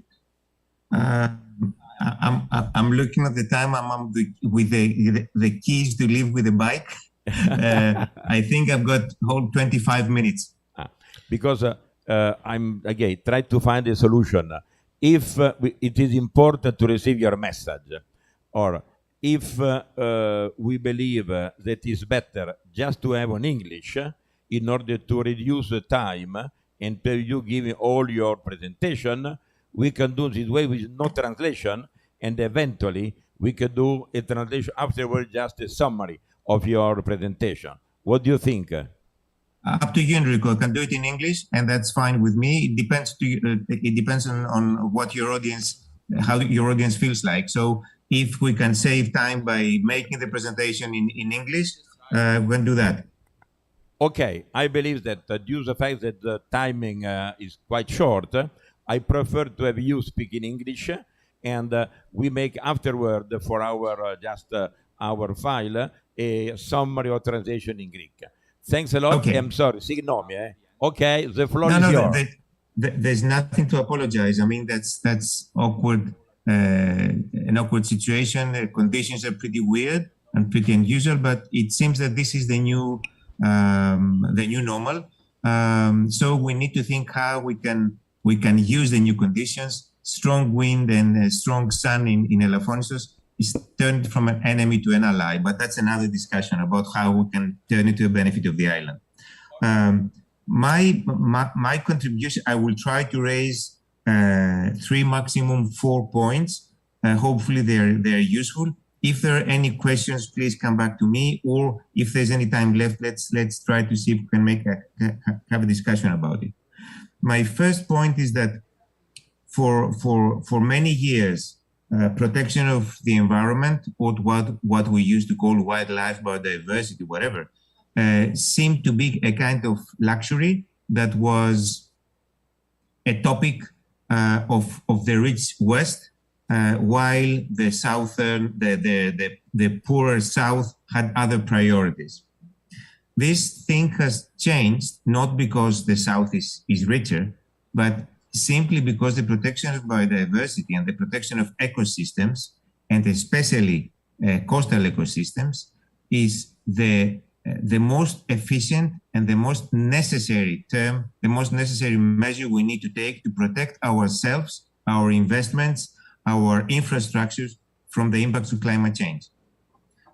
I'm looking at the time. I'm with the keys to leave with the bike. I think I've got whole 25 minutes. Because I'm again try to find a solution. If it is important to receive your message, or if we believe that it's better just to have on English in order to reduce the time and you give all your presentation, we can do this way with no translation, and eventually we can do a translation afterwards, just a summary of your presentation. What do you think? Up to you, Enrico. I can do it in English, and that's fine with me. It depends. It depends on what your audience, how your audience feels like. So if we can save time by making the presentation in English, we can do that. Okay, I believe that due to the fact that the timing is quite short, I prefer to have you speak in English, and we make afterward for our our file a summary or translation in Greek. Thanks a lot. Okay. I'm sorry. Signomi, Okay, the floor No, is yours. there's nothing to apologize. I mean, that's awkward, an awkward situation. The conditions are pretty weird and pretty unusual, but it seems that this is the new normal. So we need to think how we can use the new conditions. Strong wind and strong sun in Elafonisos is turned from an enemy to an ally, but that's another discussion about how we can turn it to a benefit of the island. My contribution, I will try to raise 3, maximum 4 points. Hopefully they're useful. If there are any questions, please come back to me, or if there's any time left, let's try to see if we can have a discussion about it. My first point is that for many years, protection of the environment, or what we used to call wildlife biodiversity, whatever, seemed to be a kind of luxury that was a topic of the rich West, while the southern, the poorer South had other priorities. This thing has changed, not because the South is richer, but simply because the protection of biodiversity and the protection of ecosystems, and especially coastal ecosystems, is the most efficient and the most necessary term, the most necessary measure we need to take to protect ourselves, our investments, our infrastructures from the impacts of climate change.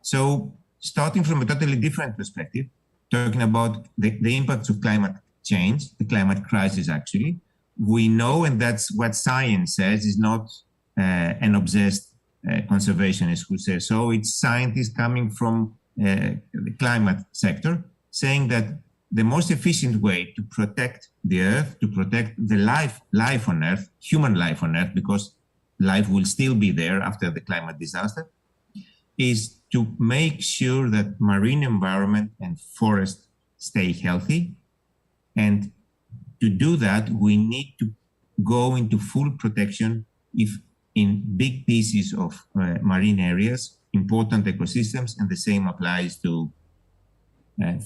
So starting from a totally different perspective, talking about the impacts of climate change, the climate crisis actually, we know, and that's what science says, is not an obsessed conservationist who says so. It's scientists coming from the climate sector saying that the most efficient way to protect the Earth, to protect the life on Earth, human life on Earth, because life will still be there after the climate disaster, is to make sure that marine environment and forest stay healthy. And to do that, we need to go into full protection if in big pieces of marine areas, important ecosystems, and the same applies to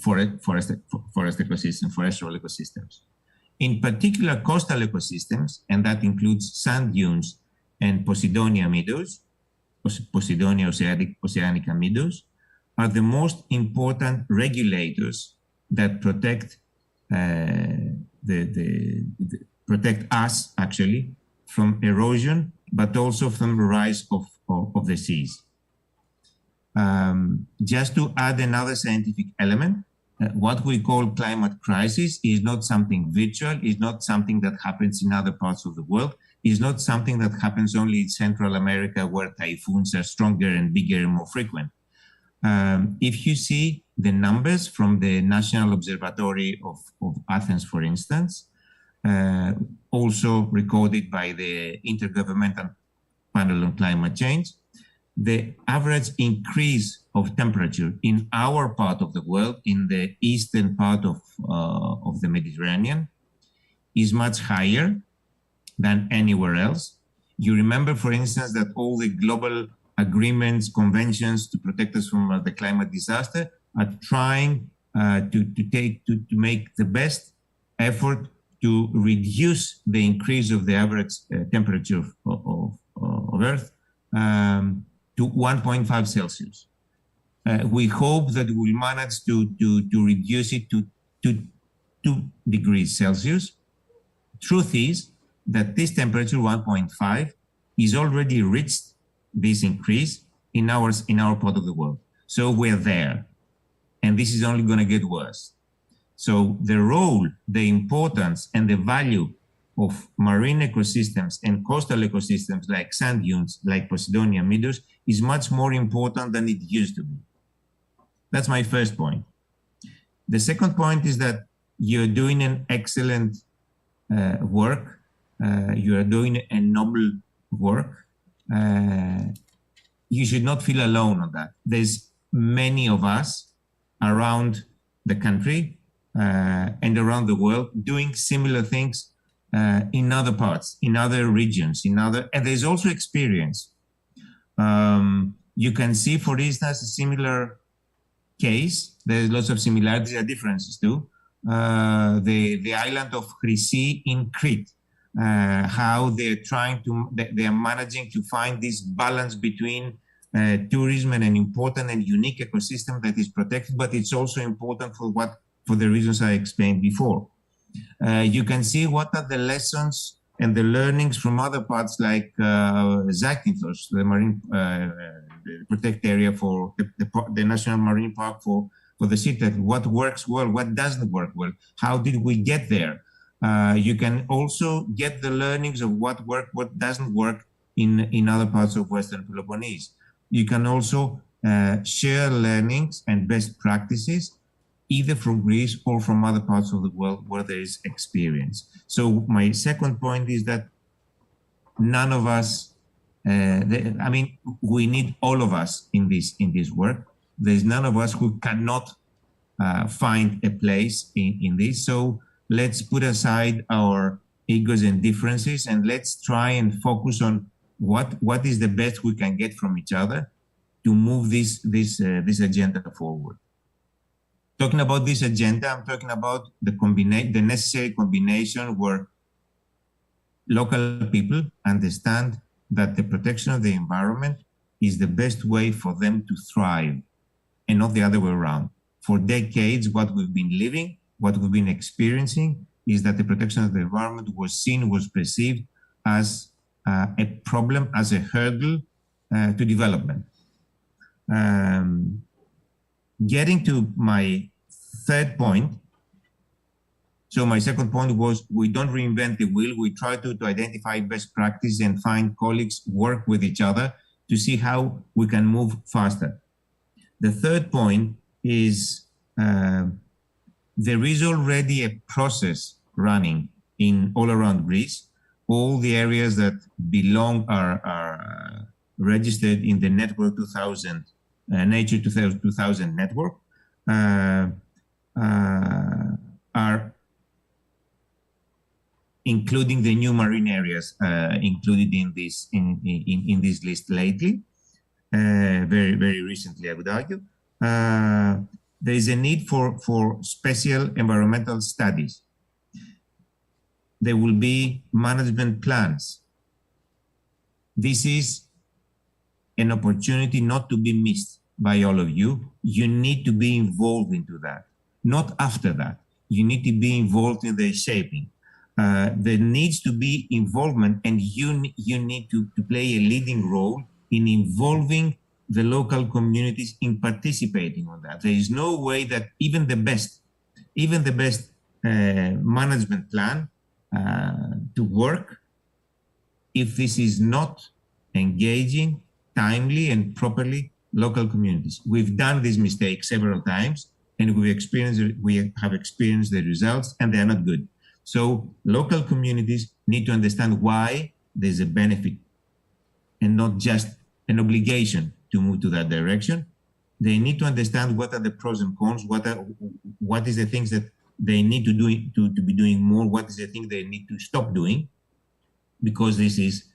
forest ecosystem, forestal ecosystems. In particular, coastal ecosystems, and that includes sand dunes and Posidonia meadows, Posidonia oceanica meadows, are the most important regulators that protect protect us actually from erosion, but also from the rise of the seas. Just to add another scientific element, what we call climate crisis is not something virtual, is not something that happens in other parts of the world, is not something that happens only in Central America where typhoons are stronger and bigger and more frequent. If you see the numbers from the National Observatory of Athens, for instance, also recorded by the Intergovernmental Panel on Climate Change. The average increase of temperature in our part of the world, in the eastern part of the Mediterranean, is much higher than anywhere else. You remember, for instance, that all the global agreements, conventions to protect us from the climate disaster are trying to make the best effort to reduce the increase of the average temperature of Earth to 1.5 Celsius. We hope that we'll manage to reduce it to 2 degrees Celsius. Truth is that this temperature, 1.5, is already reached this increase in our part of the world. So we're there, and this is only going to get worse. So the role, the importance, and the value of marine ecosystems and coastal ecosystems like sand dunes, like Posidonia meadows, is much more important than it used to be. That's my first point. The second point is that you're doing an excellent work. You are doing a noble work. You should not feel alone on that. There's many of us around the country and around the world doing similar things in other parts, in other regions, and there's also experience. You can see, for instance, a similar case. There's lots of similarities and differences too. The island of Chrysi in Crete, how they are managing to find this balance between tourism and an important and unique ecosystem that is protected, but it's also important for the reasons I explained before. You can see what are the lessons and the learnings from other parts like Zakynthos, the marine protected area for the National Marine Park for the sea turtle. What works well, what doesn't work well, how did we get there? You can also get the learnings of what works, what doesn't work in other parts of Western Peloponnese. You can also share learnings and best practices either from Greece or from other parts of the world where there is experience. So my second point is that none of us, we need all of us in this work. There's none of us who cannot find a place in this. So let's put aside our egos and differences, and let's try and focus on what is the best we can get from each other to move this agenda forward. Talking about this agenda, I'm talking about the necessary combination where local people understand that the protection of the environment is the best way for them to thrive, and not the other way around. For decades, what we've been living, what we've been experiencing, is that the protection of the environment was perceived as a problem, as a hurdle to development. Getting to my third point, so my second point was we don't reinvent the wheel. We try to identify best practice and find colleagues, work with each other to see how we can move faster. The third point is there is already a process running all around Greece. All the areas that belong are registered in the Network 2000, Nature 2000 network, are including the new marine areas included in this list lately, very recently, I would argue. There is a need for special environmental studies. There will be management plans. This is an opportunity not to be missed by all of you. You need to be involved into that, not after that. You need to be involved in the shaping. There needs to be involvement, and you need to play a leading role in involving the local communities in participating on that. There is no way that even the best management plan to work if this is not engaging timely and properly local communities. We've done this mistake several times, and we have experienced the results, and they are not good. So local communities need to understand why there's a benefit and not just an obligation to move to that direction. They need to understand what are the pros and cons, what is the things that they need to do to be doing more, what is the thing they need to stop doing, because this is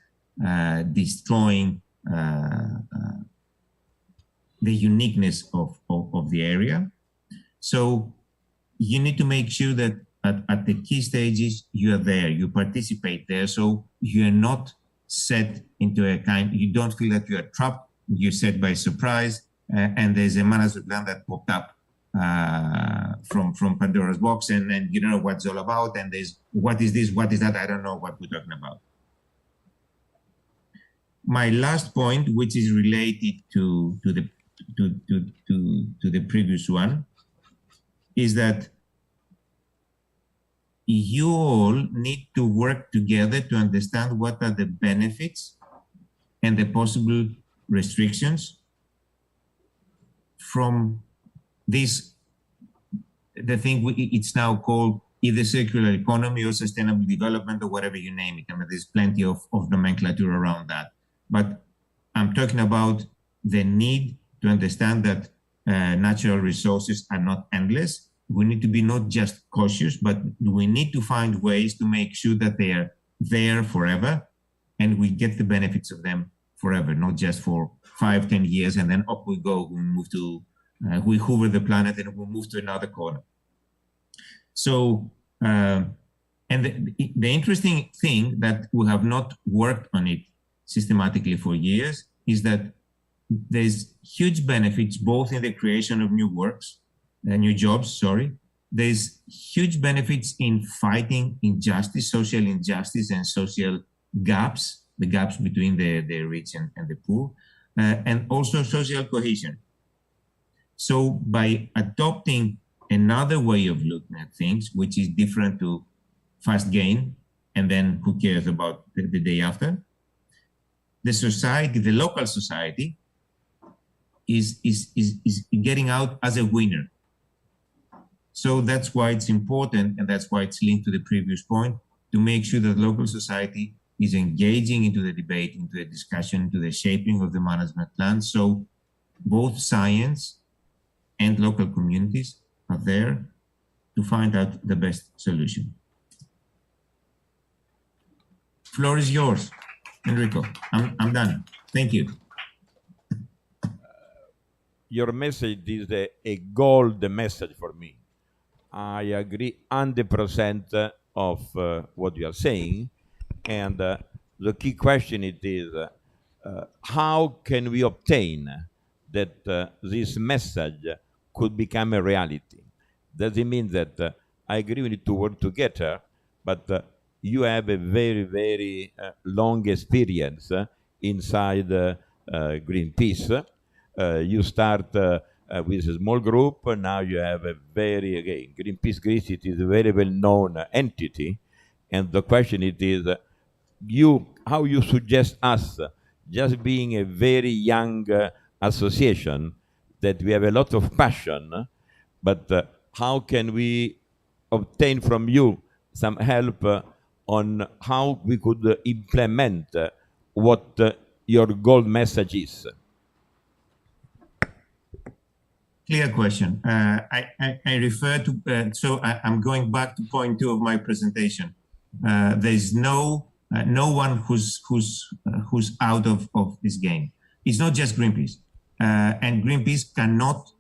destroying the uniqueness of the area. So you need to make sure that at the key stages, you are there, you participate there, so you're not set into you don't feel that you are trapped, you're set by surprise, and there's a management plan that popped up from Pandora's box, and you don't know what it's all about, and there's what is this, what is that, I don't know what we're talking about. My last point, which is related to the previous one, is that you all need to work together to understand what are the benefits and the possible restrictions from this, the thing it's now called either circular economy or sustainable development or whatever you name it. I mean, there's plenty of nomenclature around that. But I'm talking about the need to understand that natural resources are not endless. We need to be not just cautious, but we need to find ways to make sure that they are there forever and we get the benefits of them forever, not just for 5-10 years and then up we go, we move to, we hover the planet and we move to another corner. So, and the interesting thing that we have not worked on it systematically for years is that there's huge benefits both in the creation of new works, new jobs, sorry. There's huge benefits in fighting injustice, social injustice and social gaps, the gaps between the rich and the poor, and also social cohesion. So by adopting another way of looking at things, which is different to fast gain, and then who cares about the day after, the society, the local society, is getting out as a winner. So that's why it's important, and that's why it's linked to the previous point, to make sure that local society is engaging into the debate, into the discussion, into the shaping of the management plan. So both science and local communities are there to find out the best solution. Floor is yours, Enrico. I'm done. Thank you. Your message is a gold message for me. I agree 100% of what you are saying. And the key question is how can we obtain that this message could become a reality? Does it mean that I agree we need to work together, but you have a very, very long experience inside Greenpeace. You start with a small group, now you have a very, again, Greenpeace Greece, it is a very well-known entity. And the question is, how you suggest us, just being a very young association, that we have a lot of passion, but how can we obtain from you some help on how we could implement what your goal message is? Clear question. I refer to, so I'm going back to point 2 of my presentation. There's no one who's out of this game. It's not just Greenpeace. And Greenpeace cannot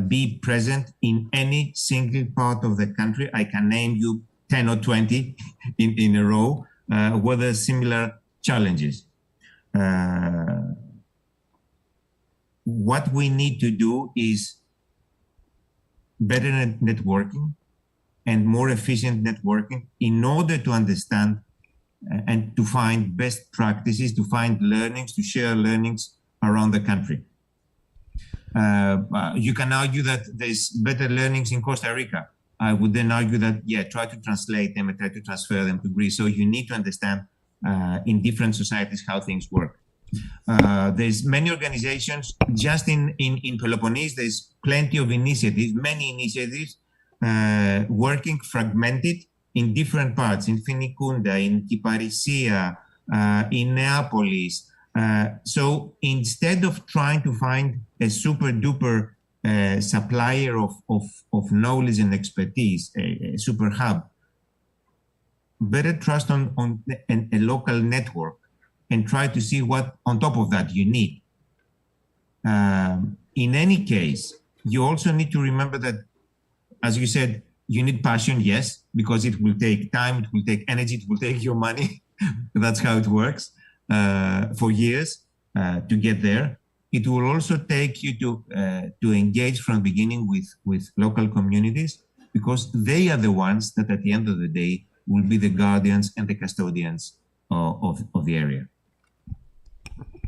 be present in any single part of the country. I can name you 10 or 20 in a row where there's similar challenges. What we need to do is better networking and more efficient networking in order to understand and to find best practices, to find learnings, to share learnings around the country. You can argue that there's better learnings in Costa Rica. I would then argue that, yeah, try to translate them and try to transfer them to Greece. So you need to understand in different societies how things work. There's many organizations just in Peloponnese. There's plenty of initiatives, many initiatives working fragmented in different parts, in Finicunda, in Kyparissia, in Neapolis. So instead of trying to find a super duper supplier of knowledge and expertise, a super hub, better trust on a local network and try to see what on top of that you need. In any case, you also need to remember that, as you said, you need passion, yes, because it will take time, it will take energy, it will take your money. That's how it works for years to get there. It will also take you to engage from the beginning with local communities, because they are the ones that at the end of the day will be the guardians and the custodians of the area.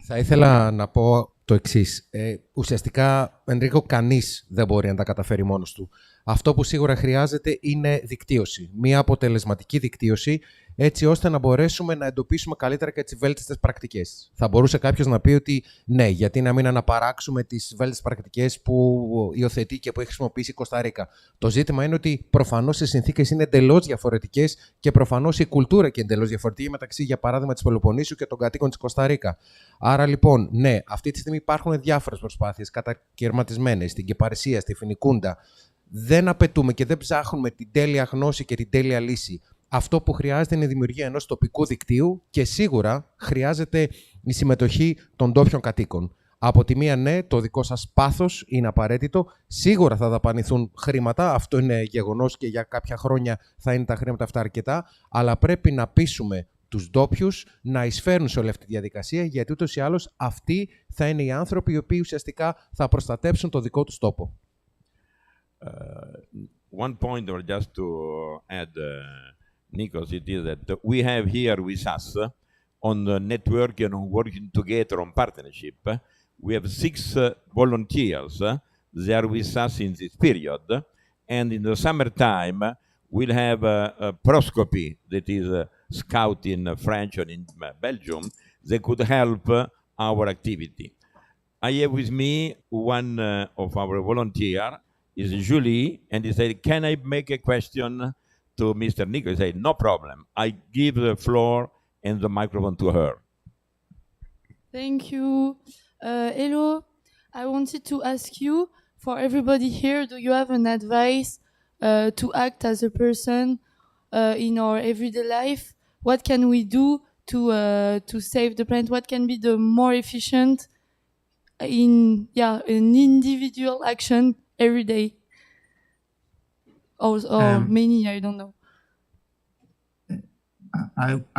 Θα ήθελα να πω το εξής. Ουσιαστικά, Ενρίκο, κανείς δεν μπορεί να τα καταφέρει μόνος του. Αυτό που σίγουρα χρειάζεται είναι δικτύωση. Μία αποτελεσματική δικτύωση, έτσι ώστε να μπορέσουμε να εντοπίσουμε καλύτερα και τις βέλτιστες πρακτικές. Θα μπορούσε κάποιος να πει ότι ναι, γιατί να μην αναπαράξουμε τις βέλτιστες πρακτικές που υιοθετεί και που έχει χρησιμοποιήσει η Κωνσταντίνα. Το ζήτημα είναι ότι προφανώς οι συνθήκες είναι εντελώς διαφορετικές και προφανώς η κουλτούρα και εντελώς διαφορετική μεταξύ, για παράδειγμα, της Πελοποννήσου και των κατοίκων της Κωνσταντίνα. Άρα λοιπόν, ναι, αυτή τη στιγμή υπάρχουν διάφορες προσπάθειες κατακαιρματισμένες στην Κυπαρισία, στη Φινικούντα. Δεν απαιτούμε και δεν ψάχνουμε την τέλεια γνώση και την τέλεια λύση. Αυτό που χρειάζεται είναι η δημιουργία ενός τοπικού δικτύου και σίγουρα χρειάζεται η συμμετοχή των ντόπιων κατοίκων. Από τη μία, ναι, το δικό σας πάθος είναι απαραίτητο. Σίγουρα θα δαπανηθούν χρήματα, αυτό είναι γεγονός και για κάποια χρόνια θα είναι τα χρήματα αυτά αρκετά, αλλά πρέπει να πείσουμε τους ντόπιους να εισφέρουν σε όλη αυτή τη διαδικασία, γιατί ούτως ή άλλως αυτοί θα είναι οι άνθρωποι οι οποίοι ουσιαστικά θα προστατέψουν το δικό τους τόπο. One point, or just to add, Nikos, it is that we have here with us on the network and on working together on partnership. We have 6 volunteers. They are with us in this period. And in the summertime, we'll have a proscopy, that is a scout in French and in Belgium. They could help our activity. I have with me one of our volunteers, is Julie, and he said, can I make a question to Mr. Nikos? I said, no problem. I give the floor and the microphone to her. Thank you. Hello, I wanted to ask you, for everybody here, do you have an advice to act as a person in our everyday life? What can we do to save the planet? What can be the more efficient in an individual action every day? Or many, I don't know.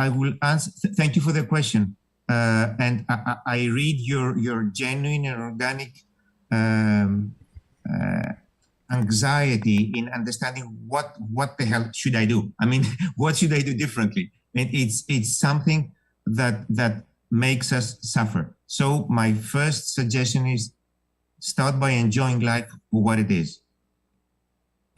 I will answer. Thank you for the question. And I read your genuine and organic anxiety in understanding what the hell should I do? I mean, what should I do differently? And it's something that makes us suffer. So my first suggestion is start by enjoying life for what it is.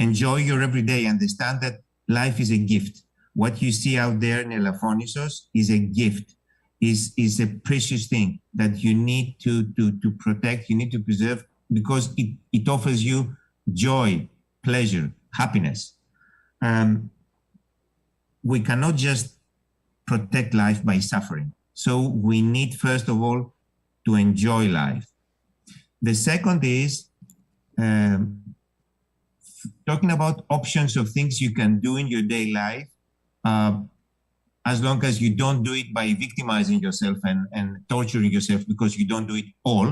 Enjoy your everyday. Understand that life is a gift. What you see out there in Elafonisos is a gift, is a precious thing that you need to protect, you need to preserve, because it offers you joy, pleasure, happiness. We cannot just protect life by suffering. So we need, first of all, to enjoy life. The second is talking about options of things you can do in your daily life, as long as you don't do it by victimizing yourself and torturing yourself because you don't do it all.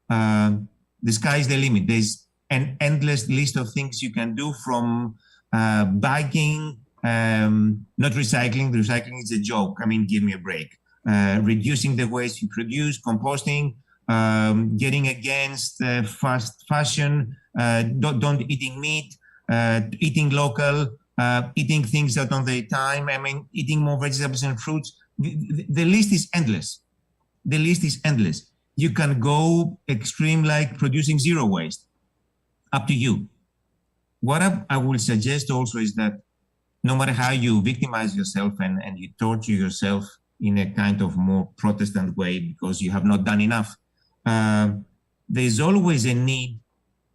The sky is the limit. There's an endless list of things you can do, from biking, not recycling. The recycling is a joke. I mean, give me a break. Reducing the waste you produce, composting, getting against fast fashion, don't eating meat, eating local, eating things that on their time. I mean, eating more vegetables and fruits. The list is endless. The list is endless. You can go extreme, like producing zero waste. Up to you. What I will suggest also is that no matter how you victimize yourself and you torture yourself in a kind of more Protestant way because you have not done enough, there's always a need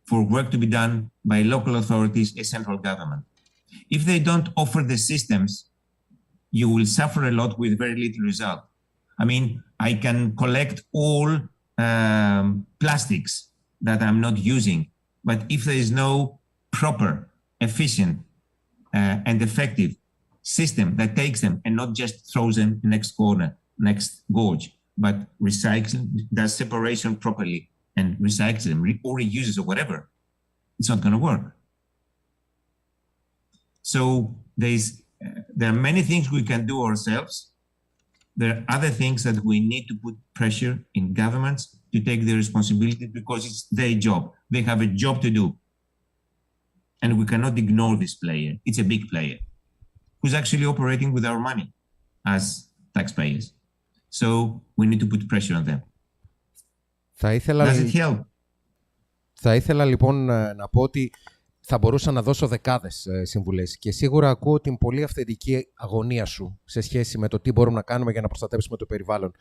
for work to be done by local authorities and central government. If they don't offer the systems, you will suffer a lot with very little result. I mean, I can collect all plastics that I'm not using, but if there is no proper, efficient, and effective system that takes them and not just throws them next corner, next gorge, but recycles, does separation properly and recycles them or reuses or whatever, it's not going to work. So there are many things we can do ourselves. There are other things that we need to put pressure in governments to take the responsibility because it's their job. They have a job to do. And we cannot ignore this player. It's a big player who's actually operating with our money as taxpayers. So we need to put pressure on them. Does it help? Θα ήθελα λοιπόν να πω ότι θα μπορούσα να δώσω δεκάδες συμβουλές και σίγουρα ακούω την πολύ αυθεντική αγωνία σου σε σχέση με το τι μπορούμε να κάνουμε για να προστατεύσουμε το περιβάλλον.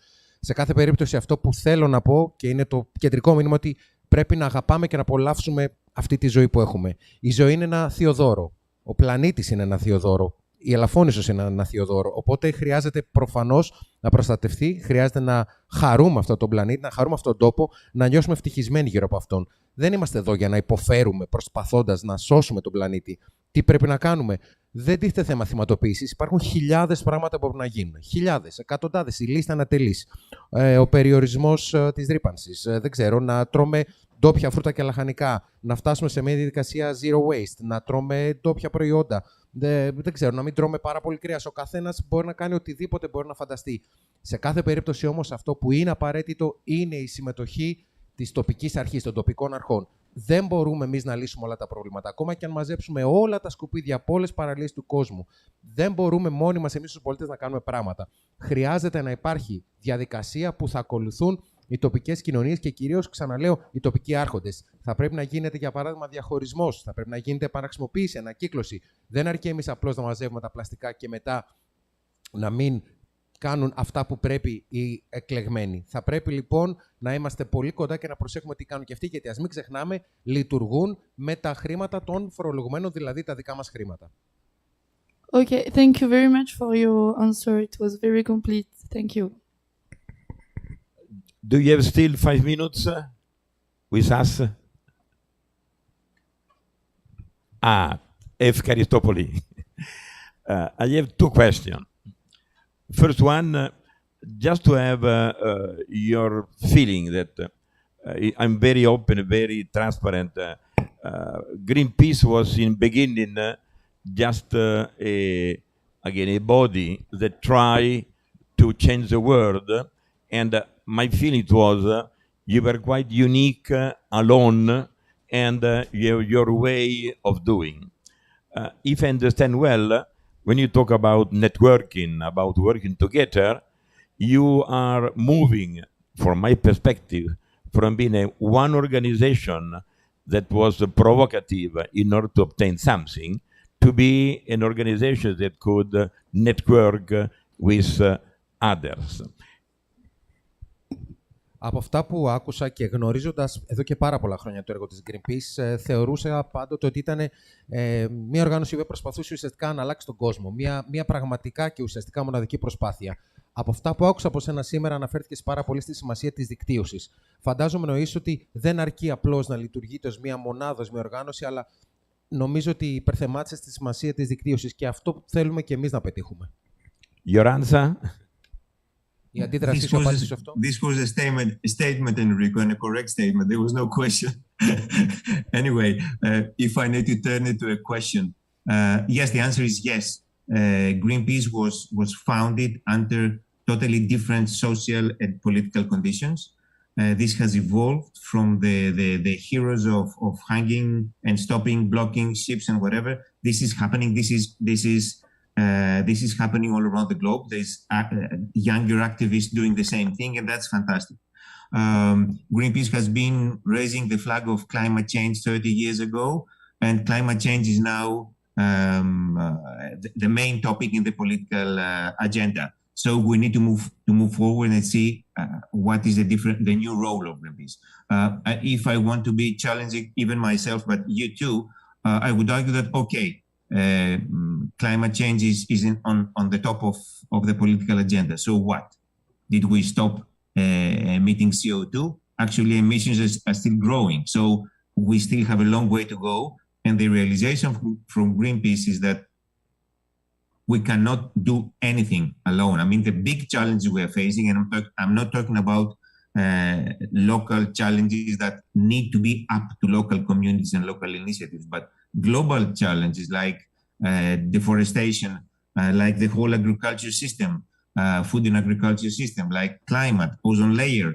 Σε κάθε περίπτωση αυτό που θέλω να πω και είναι το κεντρικό μήνυμα ότι πρέπει να αγαπάμε και να απολαύσουμε αυτή τη ζωή που έχουμε. Η ζωή είναι ένα θείο δώρο. Ο πλανήτης είναι ένα θείο δώρο. Η Ελαφώνησος είναι ένα θείο δώρο. Οπότε χρειάζεται προφανώς να προστατευτεί, χρειάζεται να χαρούμε αυτόν τον πλανήτη, να χαρούμε αυτόν τον τόπο, να νιώσουμε ευτυχισμένοι γύρω από αυτόν. Δεν είμαστε εδώ για να υποφέρουμε προσπαθώντας να σώσουμε τον πλανήτη. Τι πρέπει να κάνουμε? Δεν τίθεται θέμα θυματοποίησης. Υπάρχουν χιλιάδες πράγματα που μπορούν να γίνουν. Χιλιάδες, εκατοντάδες. Η λίστα είναι ατελής. Ο περιορισμός της ρύπανσης. Δεν ξέρω, να τρώμε ντόπια φρούτα και λαχανικά. Να φτάσουμε σε μια διαδικασία zero waste. Να τρώμε ντόπια προϊόντα. Δεν ξέρω, να μην τρώμε πάρα πολύ κρέας. Ο καθένας μπορεί να κάνει οτιδήποτε μπορεί να φανταστεί. Σε κάθε περίπτωση όμως αυτό που είναι απαραίτητο είναι η συμμετοχή της τοπικής αρχής, των τοπικών αρχών. Δεν μπορούμε εμείς να λύσουμε όλα τα προβλήματα. Ακόμα και αν μαζέψουμε όλα τα σκουπίδια από όλες τις παραλίες του κόσμου, δεν μπορούμε μόνοι μας εμείς τους πολίτες να κάνουμε πράγματα. Χρειάζεται να υπάρχει διαδικασία που θα ακολουθούν οι τοπικές κοινωνίες και κυρίως, ξαναλέω, οι τοπικοί άρχοντες. Θα πρέπει να γίνεται, για παράδειγμα, διαχωρισμός. Θα πρέπει να γίνεται επαναχρησιμοποίηση, ανακύκλωση. Δεν αρκεί εμείς απλώς να μαζεύουμε τα πλαστικά και μετά να μην κάνουν αυτά που πρέπει οι εκλεγμένοι. Θα πρέπει λοιπόν να είμαστε πολύ κοντά και να προσέχουμε τι κάνουν και αυτοί, γιατί ας μην ξεχνάμε, λειτουργούν με τα χρήματα των φορολογουμένων, δηλαδή τα δικά μας χρήματα. Okay, thank you very much for your answer. It was very complete. Thank you. Do you have still 5 minutes with us? Ευχαριστώ πολύ. I have two questions. First one, just to have your feeling that I'm very open, very transparent. Greenpeace was in beginning just a body that try to change the world, and my feeling was you were quite unique, alone, and your way of doing. If I understand well, when you talk about networking, about working together, you are moving, from my perspective, from being one organization that was provocative in order to obtain something, to be an organization that could network with others. Από αυτά που άκουσα και γνωρίζοντας εδώ και πάρα πολλά χρόνια το έργο της Greenpeace, θεωρούσα πάντοτε ότι ήταν μια οργάνωση που προσπαθούσε ουσιαστικά να αλλάξει τον κόσμο. Μια πραγματικά και ουσιαστικά μοναδική προσπάθεια. Από αυτά που άκουσα από σένα σήμερα, αναφέρθηκες πάρα πολύ στη σημασία της δικτύωσης. Φαντάζομαι εννοείς ότι δεν αρκεί απλώς να λειτουργείτε ως μια μονάδα, ως μια οργάνωση, αλλά νομίζω ότι υπερθεμάτισες τη σημασία της δικτύωσης και αυτό που θέλουμε και εμείς να πετύχουμε. Your answer? Η αντίδρασή σου απάντησε σε αυτό. This was a statement, Enrico, and a correct statement. There was no question. Anyway, if I need to turn it to a question, yes, the answer is yes. Greenpeace was founded under totally different social and political conditions. This has evolved from the heroes of hanging and stopping, blocking ships and whatever. This is happening. This is happening all around the globe. There's younger activists doing the same thing, and that's fantastic. Greenpeace has been raising the flag of climate change 30 years ago, and climate change is now the main topic in the political agenda. So we need to move forward and see what is the new role of Greenpeace. If I want to be challenging even myself, but you too, I would argue that, okay, climate change is on the top of the political agenda. So what? Did we stop emitting CO2? Actually, emissions are still growing. So we still have a long way to go. And the realization from Greenpeace is that we cannot do anything alone. I mean, the big challenges we are facing, and I'm not talking about local challenges that need to be up to local communities and local initiatives, but global challenges like deforestation, like the whole agriculture system, food and agriculture system, like climate, ozone layer,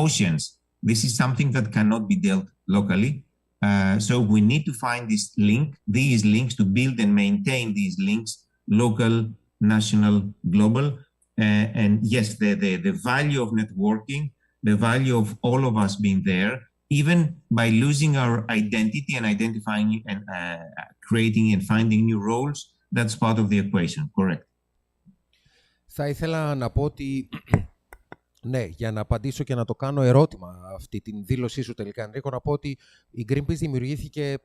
oceans. This is something that cannot be dealt locally. So we need to find these links to build and maintain these links, local, national, global. And yes, the value of networking, the value of all of us being there, even by losing our identity and identifying and creating and finding new roles, that's part of the equation, correct? Θα ήθελα να πω ότι, ναι, για να απαντήσω και να το κάνω ερώτημα αυτή την δήλωσή σου τελικά, Ενρίκο, να πω ότι η Greenpeace δημιουργήθηκε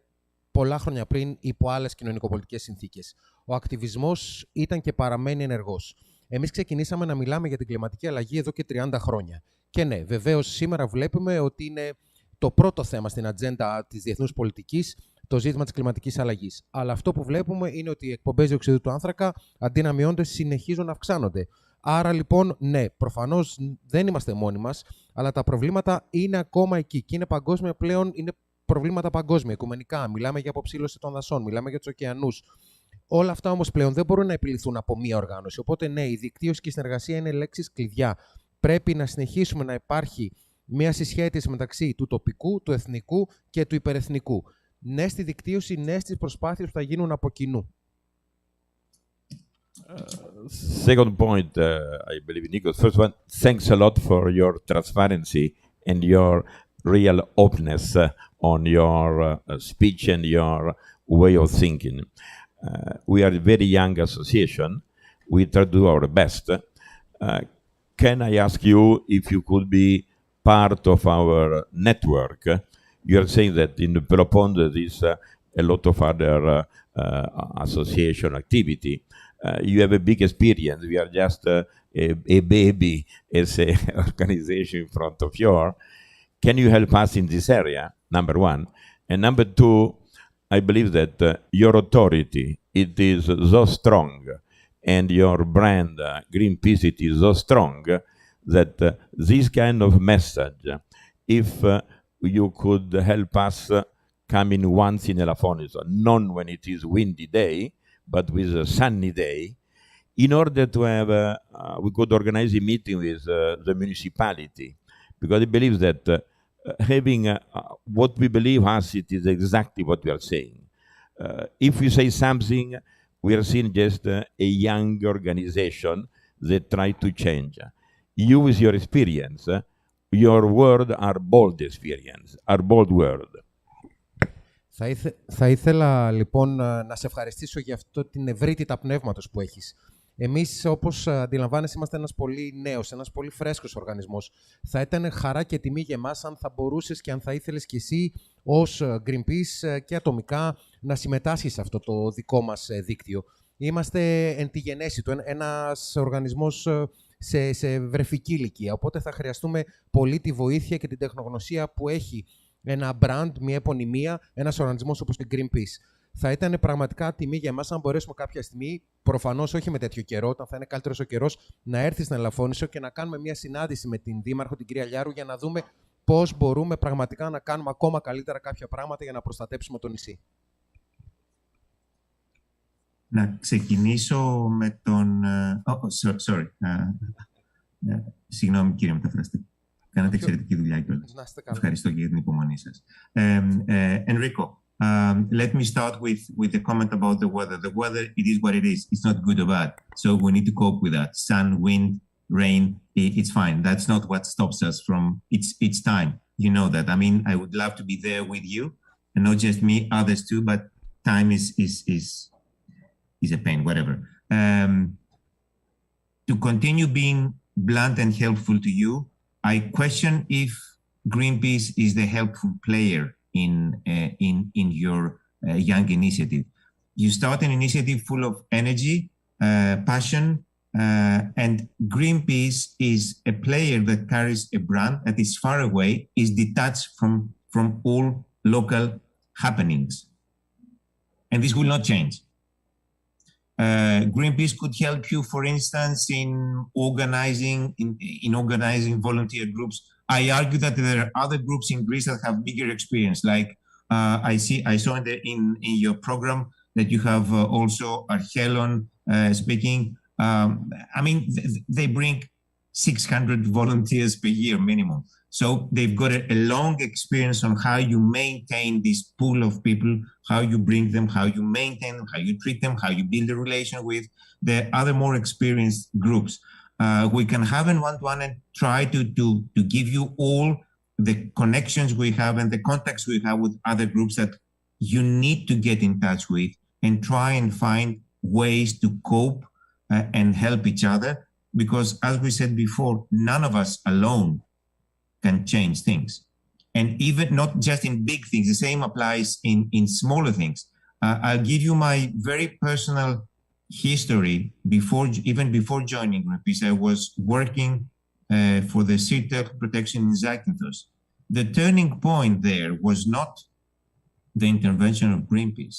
πολλά χρόνια πριν υπό άλλες κοινωνικοπολιτικές συνθήκες. Ο ακτιβισμός ήταν και παραμένει ενεργός. Εμείς ξεκινήσαμε να μιλάμε για την κλιματική αλλαγή εδώ και 30 χρόνια. Και ναι, βεβαίως σήμερα βλέπουμε ότι είναι το πρώτο θέμα στην ατζέντα της διεθνούς πολιτικής το ζήτημα της κλιματικής αλλαγής. Αλλά αυτό που βλέπουμε είναι ότι οι εκπομπές διοξειδίου του άνθρακα, αντί να μειώνονται, συνεχίζουν να αυξάνονται. Άρα λοιπόν, ναι, προφανώς δεν είμαστε μόνοι μας, αλλά τα προβλήματα είναι ακόμα εκεί. Και είναι παγκόσμια πλέον, είναι προβλήματα παγκόσμια, οικουμενικά. Μιλάμε για αποψήλωση των δασών, μιλάμε για τους ωκεανούς. Όλα αυτά όμως πλέον δεν μπορούν να επιληθούν από μία οργάνωση. Οπότε, ναι, η δικτύωση και η συνεργασία είναι λέξεις κλειδιά. Πρέπει να συνεχίσουμε να υπάρχει μία συσχέτιση μεταξύ του τοπικού, του εθνικού και του υπερεθνικού. Ναι στη δικτύωση, ναι στις προσπάθειες που θα γίνουν από κοινού. Second point, I believe, Nikos. First one, thanks a lot for your transparency and your real openness on your speech and your way of thinking. We are a very young association. We try to do our best. Can I ask you if you could be part of our network? You are saying that in the Peloponnese there is a lot of other association activity. You have a big experience. We are just a baby as an organization in front of yours. Can you help us in this area, number one? And number two, I believe that your authority, it is so strong, and your brand, Greenpeace, it is so strong, that this kind of message, if you could help us coming once in Elafonisos, not when it is windy day, but with a sunny day, in order to have, we could organize a meeting with the municipality, because I believe that having what we believe as it is exactly what we are saying. If we say something, we are seeing just a young organization that try to change. You, with your experience, your words are bold experience, are bold words. Θα ήθελα λοιπόν να σε ευχαριστήσω για αυτό την ευρύτητα πνεύματος που έχεις. Εμείς, όπως αντιλαμβάνεσαι, είμαστε ένας πολύ νέος, ένας πολύ φρέσκος οργανισμός. Θα ήταν χαρά και τιμή για εμάς αν θα μπορούσες και αν θα ήθελες κι εσύ ως Greenpeace και ατομικά να συμμετάσχεις σε αυτό το δικό μας δίκτυο. Είμαστε εν τη γενέση του, ένας οργανισμός σε βρεφική ηλικία, οπότε θα χρειαστούμε πολύ τη βοήθεια και την τεχνογνωσία που έχει ένα brand, μια επωνυμία, ένας οργανισμός όπως το Greenpeace. Θα ήταν πραγματικά τιμή για εμάς αν μπορέσουμε κάποια στιγμή, προφανώς όχι με τέτοιο καιρό, όταν θα είναι καλύτερος ο καιρός, να έρθει στην Ελαφώνησο και να κάνουμε μια συνάντηση με την Δήμαρχο, την κυρία Λιάρου, για να δούμε πώς μπορούμε πραγματικά να κάνουμε ακόμα καλύτερα κάποια πράγματα για να προστατέψουμε το νησί. Να ξεκινήσω με τον... sorry. Συγγνώμη, κύριε μεταφραστή. Κάνατε εξαιρετική δουλειά κιόλας. Ευχαριστώ και για την υπομονή σας. Enrico, let me start with a comment about the weather. The weather, it is what it is. It's not good or bad. So we need to cope with that. Sun, wind, rain, it's fine. That's not what stops us from... It's time. You know that. I mean, I would love to be there with you. And not just me, others too, but time is a pain, whatever. To continue being blunt and helpful to you, I question if Greenpeace is the helpful player in your young initiative. you start an initiative full of energy, passion, and Greenpeace is a player that carries a brand that is far away, is detached from all local happenings. And this will not change. Greenpeace could help you, for instance, in organizing volunteer groups. I argue that there are other groups in Greece that have bigger experience. Like I saw in your program that you have also Archelon speaking. I mean, they bring 600 volunteers per year minimum. So they've got a long experience on how you maintain this pool of people, how you bring them, how you maintain them, how you treat them, how you build a relation with the other more experienced groups. We can have in one-to-one and try to give you all the connections we have and the contacts we have with other groups that you need to get in touch with and try and find ways to cope and help each other. Because as we said before, none of us alone can change things. And even not just in big things, the same applies in smaller things. I'll give you my very personal history. Even before joining Greenpeace, I was working for the sea turtle protection in Zakynthos. The turning point there was not the intervention of Greenpeace.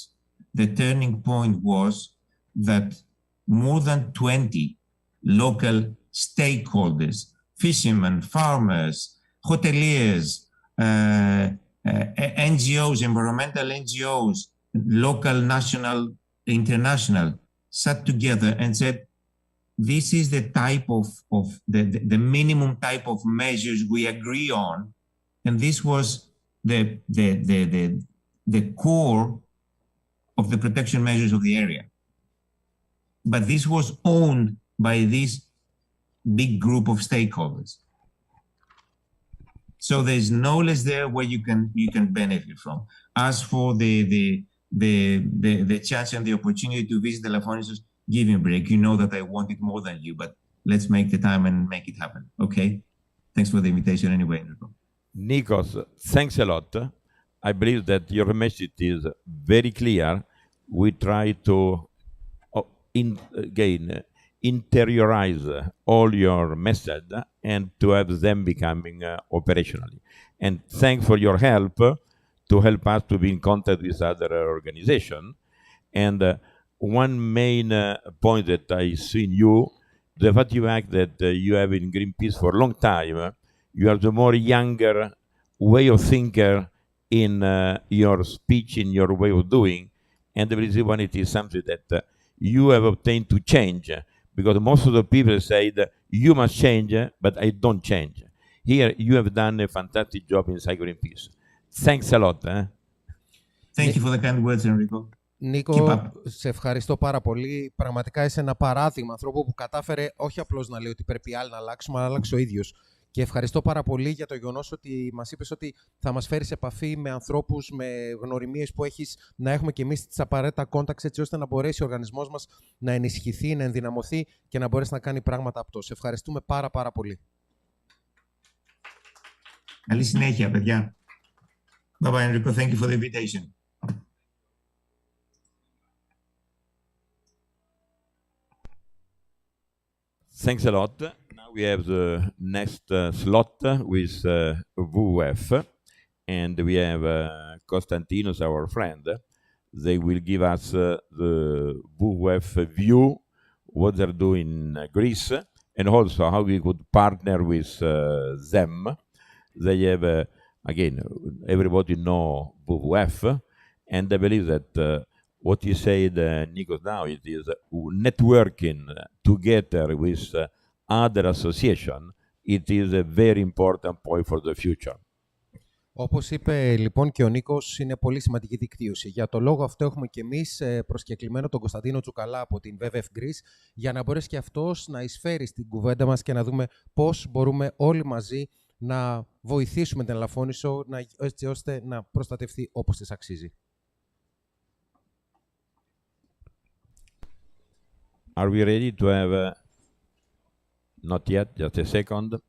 The turning point was that more than 20 local stakeholders, fishermen, farmers, hoteliers, NGOs, environmental NGOs, local, national, international, sat together and said, this is the type of the minimum type of measures we agree on. And this was the core of the protection measures of the area. But this was owned by this big group of stakeholders. So there's knowledge there where you can benefit from. As for the chance and the opportunity to visit Elafonisos, give me a break. You know that I want it more than you, but let's make the time and make it happen. Okay? Thanks for the invitation anyway, Enrico. Nikos, thanks a lot. I believe that your message is very clear. We try to interiorize all your message and to have them becoming operationally. And thanks for your help to help us to be in contact with other organizations. And one main point that I see in you, the fact that you have in Greenpeace for a long time, you are the more younger way of thinker in your speech, in your way of doing. And the reason why it is something that you have obtained to change, because most of the people say that you must change, but I don't change. Here, you have done a fantastic job inside Greenpeace. Thanks a lot. Thank you for the kind words, Enrico. Νίκο, σε ευχαριστώ πάρα πολύ. Πραγματικά είσαι ένα παράδειγμα ανθρώπου που κατάφερε όχι απλώς να λέει ότι πρέπει οι άλλοι να αλλάξουμε, αλλά άλλαξε ο ίδιος. Και ευχαριστώ πάρα πολύ για το γεγονός ότι μας είπες ότι θα μας φέρεις σε επαφή με ανθρώπους, με γνωριμίες που έχεις, να έχουμε και εμείς τις απαραίτητα contacts, έτσι ώστε να μπορέσει ο οργανισμός μας να ενισχυθεί, να ενδυναμωθεί και να μπορέσει να κάνει πράγματα απτός. Σε ευχαριστούμε πάρα πολύ. Καλή συνέχεια, παιδιά. Bye bye, Enrico. Thank you for the invitation. Thanks a lot. Now we have the next slot with WWF, and we have Konstantinos, our friend. They will give us the WWF view, what they're doing in Greece, and also how we could partner with them. They have, again, everybody know WWF, and I believe that what you said, Nikos, now it is networking together with other associations. It is a very important point for the future. Όπως είπε λοιπόν και ο Νίκος, είναι πολύ σημαντική δικτύωση. Για το λόγο αυτό έχουμε και εμείς προσκεκλημένο τον Κωνσταντίνο Τσουκαλά από την WWF Greece, για να μπορέσει και αυτός να εισφέρει στην κουβέντα μας και να δούμε πώς μπορούμε όλοι μαζί να βοηθήσουμε την Ελαφώνησο έτσι ώστε να προστατευτεί όπως της αξίζει. Are we ready to have... Not yet, just a second.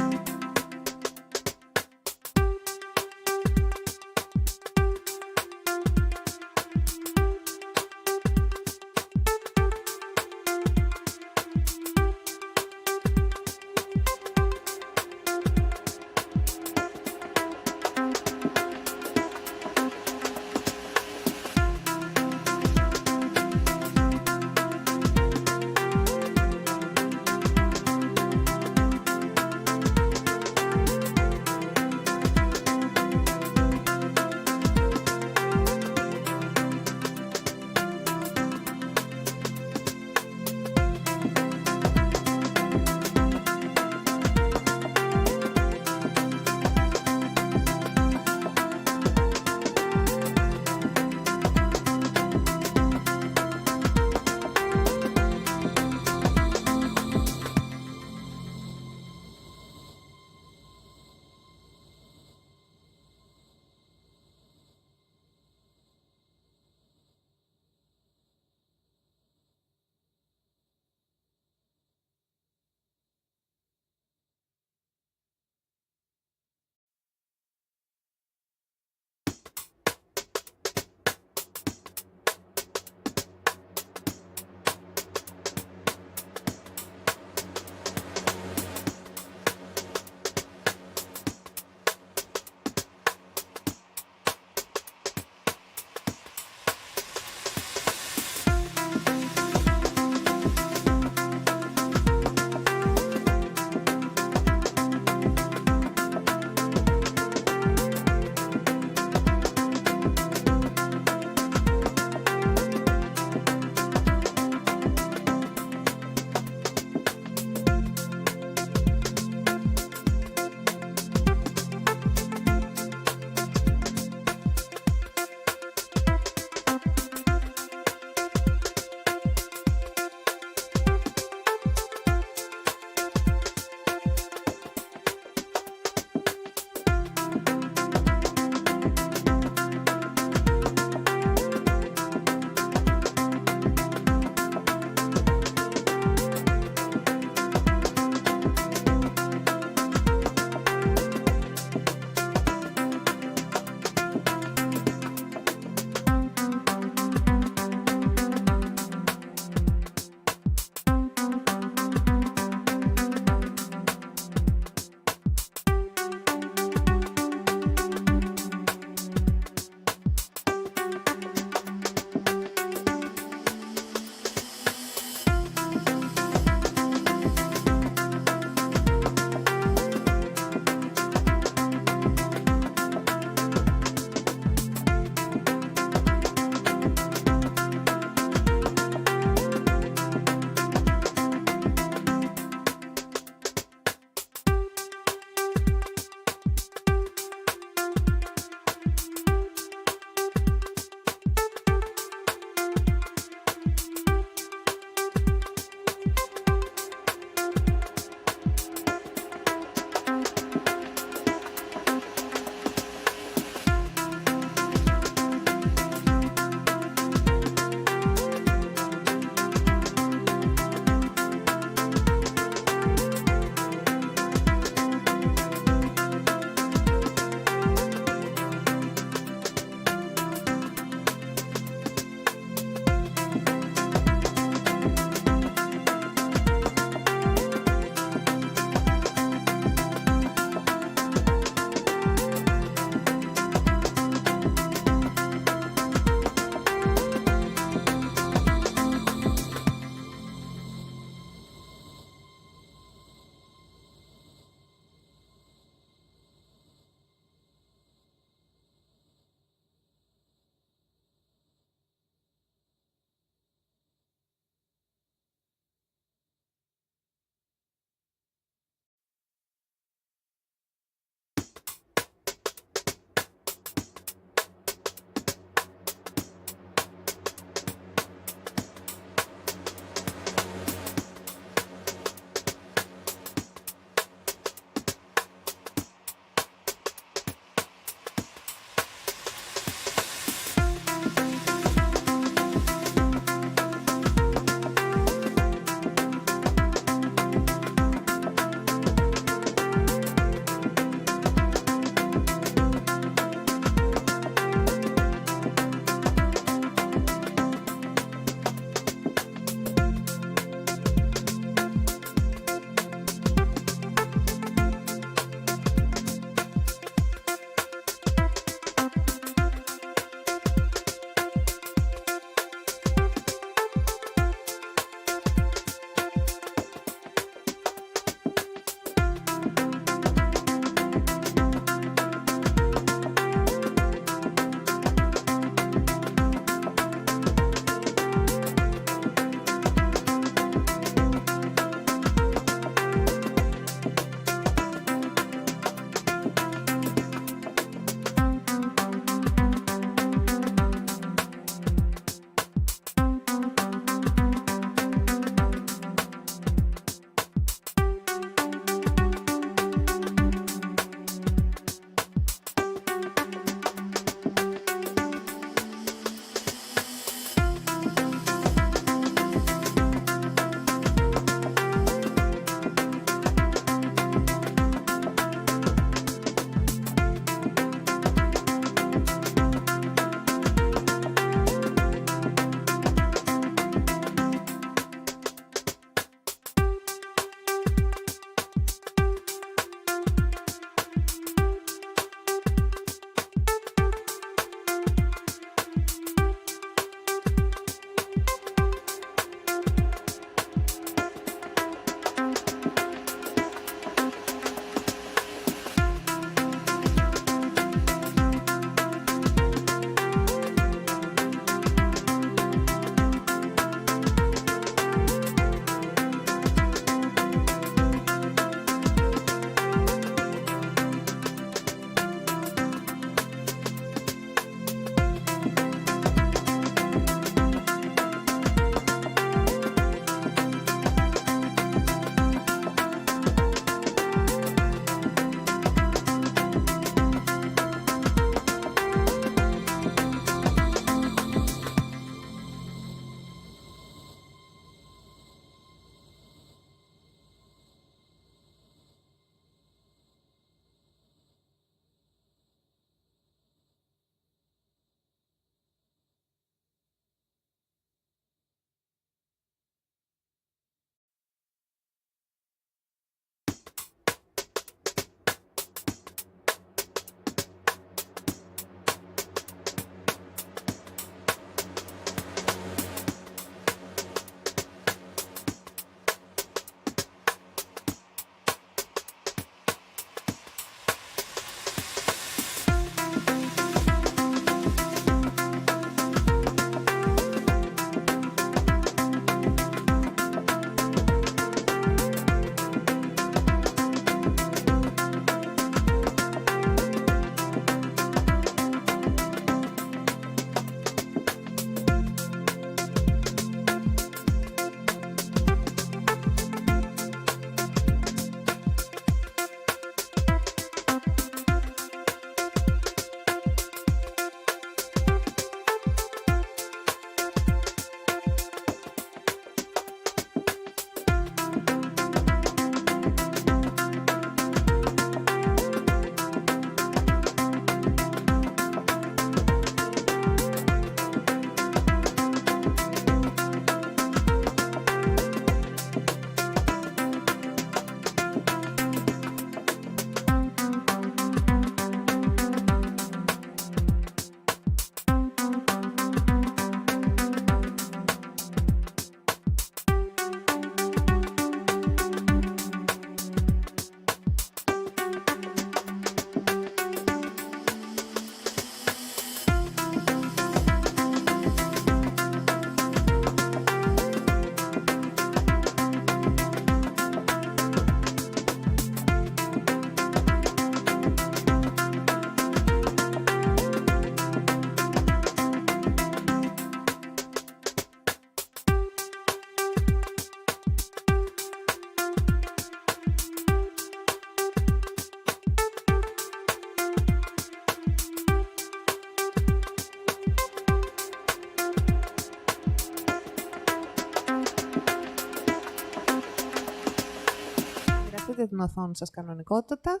δείτε την οθόνη σας κανονικότατα.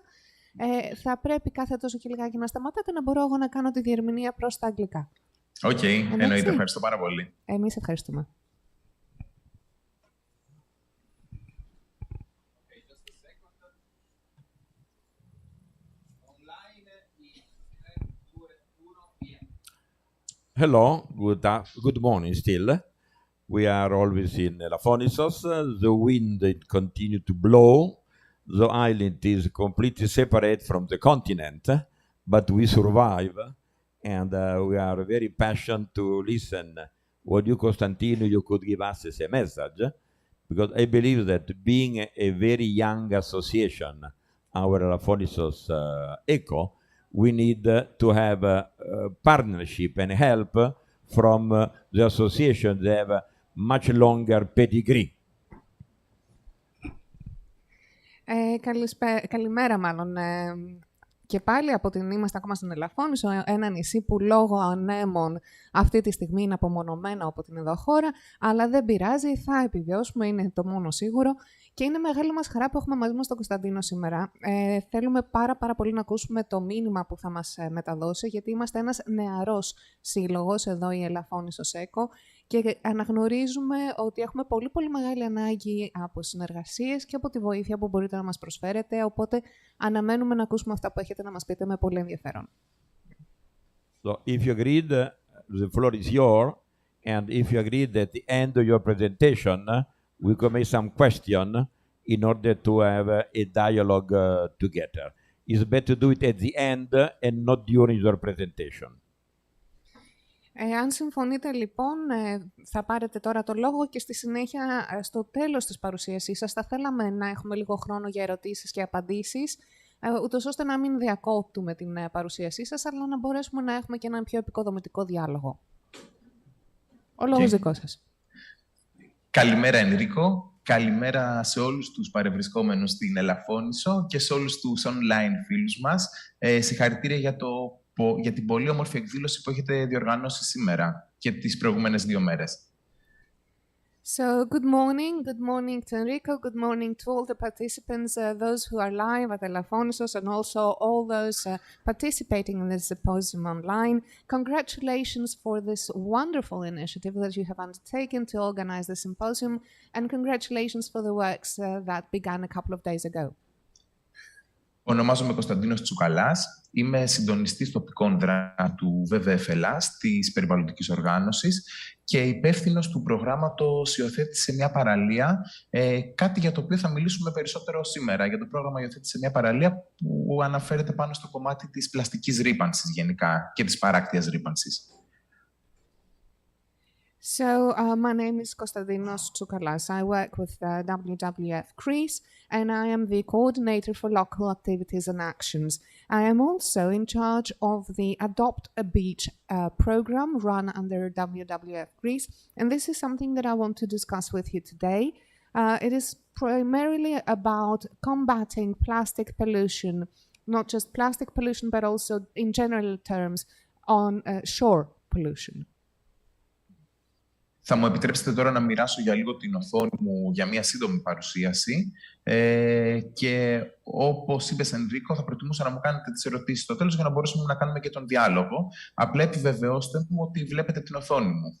Θα πρέπει κάθε τόσο και λιγάκι να σταματάτε να μπορώ εγώ να κάνω τη διερμηνία προς τα αγγλικά. Οκ, εννοείται. Ευχαριστώ πάρα πολύ. Εμείς ευχαριστούμε. Hello, good morning still. We are always in Elafonisos. The wind continues to blow. The island is completely separate from the continent, but we survive, and we are very passionate to listen what you, Konstantinos, you could give us as a message, because I believe that being a very young association, our Elafonisos Eco, we need to have a partnership and help from the association. They have a much longer pedigree. Καλημέρα μάλλον. Και πάλι από την είμαστε ακόμα στην Ελαφώνησο, ένα νησί που λόγω ανέμων αυτή τη στιγμή είναι απομονωμένο από την εδώ χώρα, αλλά δεν πειράζει, θα επιβιώσουμε, είναι το μόνο σίγουρο. Και είναι μεγάλη μας χαρά που έχουμε μαζί μας τον Κωνσταντίνο σήμερα. Θέλουμε πάρα πολύ να ακούσουμε το μήνυμα που θα μας μεταδώσει, γιατί είμαστε ένας νεαρός σύλλογος εδώ η Ελαφώνησος Eco και αναγνωρίζουμε ότι έχουμε πολύ μεγάλη ανάγκη από συνεργασίες και από τη βοήθεια που μπορείτε να μας προσφέρετε, οπότε αναμένουμε να ακούσουμε αυτά που έχετε να μας πείτε με πολύ ενδιαφέρον. So, if you agreed, the floor is yours, and if you agreed at the end of your presentation, we can make some question in order to have a dialogue together. It's better to do it at the end and not during your presentation. Αν συμφωνείτε λοιπόν, θα πάρετε τώρα το λόγο και στη συνέχεια, στο τέλος της παρουσίασής σας, θα θέλαμε να έχουμε λίγο χρόνο για ερωτήσεις και απαντήσεις, ούτως ώστε να μην διακόπτουμε την παρουσίασή σας, αλλά να μπορέσουμε να έχουμε και έναν πιο επικοδομητικό διάλογο. Ο λόγος δικός σας. Καλημέρα, Ενρίκο. Καλημέρα σε όλους τους παρευρισκόμενους στην Ελαφώνησο και σε όλους τους online φίλους μας. Συγχαρητήρια για την πολύ όμορφη εκδήλωση που έχετε διοργανώσει σήμερα και τις προηγούμενες 2 μέρες. So, good morning to Enrico, good morning to all the participants, those who are live at Elafonisos and also all those participating in this symposium online. Congratulations for this wonderful initiative that you have undertaken to organize the symposium, and congratulations for the works that began a couple of days ago. Ονομάζομαι Konstantinos Tsoukalas. Είμαι συντονιστής τοπικών δράσεων του WWF Ελλάς, της περιβαλλοντικής οργάνωσης, και υπεύθυνος του προγράμματος υιοθέτησε μια παραλία, κάτι για το οποίο θα μιλήσουμε περισσότερο σήμερα, για το πρόγραμμα υιοθέτησε μια παραλία που αναφέρεται πάνω στο κομμάτι της πλαστικής ρύπανσης γενικά και της παράκτειας ρύπανσης. So, my name is Konstantinos Tsoukalas. I work with WWF Greece, and I am the coordinator for local activities and actions. I am also in charge of the Adopt a Beach program run under WWF Greece, and this is something that I want to discuss with you today. It is primarily about combating plastic pollution, not just plastic pollution, but also in general terms on shore pollution. Θα μου επιτρέψετε τώρα να μοιράσω για λίγο την οθόνη μου για μια σύντομη παρουσίαση και όπως είπες, Ενρίκο, θα προτιμούσα να μου κάνετε τις ερωτήσεις στο τέλος για να μπορέσουμε να κάνουμε και τον διάλογο. Απλά επιβεβαιώστε μου ότι βλέπετε την οθόνη μου.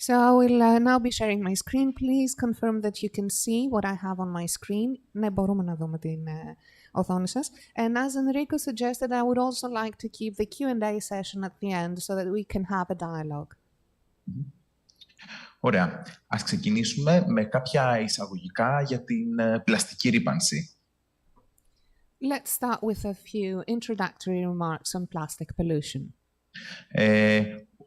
So I will now be sharing my screen. Please confirm that you can see what I have on my screen. Ναι, μπορούμε να δούμε την οθόνη σας. And as Enrico suggested, I would also like to keep the Q&A session at the end so that we can have a dialogue. Ωραία. Ας ξεκινήσουμε με κάποια εισαγωγικά για την πλαστική ρύπανση. Let's start with a few introductory remarks on plastic pollution.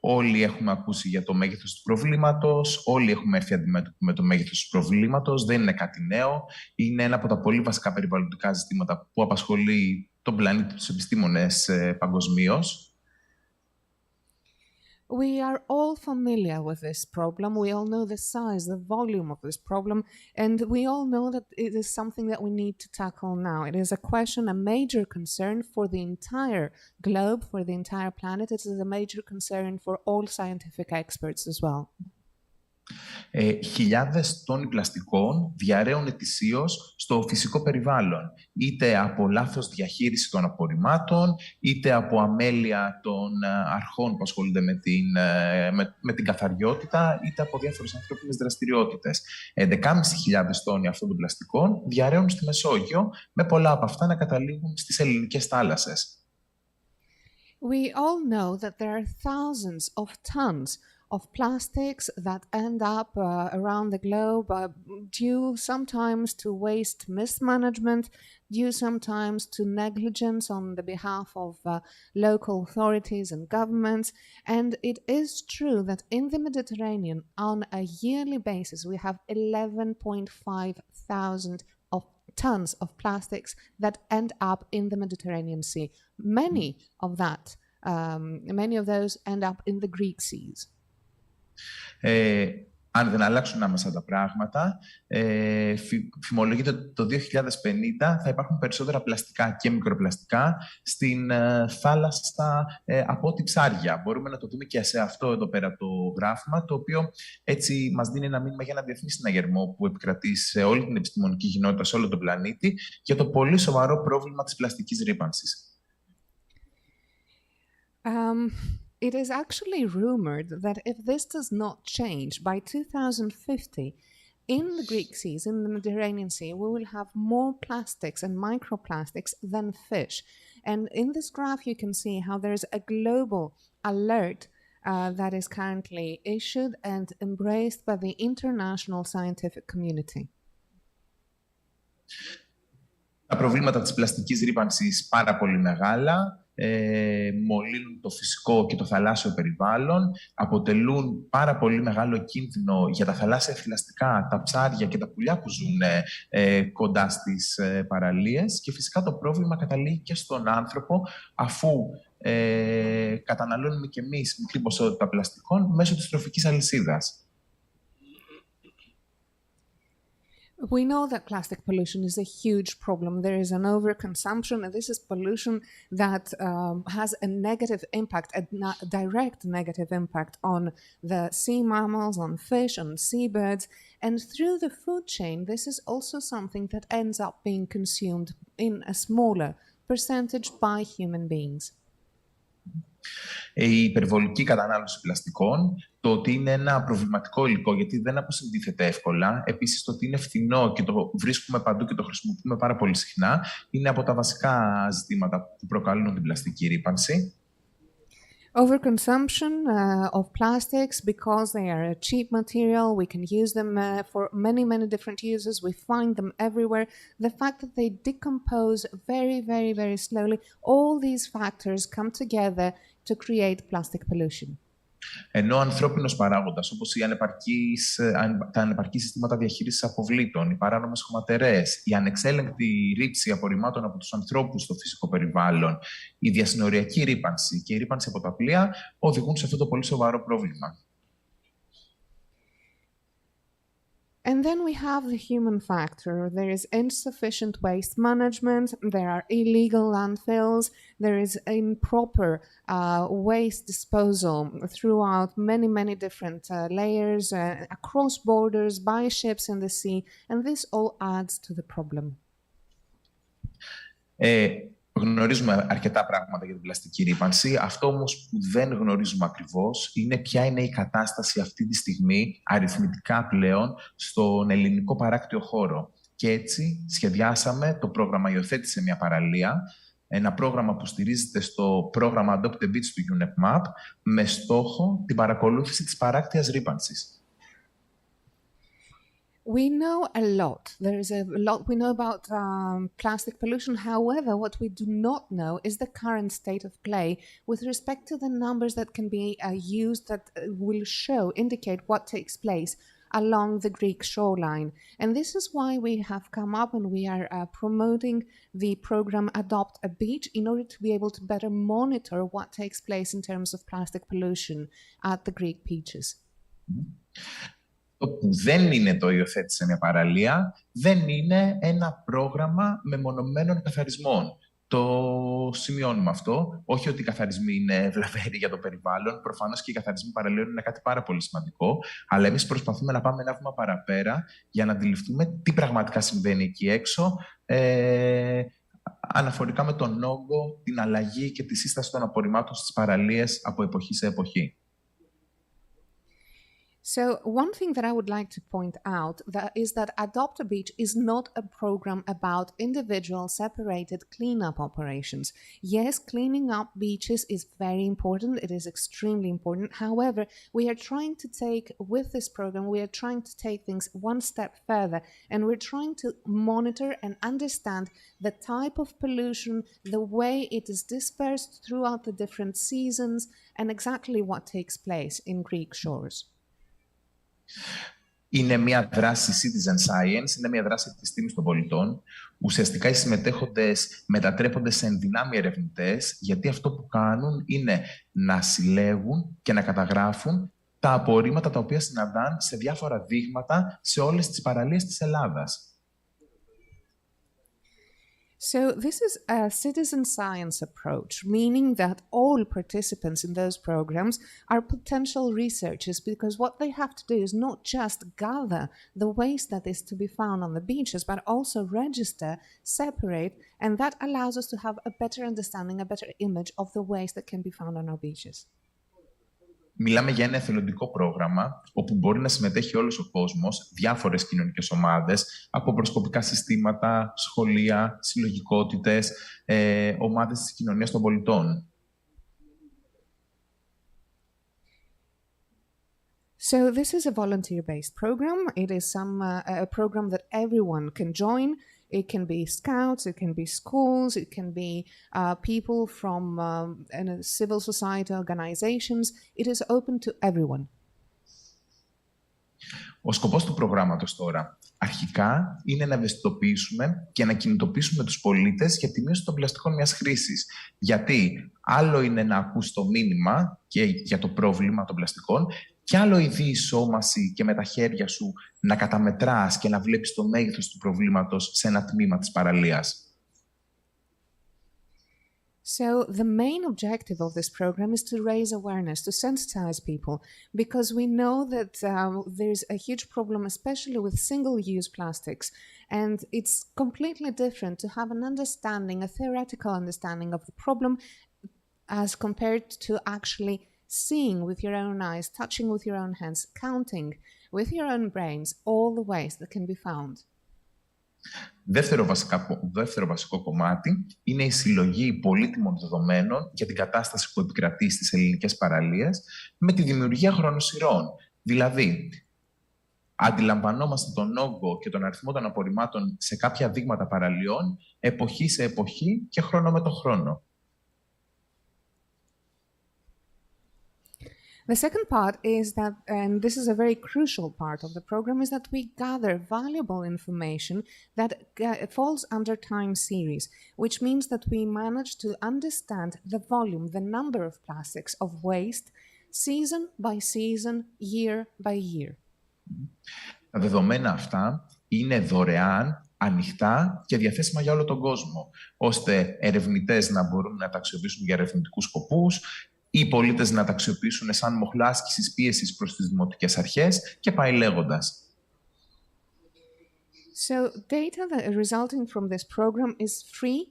Όλοι έχουμε ακούσει για το μέγεθος του προβλήματος, όλοι έχουμε έρθει αντιμέτωποι με το μέγεθος του προβλήματος, δεν είναι κάτι νέο, είναι ένα από τα πολύ βασικά περιβαλλοντικά ζητήματα που απασχολεί τον πλανήτη, τους επιστήμονες παγκοσμίως. We are all familiar with this problem. We all know the size, the volume of this problem, and we all know that it is something that we need to tackle now. It is a question, a major concern for the entire globe, for the entire planet. It is a major concern for all scientific experts as well. Χιλιάδες τόνοι πλαστικών διαρρέουν ετησίως στο φυσικό περιβάλλον, είτε από λάθος διαχείριση των απορριμμάτων, είτε από αμέλεια των αρχών που ασχολούνται με την καθαριότητα, είτε από διάφορες ανθρώπινες δραστηριότητες. 11.500 τόνοι αυτών των πλαστικών διαρρέουν στη Μεσόγειο, με πολλά από αυτά να καταλήγουν στις ελληνικές θάλασσες. We all know that there are thousands of tons of plastics that end up around the globe due sometimes to waste mismanagement, due sometimes to negligence on the behalf of local authorities and governments. And it is true that in the Mediterranean, on a yearly basis, we have 11.5 thousand of tons of plastics that end up in the Mediterranean Sea. Many of those end up in the Greek seas. Αν δεν αλλάξουν άμεσα τα πράγματα, φημολογείται ότι το 2050 θα υπάρχουν περισσότερα πλαστικά και μικροπλαστικά στην θάλασσα από ό,τι ψάρια. Μπορούμε να το δούμε και σε αυτό εδώ πέρα το γράφημα, το οποίο έτσι μας δίνει ένα μήνυμα για ένα διεθνή συναγερμό που επικρατεί σε όλη την επιστημονική κοινότητα, σε όλο τον πλανήτη, για το πολύ σοβαρό πρόβλημα της πλαστικής ρύπανσης. It is actually rumored that if this does not change by 2050, in the Greek seas, in the Mediterranean Sea, we will have more plastics and microplastics than fish. And in this graph, you can see how there is a global alert that is currently issued and embraced by the international scientific community. Τα προβλήματα της πλαστικής ρύπανσης πάρα πολύ μεγάλα. Μολύνουν το φυσικό και το θαλάσσιο περιβάλλον, αποτελούν πάρα πολύ μεγάλο κίνδυνο για τα θαλάσσια θηλαστικά, τα ψάρια και τα πουλιά που ζουν κοντά στις παραλίες και φυσικά το πρόβλημα καταλήγει και στον άνθρωπο αφού καταναλώνουμε και εμείς μικρή ποσότητα πλαστικών μέσω της τροφικής αλυσίδας. We know that plastic pollution is a huge problem. There is an overconsumption, and this is pollution that has a negative impact, a direct negative impact on the sea mammals, on fish, on seabirds. And through the food chain, this is also something that ends up being consumed in a smaller percentage by human beings. Η υπερβολική κατανάλωση πλαστικών, το ότι είναι ένα προβληματικό υλικό γιατί δεν αποσυντίθεται εύκολα, επίσης το ότι είναι φθηνό και το βρίσκουμε παντού και το χρησιμοποιούμε πάρα πολύ συχνά, είναι από τα βασικά ζητήματα που προκαλούν την πλαστική ρύπανση. Overconsumption of plastics, because they are a cheap material, we can use them for many different uses, we find them everywhere. The fact that they decompose very slowly, all these factors come together to create plastic pollution. Ενώ ο ανθρώπινος παράγοντας, όπως τα ανεπαρκή συστήματα διαχείρισης αποβλήτων, οι παράνομες χωματερές, η ανεξέλεγκτη ρήψη απορριμμάτων από τους ανθρώπους στο φυσικό περιβάλλον, η διασυνοριακή ρύπανση και η ρύπανση από τα πλοία οδηγούν σε αυτό το πολύ σοβαρό πρόβλημα. And then we have the human factor. There is insufficient waste management, there are illegal landfills, there is improper waste disposal throughout many different layers, across borders, by ships in the sea, and this all adds to the problem. Γνωρίζουμε αρκετά πράγματα για την πλαστική ρύπανση. Αυτό όμως που δεν γνωρίζουμε ακριβώς είναι ποια είναι η κατάσταση αυτή τη στιγμή, αριθμητικά πλέον, στον ελληνικό παράκτιο χώρο. Και έτσι σχεδιάσαμε το πρόγραμμα «Υιοθέτησε μια παραλία», ένα πρόγραμμα που στηρίζεται στο πρόγραμμα Adopt a Beach του UNEP-MAP, με στόχο την παρακολούθηση της παράκτιας ρύπανσης. We know a lot. There is a lot we know about plastic pollution. However, what we do not know is the current state of play with respect to the numbers that can be used that will indicate what takes place along the Greek shoreline. And this is why we have come up and we are promoting the program Adopt a Beach in order to be able to better monitor what takes place in terms of plastic pollution at the Greek beaches. Το που δεν είναι το «Υιοθέτησε μια παραλία» δεν είναι ένα πρόγραμμα μεμονωμένων καθαρισμών. το σημειώνουμε αυτό. Όχι ότι οι καθαρισμοί είναι βλαβεροί για το περιβάλλον. Προφανώς και οι καθαρισμοί παραλίων είναι κάτι πάρα πολύ σημαντικό. Αλλά εμείς προσπαθούμε να πάμε ένα βήμα παραπέρα για να αντιληφθούμε τι πραγματικά συμβαίνει εκεί έξω, αναφορικά με τον όγκο, την αλλαγή και τη σύσταση των απορριμμάτων στις παραλίες από εποχή σε εποχή. So one thing that I would like to point out is that Adopt a Beach is not a program about individual separated cleanup operations. Yes, cleaning up beaches is very important. It is extremely important. However, we are trying to take, with this program, we are trying to take things one step further, and we're trying to monitor and understand the type of pollution, the way it is dispersed throughout the different seasons, and exactly what takes place in Greek shores. Είναι μια δράση citizen science, είναι μια δράση επιστήμης των πολιτών. Ουσιαστικά οι συμμετέχοντες μετατρέπονται σε ενδυνάμει ερευνητές, γιατί αυτό που κάνουν είναι να συλλέγουν και να καταγράφουν τα απορρίμματα τα οποία συναντάν σε διάφορα δείγματα σε όλες τις παραλίες της Ελλάδας. So this is a citizen science approach, meaning that all participants in those programs are potential researchers, because what they have to do is not just gather the waste that is to be found on the beaches, but also register, separate, and that allows us to have a better understanding, a better image of the waste that can be found on our beaches. Μιλάμε για ένα εθελοντικό πρόγραμμα όπου μπορεί να συμμετέχει όλος ο κόσμος, διάφορες κοινωνικές ομάδες, από προσκοπικά συστήματα, σχολεία, συλλογικότητες, ομάδες της κοινωνίας των πολιτών. So this is a volunteer-based program. It is a program that everyone can join. It can be scouts, it can be schools, it can be people from civil society organizations. It is open to everyone. Ο σκοπός του προγράμματος τώρα, αρχικά, είναι να ευαισθητοποιήσουμε και να κινητοποιήσουμε τους πολίτες για τη μείωση των πλαστικών μιας χρήσης. Γιατί άλλο είναι να ακούς το μήνυμα και για το πρόβλημα των πλαστικών, και άλλο η διεισόμαση και με τα χέρια σου να καταμετράς και να βλέπεις το μέγεθος του προβλήματος σε ένα τμήμα της παραλίας. So the main objective of this program is to raise awareness, to sensitize people, because we know that there's a huge problem, especially with single-use plastics, and it's completely different to have an understanding, a theoretical understanding of the problem, as compared to actually seeing with your own eyes, touching with your own hands, counting with your own brains all the ways that can be found. Δεύτερο βασικό κομμάτι είναι η συλλογή πολύτιμων δεδομένων για την κατάσταση που επικρατεί στις ελληνικές παραλίες με τη δημιουργία χρονοσυρών. Δηλαδή, αντιλαμβανόμαστε τον όγκο και τον αριθμό των απορριμμάτων σε κάποια δείγματα παραλιών, εποχή σε εποχή και χρόνο με τον χρόνο. The second part is that, and this is a very crucial part of the program, is that we gather valuable information that falls under time series, which means that we manage to understand the volume, the number of plastics of waste, season by season, year by year. Τα δεδομένα αυτά είναι δωρεάν, ανοιχτά και διαθέσιμα για όλο τον κόσμο, ώστε ερευνητές να μπορούν να τα αξιοποιήσουν για ερευνητικούς σκοπούς, οι πολίτες να τα αξιοποιήσουν σαν μοχλά άσκησης πίεσης προς τις δημοτικές αρχές και πάει λέγοντας. So data that resulting from this program is free,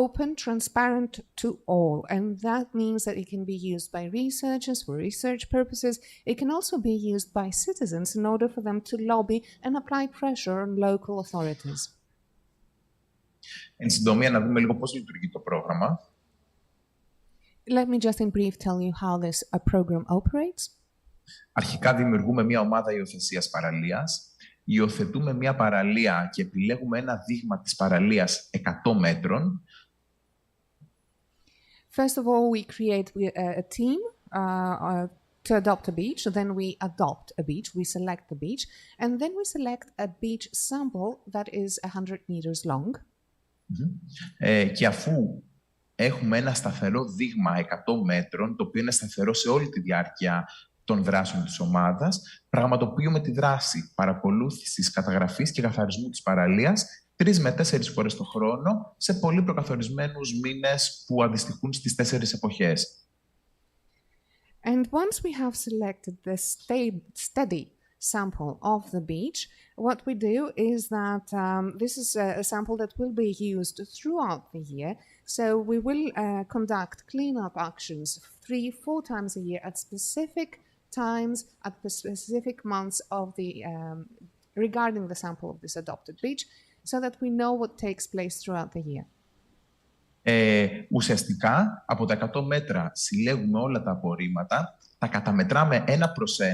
open, transparent to all, and that means that it can be used by researchers for research purposes. It can also be used by citizens in order for them to lobby and apply pressure on local authorities. Εν συντομία, να δούμε λίγο πώς λειτουργεί το πρόγραμμα. Let me just in brief tell you how this program operates. Αρχικά δημιουργούμε μια ομάδα υιοθεσίας παραλίας. Υιοθετούμε μια παραλία και επιλέγουμε ένα δείγμα της παραλίας 100 μέτρων. First of all, we create a team to adopt a beach. Then we adopt a beach. We select the beach. And then we select a beach sample that is 100 meters long. Και αφού έχουμε ένα σταθερό δείγμα 100 μέτρων, το οποίο είναι σταθερό σε όλη τη διάρκεια των δράσεων της ομάδας, πραγματοποιούμε τη δράση παρακολούθησης, καταγραφής και καθαρισμού της παραλίας 3 με 4 φορές το χρόνο σε πολύ προκαθορισμένους μήνες που αντιστοιχούν στις 4 εποχές. And once we have selected the steady sample of the beach, what we do is that this is a sample that will be used throughout the year. So we will conduct cleanup actions 3-4 times a year at specific times, at the specific months of the regarding the sample of this adopted beach, so that we know what takes place throughout the year. Ουσιαστικά, από τα 100 μέτρα συλλέγουμε όλα τα απορρίμματα, τα καταμετράμε 1 προς 1,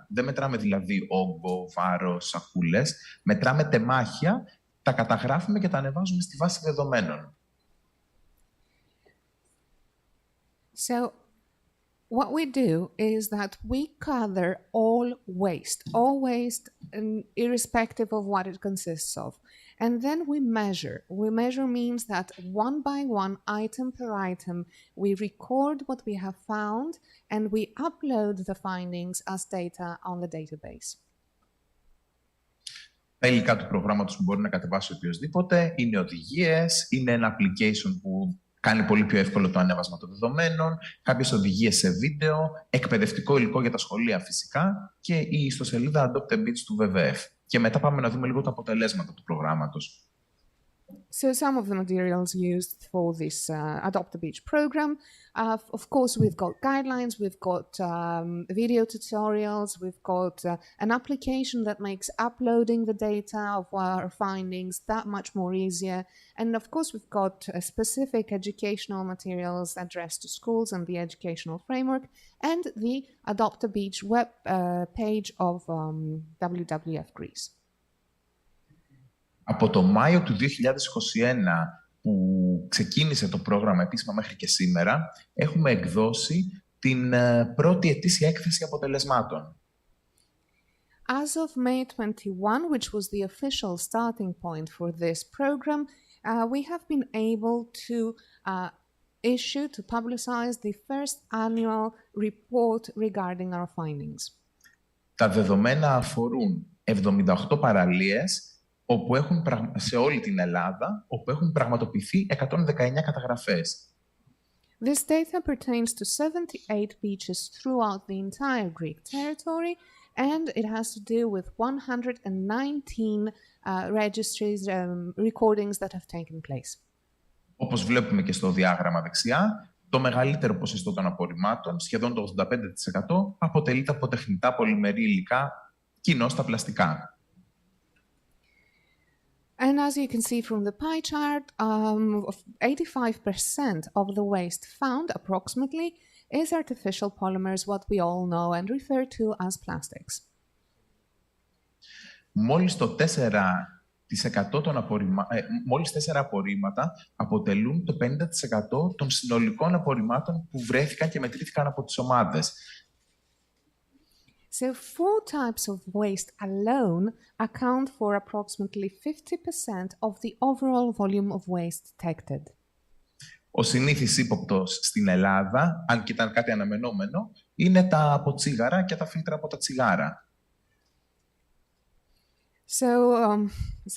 δεν μετράμε δηλαδή όγκο, βάρος, σακούλες, μετράμε τεμάχια, τα καταγράφουμε και τα ανεβάζουμε στη βάση δεδομένων. So, what we do is that we gather all waste irrespective of what it consists of. And then we measure. We measure means that one by one, item per item, we record what we have found and we upload the findings as data on the database. Τα υλικά του προγράμματος που μπορεί να κατεβάσει οποιοσδήποτε είναι οδηγίες, είναι ένα application που κάνει πολύ πιο εύκολο το ανέβασμα των δεδομένων, κάποιες οδηγίες σε βίντεο, εκπαιδευτικό υλικό για τα σχολεία φυσικά και η ιστοσελίδα Adopt a Beach του WWF. Και μετά πάμε να δούμε λίγο τα αποτελέσματα του προγράμματος. So some of the materials used for this Adopt a Beach program, of course, we've got guidelines, we've got video tutorials, we've got an application that makes uploading the data of our findings that much more easier. And of course, we've got specific educational materials addressed to schools and the educational framework, and the Adopt a Beach web page of WWF Greece. Από το Μάιο του 2021 που ξεκίνησε το πρόγραμμα επίσημα μέχρι και σήμερα, έχουμε εκδώσει την πρώτη ετήσια έκθεση αποτελεσμάτων. As of May 21, which was the official starting point for this program, we have been able to publicize the first annual report regarding our findings. Τα δεδομένα αφορούν 78 παραλίες σε όλη την Ελλάδα, όπου έχουν πραγματοποιηθεί 119 καταγραφές. This data pertains to 78 beaches throughout the entire Greek territory, and it has to do with 119 registries, recordings that have taken place. Όπως βλέπουμε και στο διάγραμμα δεξιά, το μεγαλύτερο ποσοστό των απορριμμάτων, σχεδόν το 85%, αποτελείται από τεχνητά πολυμερή υλικά, κοινώς τα πλαστικά. And as you can see from the pie chart, 85% of the waste found, approximately, is artificial polymers, what we all know and refer to as plastics. Μόλις 4 απορρίμματα αποτελούν το 50% των συνολικών απορριμμάτων που βρέθηκαν και μετρήθηκαν από τις ομάδες. So 4 types of waste alone account for approximately 50% of the overall volume of waste detected. Ο συνήθις ύποπτος στην Ελλάδα, αν και ήταν κάτι αναμενόμενο, είναι τα αποτσίγαρα και τα φίλτρα από τα τσιγάρα. So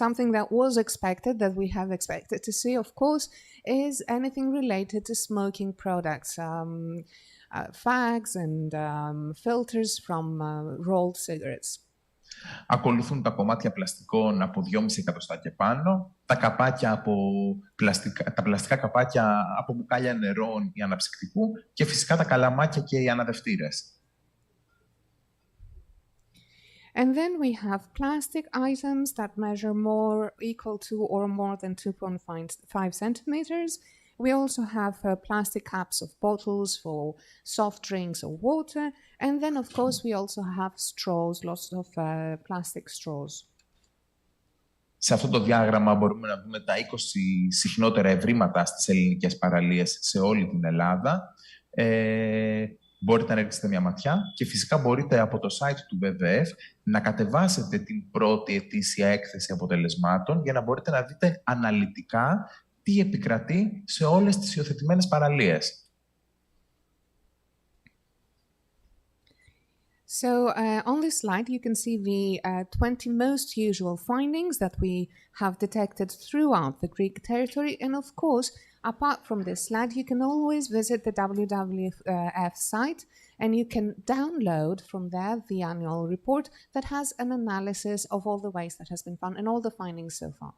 something that was expected, that we have expected to see, of course, is anything related to smoking products. Fags and filters from rolled cigarettes. Ακολουθούν τα κομμάτια πλαστικών από 2,5 εκατοστά και πάνω, τα πλαστικά καπάκια από μπουκάλια νερών ή αναψυκτικού και φυσικά τα καλαμάκια και οι αναδευτήρες. And then we have plastic items that measure more equal to or more than 2.5 centimeters. We also have plastic caps of bottles for soft drinks or water. And then, of course, we also have straws, lots of plastic straws. Σε αυτό το διάγραμμα μπορούμε να δούμε τα 20 συχνότερα ευρήματα στις ελληνικές παραλίες σε όλη την Ελλάδα. Μπορείτε να ρίξετε μια ματιά και φυσικά μπορείτε από το site του WWF να κατεβάσετε την πρώτη ετήσια έκθεση αποτελεσμάτων για να μπορείτε να δείτε αναλυτικά τι επικρατεί σε όλες τις υιοθετημένες παραλίες. So on this slide, you can see the 20 most usual findings that we have detected throughout the Greek territory. And of course, apart from this slide, you can always visit the WWF site and you can download from there the annual report that has an analysis of all the waste that has been found and all the findings so far.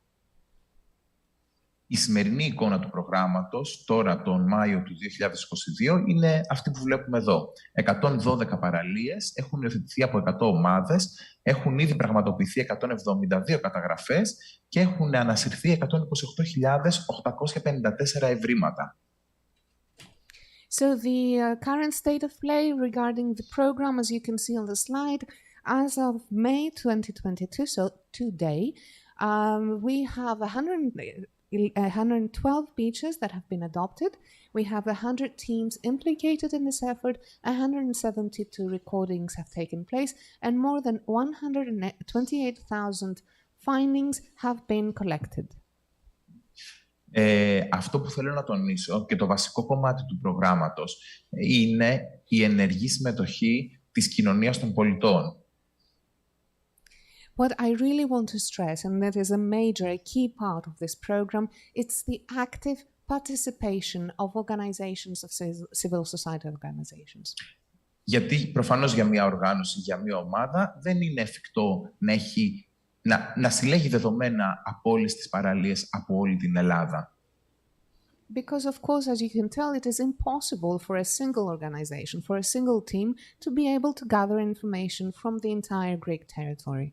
Η σημερινή εικόνα του προγράμματος, τώρα τον Μάιο του 2022, είναι αυτή που βλέπουμε εδώ. 112 παραλίες, έχουν υιοθετηθεί από 100 ομάδες, έχουν ήδη πραγματοποιηθεί 172 καταγραφές και έχουν ανασυρθεί 128.854 ευρήματα. So the current state of play regarding the program, as you can see on the slide, as of May 2022, so today, we have 112 beaches that have been adopted. We have 100 teams implicated in this effort, 172 recordings have taken place, and more than 128,000 findings have been collected. Αυτό που θέλω να τονίσω και το βασικό κομμάτι του προγράμματος είναι η ενεργή συμμετοχή της κοινωνίας των πολιτών. What I really want to stress, and that is a major, a key part of this program, it's the active participation of organizations, of civil society organizations. Γιατί προφανώς για μια οργάνωση, για μια ομάδα, δεν είναι εφικτό να συλλέγει δεδομένα από όλες τις παραλίες από όλη την Ελλάδα. Because, of course, as you can tell, it is impossible for a single organization, for a single team, to be able to gather information from the entire Greek territory.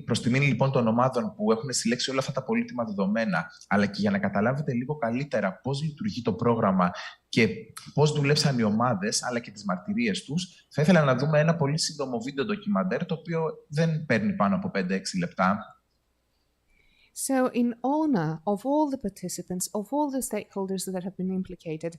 Προς τιμήν λοιπόν των ομάδων που έχουν συλλέξει όλα αυτά τα πολύτιμα δεδομένα, αλλά και για να καταλάβετε λίγο καλύτερα πώς λειτουργεί το πρόγραμμα και πώς δουλέψαν οι ομάδες, αλλά και τις μαρτυρίες τους, θα ήθελα να δούμε ένα πολύ σύντομο βίντεο ντοκιμαντέρ, το οποίο δεν παίρνει πάνω από 5-6 λεπτά. So in honor of all the participants, of all the stakeholders that have been implicated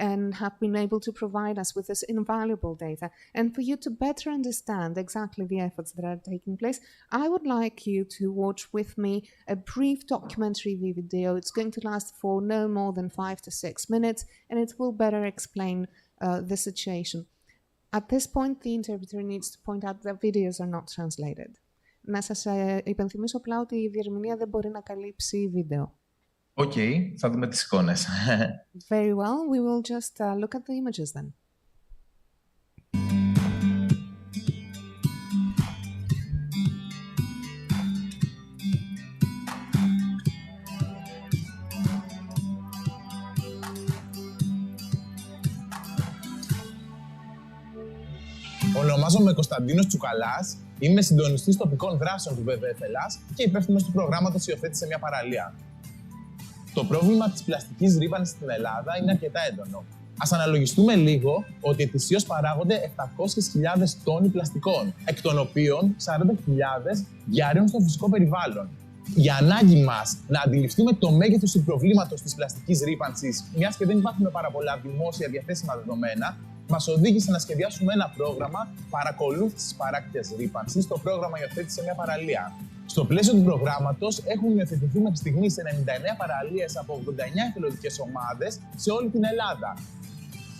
and have been able to provide us with this invaluable data, and for you to better understand exactly the efforts that are taking place, I would like you to watch with me a brief documentary video. It's going to last for no more than 5 to 6 minutes, and it will better explain the situation. At this point, the interpreter needs to point out that videos are not translated. Να σας υπενθυμίσω απλά ότι η διερμηνία δεν μπορεί να καλύψει βίντεο. Οκ, θα δούμε τις εικόνες. Very well, we will just look at the images then. Ονομάζομαι Konstantinos Tsoukalas, είμαι συντονιστής τοπικών δράσεων του WWF Ελλάς και υπεύθυνος του προγράμματος Υιοθέτηση σε μια παραλία. Το πρόβλημα της πλαστικής ρύπανσης στην Ελλάδα είναι αρκετά έντονο. Ας αναλογιστούμε λίγο ότι ετησίως παράγονται 700.000 τόνοι πλαστικών, εκ των οποίων 40.000 διαρρέουν στο φυσικό περιβάλλον. Η ανάγκη μας να αντιληφθούμε το μέγεθος του προβλήματος της πλαστικής ρύπανσης, μιας και δεν υπάρχουν πάρα πολλά δημόσια διαθέσιμα δεδομένα, μας οδήγησε να σχεδιάσουμε ένα πρόγραμμα παρακολούθησης παράκτειας ρύπανσης, το πρόγραμμα Υιοθέτηση σε μια παραλία. Στο πλαίσιο του προγράμματος έχουν υιοθετηθεί μέχρι στιγμής 99 παραλίες από 89 εθελοντικές ομάδες σε όλη την Ελλάδα.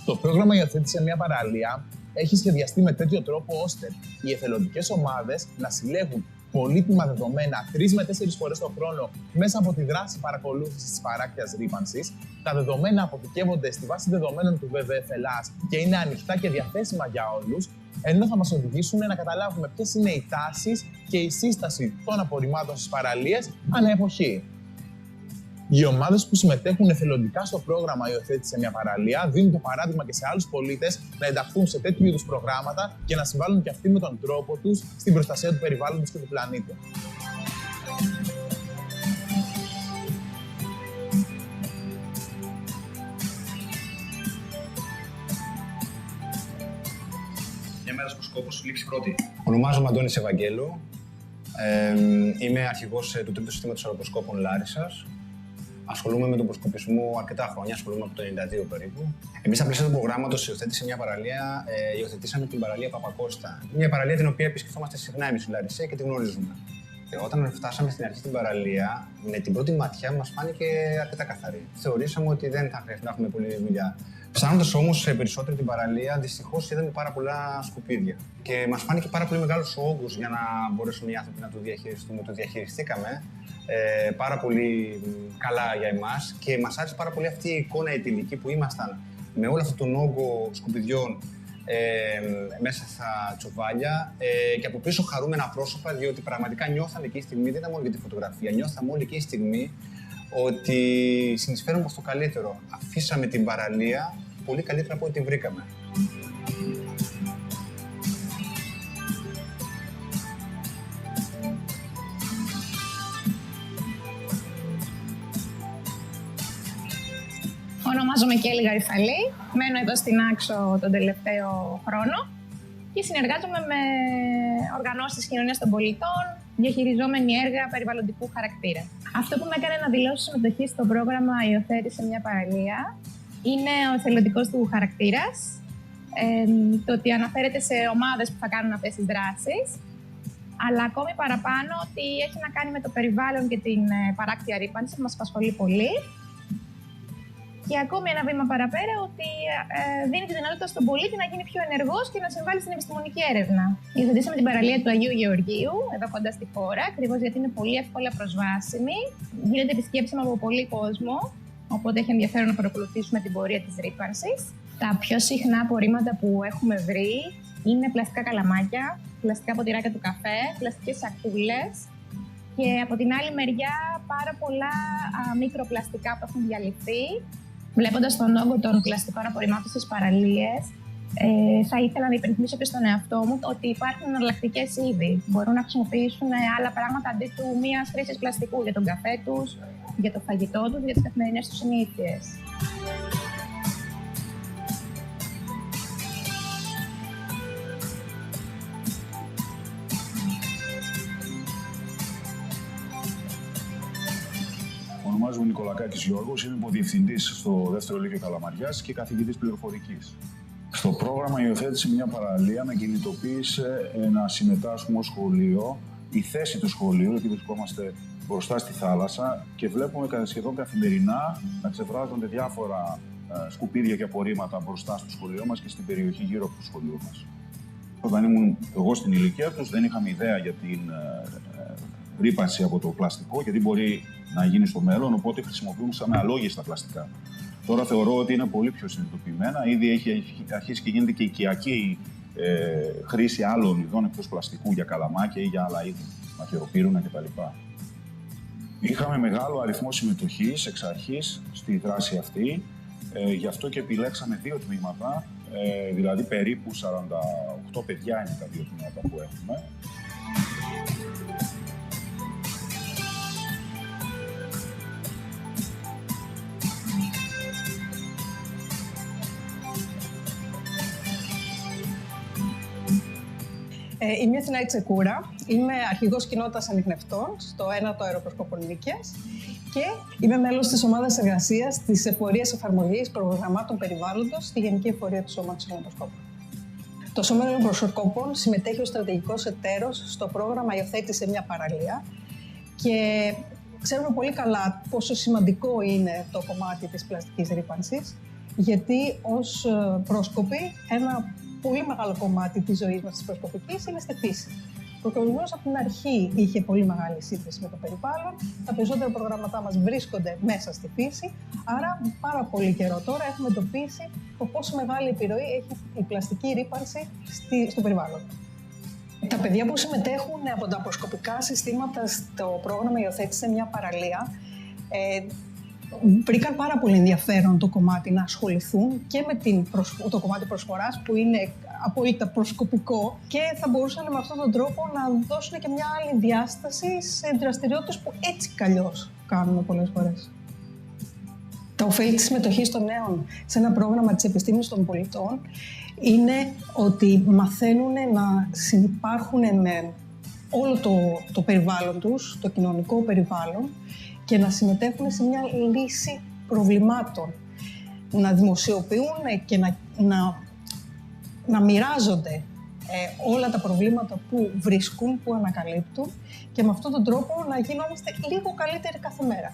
Το πρόγραμμα Υιοθέτηση σε μια παραλία έχει σχεδιαστεί με τέτοιο τρόπο ώστε οι εθελοντικές ομάδες να συλλέγουν πολύτιμα δεδομένα 3 με 4 φορές το χρόνο μέσα από τη δράση παρακολούθησης της παράκτειας ρύπανσης. Τα δεδομένα αποθηκεύονται στη βάση δεδομένων του WWF Ελλάς και είναι ανοιχτά και διαθέσιμα για όλους, ενώ θα μας οδηγήσουν να καταλάβουμε ποιες είναι οι τάσεις και η σύσταση των απορριμμάτων στις παραλίες ανά εποχή. Οι ομάδες που συμμετέχουν εθελοντικά στο πρόγραμμα Υιοθέτηση σε μια παραλία δίνουν το παράδειγμα και σε άλλους πολίτες να ενταχθούν σε τέτοιου είδους προγράμματα και να συμβάλλουν και αυτοί με τον τρόπο τους στην προστασία του περιβάλλοντος και του πλανήτη. Μια μέρα στο σκόπο, λήξη πρώτη. Ονομάζομαι Αντώνης Ευαγγέλου. Είμαι αρχηγός του τρίτου συστήματος αεροποσκόπων Λάρισσας. Ασχολούμαι με τον προσκοπισμό αρκετά χρόνια, ασχολούμαι από το 1992 περίπου. Εμείς, στα πλαίσια του προγράμματος Υιοθέτηση σε μια παραλία, υιοθετήσαμε την παραλία Παπακώστα. Μια παραλία την οποία επισκεφτόμαστε συχνά εμείς οι Λαρισαίοι και την γνωρίζουμε. Όταν φτάσαμε στην αρχή στην παραλία, με την πρώτη ματιά μας φάνηκε αρκετά καθαρή. Θεωρήσαμε ότι δεν θα χρειαστεί να έχουμε πολλή δουλειά. Ψάχνοντας όμως περισσότερο την παραλία, δυστυχώς είδαμε πάρα πολλά σκουπίδια. Και μας φάνηκε πάρα πολύ μεγάλος ο όγκος για να μπορέσουμε οι άνθρωποι να το διαχειριστούμε. Το διαχειριστήκαμε πάρα πολύ καλά για εμάς και μας άρεσε πάρα πολύ αυτή η εικόνα ετυλική που ήμασταν με όλο αυτόν τον όγκο σκουπιδιών μέσα στα τσουβάλια και από πίσω χαρούμενα πρόσωπα, διότι πραγματικά νιώθαμε εκεί η στιγμή, δεν ήταν μόνο για τη φωτογραφία, νιώθαμε όλοι εκεί η στιγμή ότι συνεισφέρουμε στο καλύτερο. Αφήσαμε την παραλία πολύ καλύτερα από ό,τι την βρήκαμε. Ονομάζομαι Κέλλη Γαριφαλή, μένω εδώ στην Άξο τον τελευταίο χρόνο και συνεργάζομαι με οργανώσεις της κοινωνίας των πολιτών, διαχειριζόμενοι έργα περιβαλλοντικού χαρακτήρα. Αυτό που με έκανε να δηλώσω συμμετοχή στο πρόγραμμα «Υιοθέτησε μια παραλία» είναι ο εθελοντικός του χαρακτήρας, το ότι αναφέρεται σε ομάδες που θα κάνουν αυτές τις δράσεις, αλλά ακόμη παραπάνω ότι έχει να κάνει με το περιβάλλον και την παράκτια ρύπανση που μας απασχολεί πολύ. Και ακόμη ένα βήμα παραπέρα, ότι δίνει τη δυνατότητα στον πολίτη να γίνει πιο ενεργός και να συμβάλλει στην επιστημονική έρευνα. Υιοθετήσαμε την παραλία του Αγίου Γεωργίου, εδώ κοντά στη χώρα, ακριβώς γιατί είναι πολύ εύκολα προσβάσιμη. Γίνεται επισκέψιμο από πολύ κόσμο, οπότε έχει ενδιαφέρον να παρακολουθήσουμε την πορεία της ρύπανσης. Τα πιο συχνά απορρίμματα που έχουμε βρει είναι πλαστικά καλαμάκια, πλαστικά ποτηράκια του καφέ, πλαστικές σακούλες. Και από την άλλη μεριά πάρα πολλά μικροπλαστικά που έχουν διαλυθεί. Βλέποντας τον όγκο των πλαστικών απορριμμάτων στις παραλίες, θα ήθελα να υπενθυμίσω και στον εαυτό μου ότι υπάρχουν εναλλακτικές είδη. Μπορούν να χρησιμοποιήσουν άλλα πράγματα αντί του μίας χρήσης πλαστικού για τον καφέ τους, για το φαγητό τους, για τις καθημερινές τους συνήθειες. Ονομάζομαι Νικολακάκης Γιώργος, είμαι υποδιευθυντής στο δεύτερο Λύκειο Καλαμαριάς και καθηγητής πληροφορικής. Στο πρόγραμμα «Υιοθέτησε μια παραλία» με κινητοποίησε να συμμετάσχουμε ως σχολείο, η θέση του σχολείου, γιατί βρισκόμαστε μπροστά στη θάλασσα και βλέπουμε σχεδόν καθημερινά να ξεβράζονται διάφορα σκουπίδια και απορρίμματα μπροστά στο σχολείο μας και στην περιοχή γύρω από το σχολείο μας. Όταν ήμουν εγώ στην ηλικία τους, δεν είχαμε ιδέα για την ρύπανση από το πλαστικό και τι μπορεί να γίνει στο μέλλον, οπότε χρησιμοποιούσαμε αλόγιστα πλαστικά. Τώρα θεωρώ ότι είναι πολύ πιο συνειδητοποιημένα, ήδη έχει αρχίσει και γίνεται και οικιακή χρήση άλλων ειδών εκτός πλαστικού για καλαμάκια ή για άλλα είδη, μαχαιροπύρουνα κτλ. Είχαμε μεγάλο αριθμό συμμετοχής εξ αρχής στη δράση αυτή, γι' αυτό και επιλέξαμε 2 τμήματα, δηλαδή περίπου 48 παιδιά είναι τα 2 τμήματα που έχουμε. Είμαι η Αθηνάη Τσεκούρα, είμαι αρχηγός κοινότητας ανιχνευτών στο 1ο αεροπροσκόπο Νίκαιας και είμαι μέλος της ομάδας εργασίας της Εφορίας Εφαρμογής Προγραμμάτων Περιβάλλοντος στη Γενική Εφορία του Σώματος Αεροπροσκόπων. Το Σώμα Αεροπροσκόπων συμμετέχει ως στρατηγικός εταίρος στο πρόγραμμα «Υιοθέτησε μια παραλία» και ξέρουμε πολύ καλά πόσο σημαντικό είναι το κομμάτι της πλαστικής ρύπανσης, γιατί ως πρόσκοποι ένα πολύ μεγάλο κομμάτι της ζωής μας της προσκοπικής είναι στη φύση. Ο προσκοπισμός από την αρχή είχε πολύ μεγάλη σύνδεση με το περιβάλλον. Τα περισσότερα προγράμματά μας βρίσκονται μέσα στη φύση. Άρα, πάρα πολύ καιρό τώρα έχουμε εντοπίσει το πόσο μεγάλη επιρροή έχει η πλαστική ρύπανση στο περιβάλλον. Τα παιδιά που συμμετέχουν από τα προσκοπικά συστήματα στο πρόγραμμα «Υιοθέτησε μια παραλία» βρήκαν πάρα πολύ ενδιαφέρον το κομμάτι να ασχοληθούν και με το κομμάτι προσφοράς που είναι απόλυτα προσκοπικό και θα μπορούσαν με αυτόν τον τρόπο να δώσουν και μια άλλη διάσταση σε δραστηριότητες που έτσι κι αλλιώς κάνουμε πολλές φορές. Τα ωφέλη της συμμετοχής των νέων σε ένα πρόγραμμα της επιστήμης των πολιτών είναι ότι μαθαίνουν να συνυπάρχουν με όλο το περιβάλλον τους, το κοινωνικό περιβάλλον, και να συμμετέχουν σε μια λύση προβλημάτων, να δημοσιοποιούν και να μοιράζονται όλα τα προβλήματα που βρίσκουν, που ανακαλύπτουν και με αυτόν τον τρόπο να γινόμαστε λίγο καλύτεροι κάθε μέρα.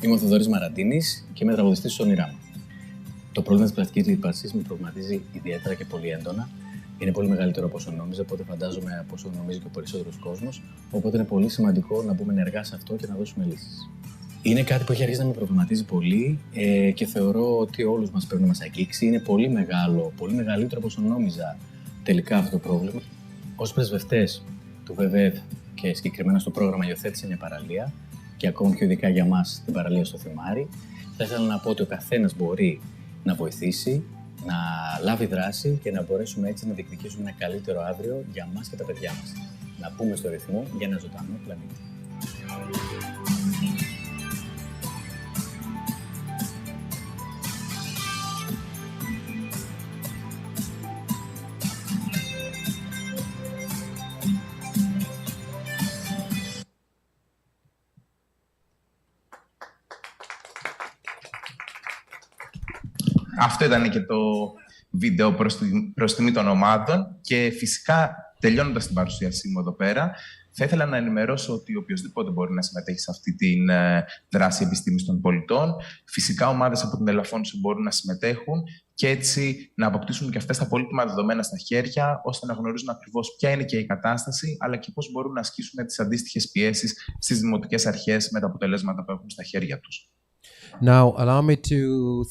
Είμαι ο Θοδωρής Μαραντίνης και είμαι τραγουδιστής στο όνειρά μου. Το πρόβλημα της πλαστικής λιπασής με προβληματίζει ιδιαίτερα και πολύ έντονα. Είναι πολύ μεγαλύτερο από όσο νόμιζα, οπότε φαντάζομαι από όσο νομίζει και ο περισσότερος κόσμος. Οπότε είναι πολύ σημαντικό να μπούμε ενεργά σε αυτό και να δώσουμε λύσεις. Είναι κάτι που έχει αρχίσει να με προβληματίζει πολύ και θεωρώ ότι όλους μας πρέπει να μας αγγίξει. Είναι πολύ μεγάλο, πολύ μεγαλύτερο από όσο νόμιζα τελικά αυτό το πρόβλημα. Ως πρεσβευτές του ΒΒΕ και συγκεκριμένα στο πρόγραμμα Υιοθέτησε μια παραλία και ακόμα πιο ειδικά για μας την παραλία στο Θυμάρι, θα ήθελα να πω ότι ο καθένας μπορεί να βοηθήσει, να λάβει δράση και να μπορέσουμε έτσι να διεκδικήσουμε ένα καλύτερο αύριο για μας και τα παιδιά μας. Να μπούμε στο ρυθμό για ένα ζωντανό πλανήτη. Αυτό ήταν και το βίντεο προς τιμή των ομάδων και φυσικά τελειώνοντας την παρουσίασή μου εδώ πέρα θα ήθελα να ενημερώσω ότι οποιοσδήποτε μπορεί να συμμετέχει σε αυτή τη δράση επιστήμης των πολιτών. Φυσικά ομάδες από την Ελαφώνησο μπορούν να συμμετέχουν και έτσι να αποκτήσουν και αυτές τα πολύτιμα δεδομένα στα χέρια, ώστε να γνωρίζουν ακριβώς ποια είναι και η κατάσταση, αλλά και πώς μπορούν να ασκήσουν τις αντίστοιχες πιέσεις στις δημοτικές αρχές με τα αποτελέσματα που έχουν στα χέρια τους. Now, allow me to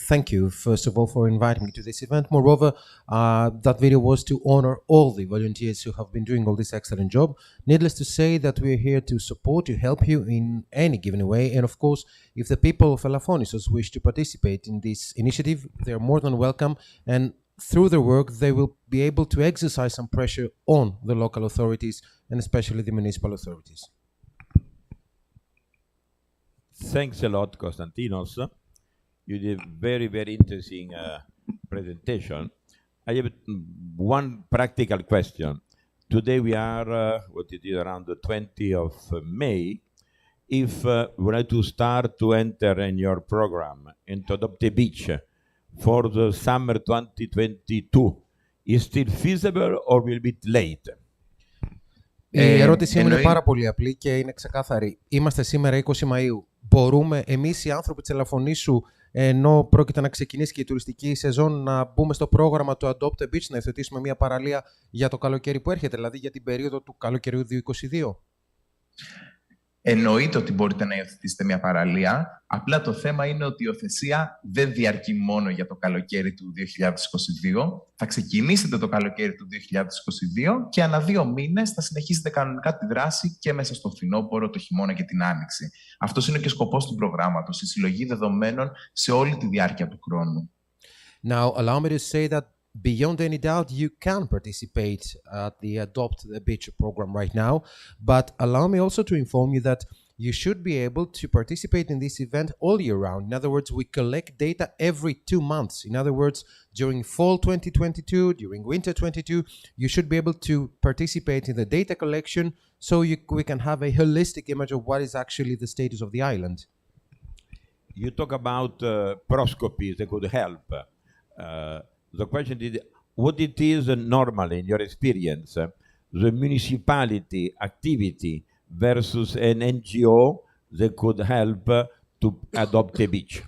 thank you, first of all, for inviting me to this event. Moreover, that video was to honor all the volunteers who have been doing all this excellent job. Needless to say that we are here to support, to help you in any given way. And of course, if the people of Elafonisos wish to participate in this initiative, they are more than welcome. And through their work, they will be able to exercise some pressure on the local authorities and especially the municipal authorities. Thanks a lot, Konstantinos. You did very, very interesting presentation. I have one practical question. Today we are, around the 20th of May. If we want to start to enter in your program into adopt a beach for the summer 2022, is still feasible or will be late? Η ερώτησή μου είναι πάρα πολύ απλή και είναι ξεκάθαρη. Είμαστε σήμερα 20 Μαΐου. Μπορούμε εμείς οι άνθρωποι της Ελαφωνήσου, ενώ πρόκειται να ξεκινήσει και η τουριστική σεζόν, να μπούμε στο πρόγραμμα του Adopt a Beach, να υιοθετήσουμε μια παραλία για το καλοκαίρι που έρχεται, δηλαδή για την περίοδο του καλοκαιριού 2022? Εννοείται ότι μπορείτε να υιοθετήσετε μια παραλία. Απλά το θέμα είναι ότι η υιοθεσία δεν διαρκεί μόνο για το καλοκαίρι του 2022. Θα ξεκινήσετε το καλοκαίρι του 2022 και ανά 2 μήνες θα συνεχίσετε κανονικά τη δράση και μέσα στο φθινόπωρο, το χειμώνα και την άνοιξη. Αυτός είναι και ο σκοπός του προγράμματος, η συλλογή δεδομένων σε όλη τη διάρκεια του χρόνου. Now, allow me to say that beyond any doubt, you can participate at the Adopt the Beach program right now, but allow me also to inform you that you should be able to participate in this event all year round. In other words, we collect data every 2 months. In other words, during fall 2022, during winter 2022, you should be able to participate in the data collection so we can have a holistic image of what is actually the status of the island. You talk about proscopies that could help. The question is, what it is normally, in your experience, the municipality activity versus an NGO that could help to adopt a beach?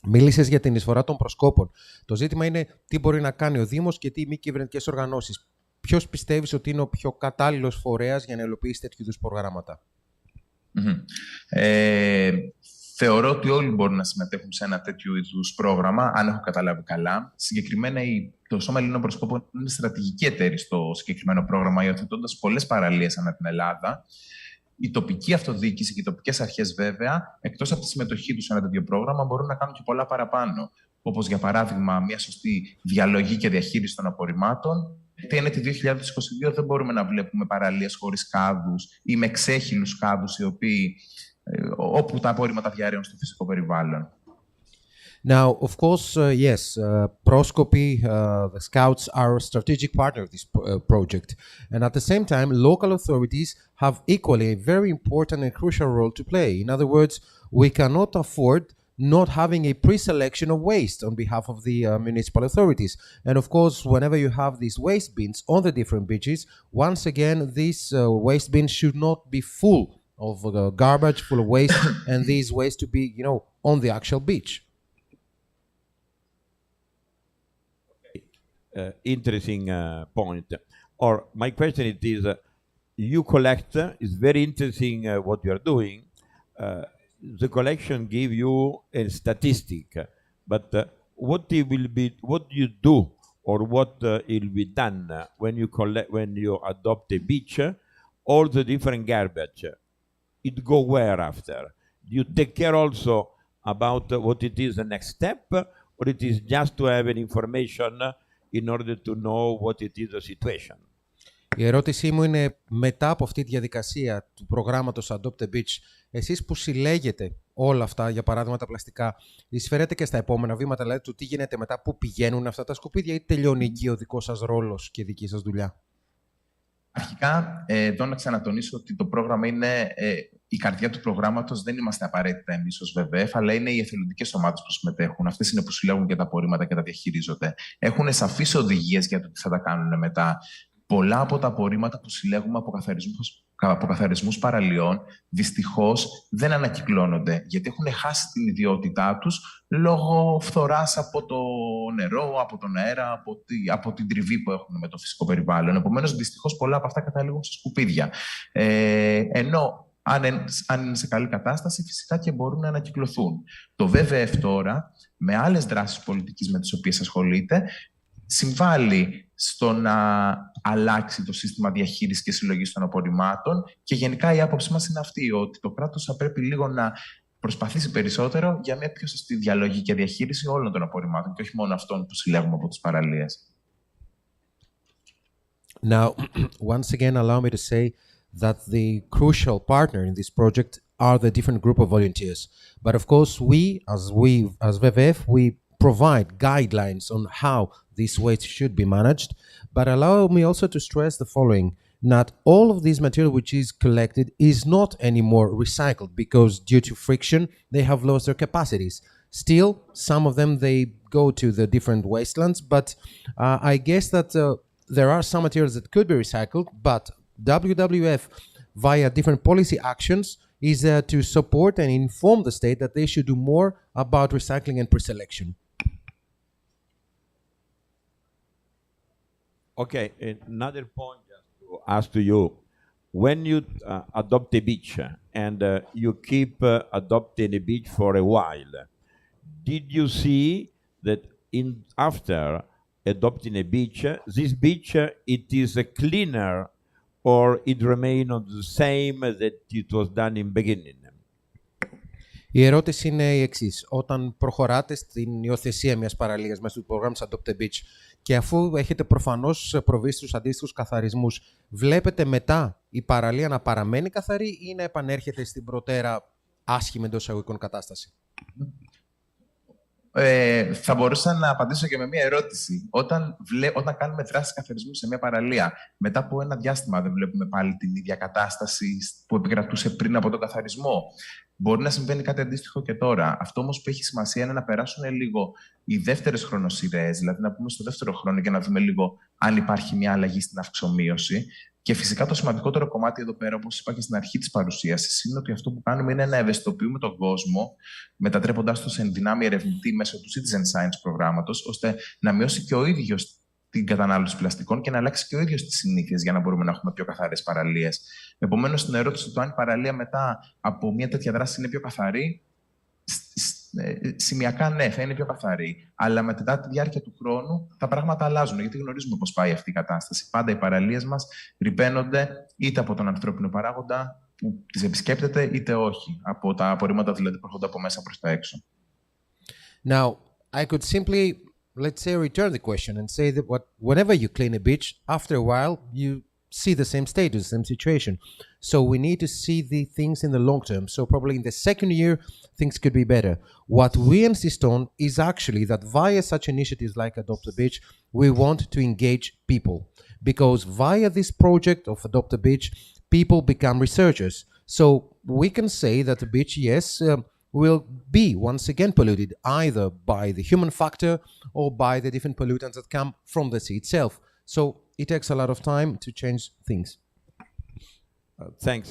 Μίλησες για την εισφορά των προσκόπων. Το ζήτημα είναι τι μπορεί να κάνει ο Δήμος και τι μη κυβερνητικές οργανώσεις. Ποιος πιστεύεις ότι είναι ο πιο κατάλληλος φορέας για να υλοποιήσει τέτοιου είδους προγράμματα? Θεωρώ ότι όλοι μπορούν να συμμετέχουν σε ένα τέτοιο είδους πρόγραμμα, αν έχω καταλάβει καλά. Συγκεκριμένα, το Σώμα Ελλήνων Προσκόπων είναι στρατηγική εταίρη στο συγκεκριμένο πρόγραμμα, υιοθετώντας πολλές παραλίες ανά την Ελλάδα. Η τοπική αυτοδιοίκηση και οι τοπικές αρχές, βέβαια, εκτός από τη συμμετοχή τους σε ένα τέτοιο πρόγραμμα, μπορούν να κάνουν και πολλά παραπάνω. Όπως, για παράδειγμα, μια σωστή διαλογή και διαχείριση των απορριμμάτων. Τι είναι το 2022, δεν μπορούμε να βλέπουμε παραλίες χωρίς κάδους ή με ξέχυλους κάδους, όπου τα απόρριμματα διαρρέουν στο φυσικό περιβάλλον. Now, of course, yes, Proscopy, the Scouts are a strategic partner of this project. And at the same time, local authorities have equally a very important and crucial role to play. In other words, we cannot afford not having a pre-selection of waste on behalf of the municipal authorities. And of course, whenever you have these waste bins on the different beaches, once again, these waste bins should not be full of garbage, full of waste, and these waste to be, on the actual beach. Interesting point. Or my question is, you collect. It's very interesting what you are doing. The collection give you a statistic, but what you do, or what will be done when you adopt a beach? All the different garbage, it go where after? You take care also about what it is the next step, or it is just to have an information in order to know what it is the situation? Η ερώτησή μου είναι, μετά από αυτή τη διαδικασία του προγράμματος Adopt a Beach, εσείς που συλλέγετε όλα αυτά, για παράδειγμα τα πλαστικά, εισφέρετε και στα επόμενα βήματα, δηλαδή του τι γίνεται μετά, πού πηγαίνουν αυτά τα σκουπίδια, ή τελειώνει εκεί ο δικός σας ρόλος και η δική σας δουλειά? Αρχικά, εδώ να ξανατονίσω ότι το πρόγραμμα είναι η καρδιά του προγράμματος. Δεν είμαστε απαραίτητα εμείς ως ΒΒΕΦ, αλλά είναι οι εθελοντικές ομάδες που συμμετέχουν. Αυτές είναι που συλλέγουν και τα απορρίμματα και τα διαχειρίζονται. Έχουν σαφείς οδηγίες για το τι θα τα κάνουν μετά. Πολλά από τα απορρίμματα που συλλέγουμε από καθαρισμούς παραλιών, δυστυχώς δεν ανακυκλώνονται, γιατί έχουν χάσει την ιδιότητά τους λόγω φθοράς από το νερό, από τον αέρα, από την τριβή που έχουν με το φυσικό περιβάλλον. Επομένως, δυστυχώς πολλά από αυτά καταλήγουν σε σκουπίδια. Ενώ αν είναι σε καλή κατάσταση, φυσικά και μπορούν να ανακυκλωθούν. Το ΒΒΕΦ τώρα, με άλλες δράσεις πολιτικής με τις οποίες ασχολείται, συμβάλλει στο να αλλάξει το σύστημα διαχείρισης και συλλογής των απορριμμάτων, και γενικά η άποψή μας είναι αυτή, ότι το κράτος θα πρέπει λίγο να προσπαθήσει περισσότερο για μια πιο σωστή διαλογή και διαχείριση όλων των απορριμμάτων και όχι μόνο αυτών που συλλέγουμε από τις παραλίες. Now, once again, allow me to say that the crucial partner in this project are the different group of volunteers. But of course, as WWF, we provide guidelines on how this waste should be managed. But allow me also to stress the following: not all of this material which is collected is not anymore recycled, because due to friction, they have lost their capacities. Still, some of them, they go to the different wastelands, but I guess that there are some materials that could be recycled, but WWF, via different policy actions, is to support and inform the state that they should do more about recycling and pre-selection. Okay, another point just to ask to you. When you adopt a beach and you keep adopting a beach for a while, did you see that after adopting a beach, this beach it is cleaner, or it remain on the same that it was done in beginning? Η ερώτηση είναι η εξής. Όταν προχωράτε στην υιοθεσία μιας παραλίας μέσω του προγράμματος Adopt a Beach, και αφού έχετε προφανώς προβεί στους αντίστοιχους καθαρισμούς, βλέπετε μετά η παραλία να παραμένει καθαρή ή να επανέρχεται στην προτέρα άσχημη εντός εισαγωγικών κατάσταση? Θα μπορούσα να απαντήσω και με μία ερώτηση. Όταν κάνουμε δράσεις καθαρισμού σε μια παραλία, μετά από ένα διάστημα δεν βλέπουμε πάλι την ίδια κατάσταση που επικρατούσε πριν από τον καθαρισμό. Μπορεί να συμβαίνει κάτι αντίστοιχο και τώρα. Αυτό όμως που έχει σημασία είναι να περάσουν λίγο οι δεύτερες χρονοσυρές, δηλαδή να πούμε στο δεύτερο χρόνο και να δούμε λίγο αν υπάρχει μια αλλαγή στην αυξομοίωση. Και φυσικά το σημαντικότερο κομμάτι εδώ πέρα, όπως είπα και στην αρχή της παρουσίασης, είναι ότι αυτό που κάνουμε είναι να ευαισθητοποιούμε τον κόσμο, μετατρέποντάς το σε ενδυνάμει ερευνητή μέσω του Citizen Science προγράμματος, ώστε να μειώσει και ο ίδιος την κατανάλωση πλαστικών και να αλλάξει και ο ίδιος τις συνήθειες για να μπορούμε να έχουμε πιο καθαρές παραλίες. Επομένως, στην ερώτηση του αν η παραλία μετά από μια τέτοια δράση είναι πιο καθαρή, σημειακά ναι, θα είναι πιο καθαρή. Αλλά μετά τη διάρκεια του χρόνου τα πράγματα αλλάζουν, γιατί γνωρίζουμε πώς πάει αυτή η κατάσταση. Πάντα οι παραλίες μας ρυπαίνονται είτε από τον ανθρώπινο παράγοντα που τις επισκέπτεται, είτε όχι. Από τα απορρίμματα δηλαδή που έρχονται από μέσα προς τα έξω. Now, I could simply, let's say, return the question and say that whenever you clean a beach, after a while, you see the same status, same situation. So we need to see the things in the long term. So probably in the second year, things could be better. What we insist on is actually that via such initiatives like Adopt a Beach, we want to engage people. Because via this project of Adopt a Beach, people become researchers. So we can say that the beach, yes, will be once again polluted either by the human factor or by the different pollutants that come from the sea itself. So it takes a lot of time to change things. Thanks.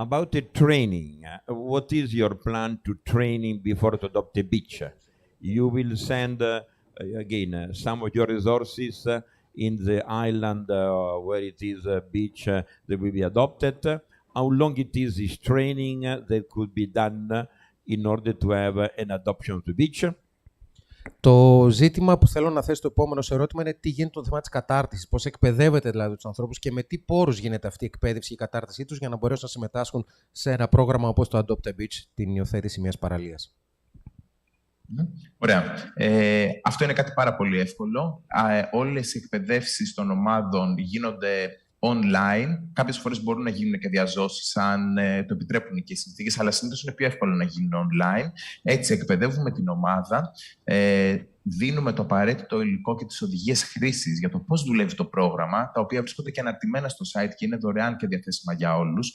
About the training, what is your plan to training before to adopt a beach? You will send, again, some of your resources in the island where it is a beach that will be adopted. How long it is this training that could be done in order to have an adoption to beach? Το ζήτημα που θέλω να θέσω το επόμενο σε ερώτημα είναι τι γίνεται το θέμα της κατάρτισης, πώς εκπαιδεύεται δηλαδή τους ανθρώπους και με τι πόρους γίνεται αυτή η εκπαίδευση και η κατάρτισή τους για να μπορέσουν να συμμετάσχουν σε ένα πρόγραμμα όπως το Adopt a Beach, την υιοθέτηση μιας παραλίας. Ωραία. Αυτό είναι κάτι πάρα πολύ εύκολο. Όλες οι εκπαιδεύσεις των ομάδων γίνονται online. Κάποιες φορές μπορούν να γίνουν και διαζώσεις αν το επιτρέπουν και οι συνθήκες, αλλά συνήθως είναι πιο εύκολο να γίνουν online. Έτσι, εκπαιδεύουμε την ομάδα, δίνουμε το απαραίτητο υλικό και τις οδηγίες χρήσης για το πώς δουλεύει το πρόγραμμα, τα οποία βρίσκονται και αναρτημένα στο site και είναι δωρεάν και διαθέσιμα για όλους.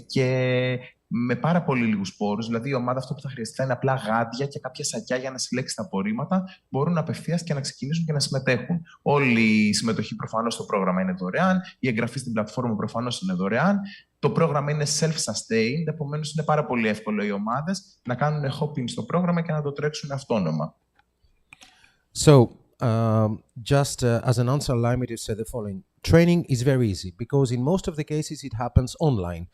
Και με πάρα πολύ λίγους πόρους, δηλαδή η ομάδα αυτό που θα χρειαστεί θα είναι απλά γάντια και κάποια σακιά για να συλλέξει τα απορρίμματα, μπορούν απευθείας και να ξεκινήσουν και να συμμετέχουν. Όλη η συμμετοχή προφανώς στο πρόγραμμα είναι δωρεάν, η εγγραφή στην πλατφόρμα προφανώς είναι δωρεάν. Το πρόγραμμα είναι self-sustained, επομένως είναι πάρα πολύ εύκολο οι ομάδες να κάνουν hopping στο πρόγραμμα και να το τρέξουν αυτόνομα. So, just as an answer, allow me to say the following. Training is very easy because in most of the cases it happens online.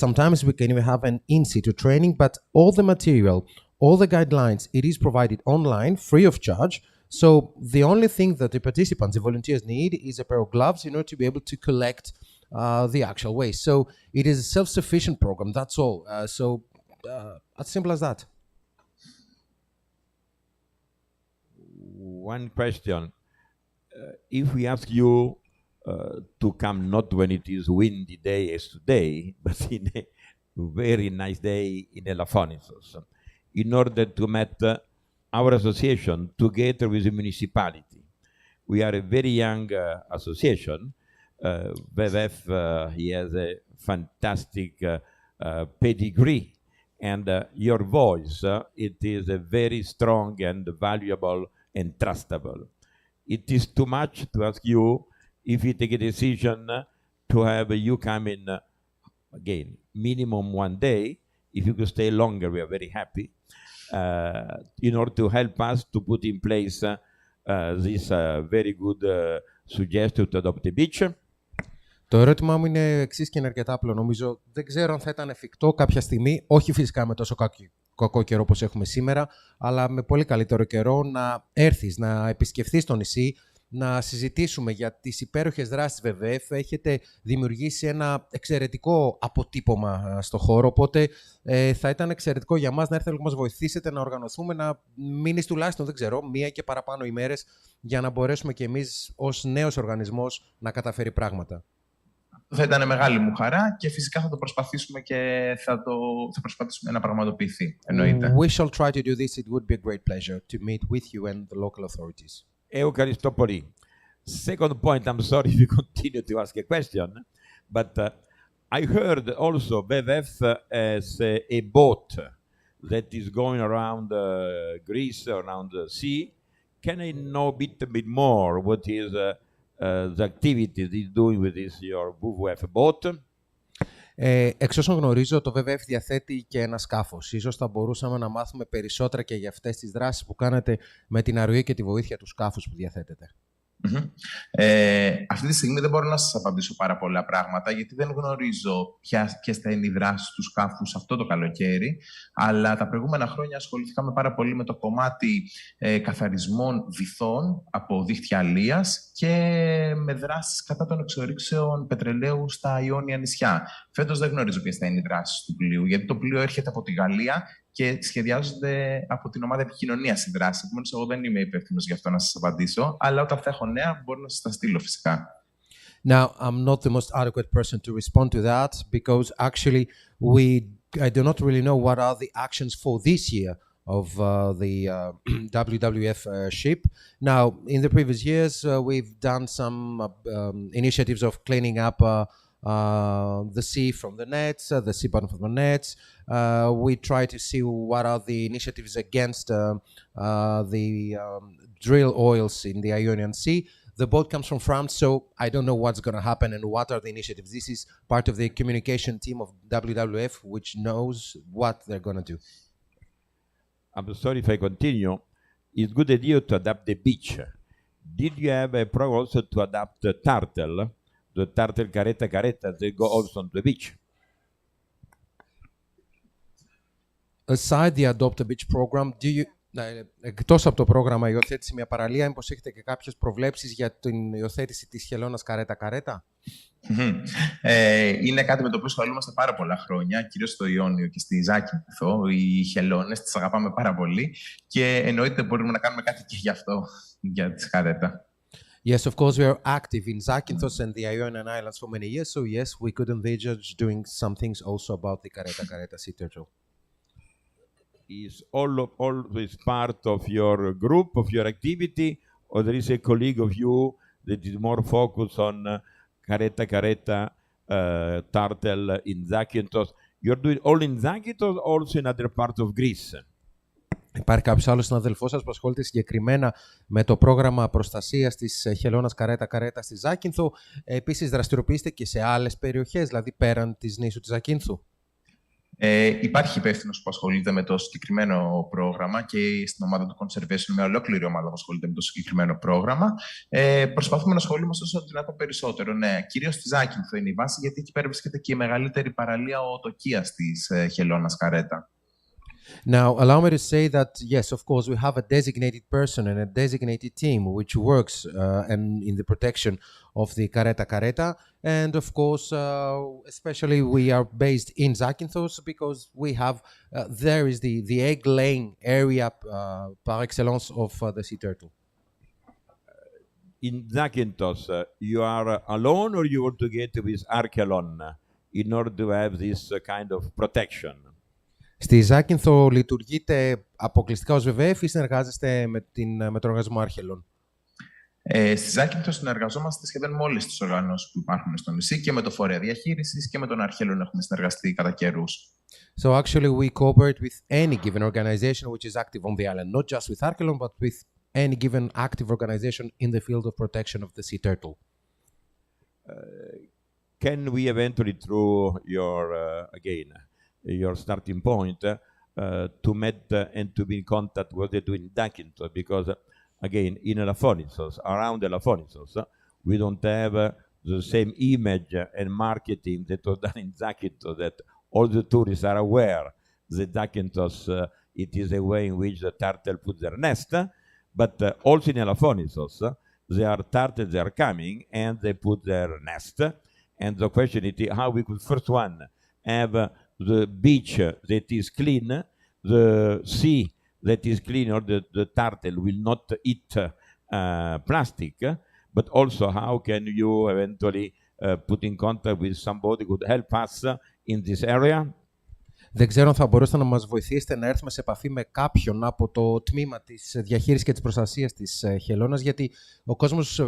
Sometimes we can even have an in-situ training, but all the material, all the guidelines, it is provided online, free of charge. So the only thing that the participants, the volunteers need is a pair of gloves in order to be able to collect the actual waste. So it is a self-sufficient program, that's all. As simple as that. One question. If we ask you to come not when it is windy day as today, but in a very nice day in Elafonisos, in order to meet our association together with the municipality. We are a very young association. WWF he has a fantastic pedigree, and your voice, it is a very strong and valuable and trustable. It is too much to ask you if you take a decision to have you come in, again, minimum one day. If you could stay longer, we are very happy, in order to help us to put in place this very good suggestion to adopt a beach. Το ερώτημά μου είναι εξής και είναι αρκετά απλό. Νομίζω δεν ξέρω αν θα ήταν εφικτό κάποια στιγμή, όχι φυσικά με τόσο κακό καιρό όπως έχουμε σήμερα, αλλά με πολύ καλύτερο καιρό να έρθεις, να επισκεφθείς το νησί, να συζητήσουμε για τις υπέροχες δράσεις της WWF. Έχετε δημιουργήσει ένα εξαιρετικό αποτύπωμα στο χώρο, οπότε θα ήταν εξαιρετικό για μας να έρθετε να μας βοηθήσετε να οργανωθούμε, να μείνεις τουλάχιστον, δεν ξέρω, 1 και παραπάνω ημέρες για να μπορέσουμε κι εμείς ως νέος οργανισμός να καταφέρει πράγματα. Θα ήταν μεγάλη μου χαρά και φυσικά θα το προσπαθήσουμε και θα προσπαθήσουμε να πραγματοποιηθεί. Εννοείται. We shall try to do this. It would be a great pleasure to meet with you and the local authorities. Ευχαριστώ πολύ. Second point, I'm sorry if you continue to ask a question, but I heard also WWF as a boat that is going around Greece, around the sea. Can I know a bit more what is the activity that is doing with this your WWF boat? Εξ όσων γνωρίζω, το WWF διαθέτει και ένα σκάφος. Ίσως θα μπορούσαμε να μάθουμε περισσότερα και για αυτές τις δράσεις που κάνετε με την αρρωγή και τη βοήθεια του σκάφους που διαθέτετε. Αυτή τη στιγμή δεν μπορώ να σας απαντήσω πάρα πολλά πράγματα, γιατί δεν γνωρίζω ποιες θα είναι οι δράσεις του σκάφους αυτό το καλοκαίρι, αλλά τα προηγούμενα χρόνια ασχοληθήκαμε πάρα πολύ με το κομμάτι καθαρισμών βυθών από δίχτυα αλίας και με δράσεις κατά των εξορίξεων πετρελαίου στα Ιόνια νησιά. Φέτος δεν γνωρίζω ποιες θα είναι οι δράσεις του πλοίου, γιατί το πλοίο έρχεται από τη Γαλλία και σχεδιάζονται από την ομάδα επικοινωνίας η δράση. Επομένως, εγώ δεν είμαι υπεύθυνος γι' αυτό να σας απαντήσω, αλλά όταν θα έχω νέα μπορώ να σας τα στείλω φυσικά. Now, I'm not the most adequate person to respond to that because actually I do not really know what are the actions for this year of the WWF ship. Now, in the previous years, we've done some initiatives of cleaning up the sea from the nets, the sea bottom from the nets. We try to see what are the initiatives against the drill oils in the Ionian Sea. The boat comes from France, so I don't know what's going to happen and what are the initiatives. This is part of the communication team of WWF, which knows what they're going to do. I'm sorry if I continue. It's a good idea to adapt the beach. Did you have a program also to adapt the turtle caretta caretta, they go also on the beach? Aside the Adopt a Beach program, do you, εκτός από το πρόγραμμα υιοθέτηση μια παραλία, μήπως έχετε και κάποιες προβλέψεις για την υιοθέτηση της χελώνας καρέτα-καρέτα? Είναι κάτι με το οποίο ασχολούμαστε πάρα πολλά χρόνια, κυρίως στο Ιόνιο και στη Ζάκυνθο. Οι χελώνες τις αγαπάμε πάρα πολύ και εννοείται μπορούμε να κάνουμε κάτι και γι' αυτό, για τη καρέτα. Yes, of course, we are active in Zakynthos and the Ionian Islands for many years, so yes, we could envisage doing some things also about the caretta-caretta sea turtle. Is always part of your group, of your activity, or there is a colleague of you that is more focused on caretta turtle in Zakynthos? You're doing all in Zakynthos, also in other parts of Greece? Υπάρχει κάποιος άλλος συναδελφός σας που ασχολείται συγκεκριμένα με το πρόγραμμα προστασίας της χελώνας καρέτα-καρέτα στη Ζάκυνθο? Επίσης δραστηριοποιείστε και σε άλλες περιοχές, δηλαδή πέραν της νήσου της Ζακύνθου? Υπάρχει υπεύθυνος που ασχολείται με το συγκεκριμένο πρόγραμμα και στην ομάδα του Conservation, μια ολόκληρη ομάδα που ασχολείται με το συγκεκριμένο πρόγραμμα. Προσπαθούμε να ασχολούμαστε όσο δυνατόν περισσότερο. Ναι, κυρίως στη Ζάκυνθο είναι η βάση, γιατί εκεί πέρα βρίσκεται και η μεγαλύτερη παραλία οτοκίας της χελώνας καρέτα. Now, allow me to say that, yes, of course, we have a designated person and a designated team which works in the protection of the caretta-caretta. And, of course, especially we are based in Zakynthos because we have, there is the egg-laying area par excellence of the sea turtle. In Zakynthos, you are alone or you want to get with Archelon in order to have this kind of protection? Στη Ζάκυνθο λειτουργείτε αποκλειστικά ως WWF ή συνεργάζεστε με τον οργανισμό Άρχελον? Στη Ζάκυνθο συνεργαζόμαστε σχεδόν με όλες τις οργανώσεις που υπάρχουν στο νησί και με το φορέα διαχείρισης και με τον Άρχελον έχουμε συνεργαστεί κατά καιρούς. So actually we cooperate with any given organization which is active on the island, not just with Archelon, but with any given active organization in the field of protection of the sea turtle. Can we eventually, through your, again, your starting point, to meet and to be in contact what they do in Zakynthos, because again in Elafonisos, around Elafonisos, we don't have the same image and marketing that was done in Zakynthos, that all the tourists are aware that Zakynthos it is a way in which the turtle puts their nest, but also in Elafonisos there are turtles that are coming and they put their nest, and the question is how we could first one have the beach that is clean, the sea that is clean, or the turtle will not eat plastic, but also how can you eventually put in contact with somebody who could help us in this area? Δεν ξέρω αν θα μπορούσατε να μας βοηθήσετε να έρθουμε σε επαφή με κάποιον από το τμήμα της διαχείρισης και της προστασίας της χελώνας, γιατί ο κόσμος,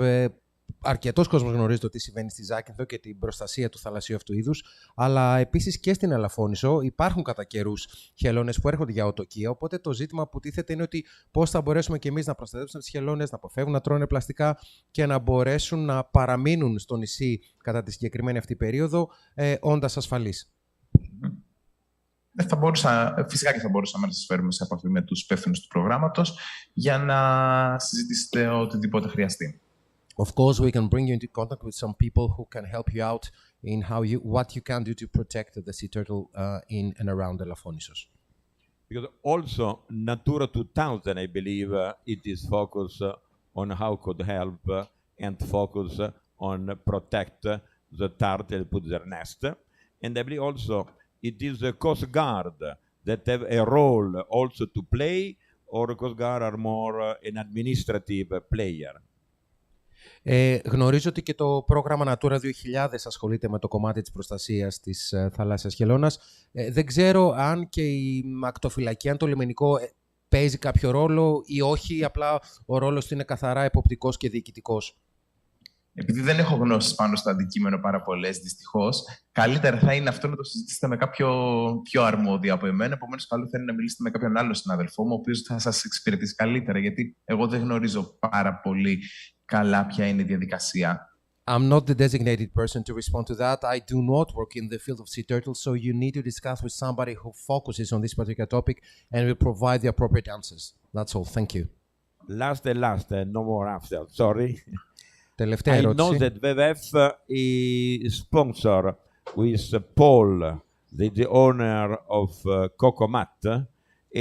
αρκετός κόσμος γνωρίζει το τι συμβαίνει στη Ζάκυνθο και την προστασία του θαλασσίου αυτού είδους, αλλά επίσης και στην Ελαφώνησο υπάρχουν κατά καιρούς χελώνες που έρχονται για οτοκία, οπότε το ζήτημα που τίθεται είναι ότι πώς θα μπορέσουμε και εμείς να προστατεύσουμε τις χελώνες, να αποφεύγουν να τρώνε πλαστικά και να μπορέσουν να παραμείνουν στο νησί κατά τη συγκεκριμένη αυτή περίοδο, όντας ασφαλείς. Φυσικά και θα μπορούσαμε να σας φέρουμε σε επαφή με τους υπεύθυνους του προγράμματος για να συζητήσετε οτιδήποτε χρειαστεί. Of course, we can bring you into contact with some people who can help you out in what you can do to protect the sea turtle in and around Elafonisos. Because also Natura 2000, I believe, it is focused on how could help and focus on protect the turtle put their nest, and I believe also it is the Coast Guard that have a role also to play, or Coast Guard are more an administrative player. Γνωρίζω ότι και το πρόγραμμα Natura 2000 ασχολείται με το κομμάτι της προστασίας της θαλάσσιας χελώνας. Δεν ξέρω αν και η ακτοφυλακή, αν το λιμενικό παίζει κάποιο ρόλο ή όχι, απλά ο ρόλος του είναι καθαρά εποπτικός και διοικητικός. Επειδή δεν έχω γνώσεις πάνω στο αντικείμενο πάρα πολλές, δυστυχώς, καλύτερα θα είναι αυτό να το συζητήσετε με κάποιο πιο αρμόδιο από εμένα. Επομένως, καλό θα είναι να μιλήσετε με κάποιον άλλο συναδελφό μου, ο οποίος θα σας εξυπηρετήσει καλύτερα, γιατί εγώ δεν γνωρίζω πάρα πολύ καλά ποια είναι η διαδικασία. I'm not the designated person to respond to that. I do not work in the field of sea turtles, so you need to discuss with somebody who focuses on this particular topic and will provide the appropriate answers. That's all. Thank you. Last, no more after. Sorry. Τελευταία I ερώτηση. know that WWF is sponsor with Paul, the owner of Cocomat, a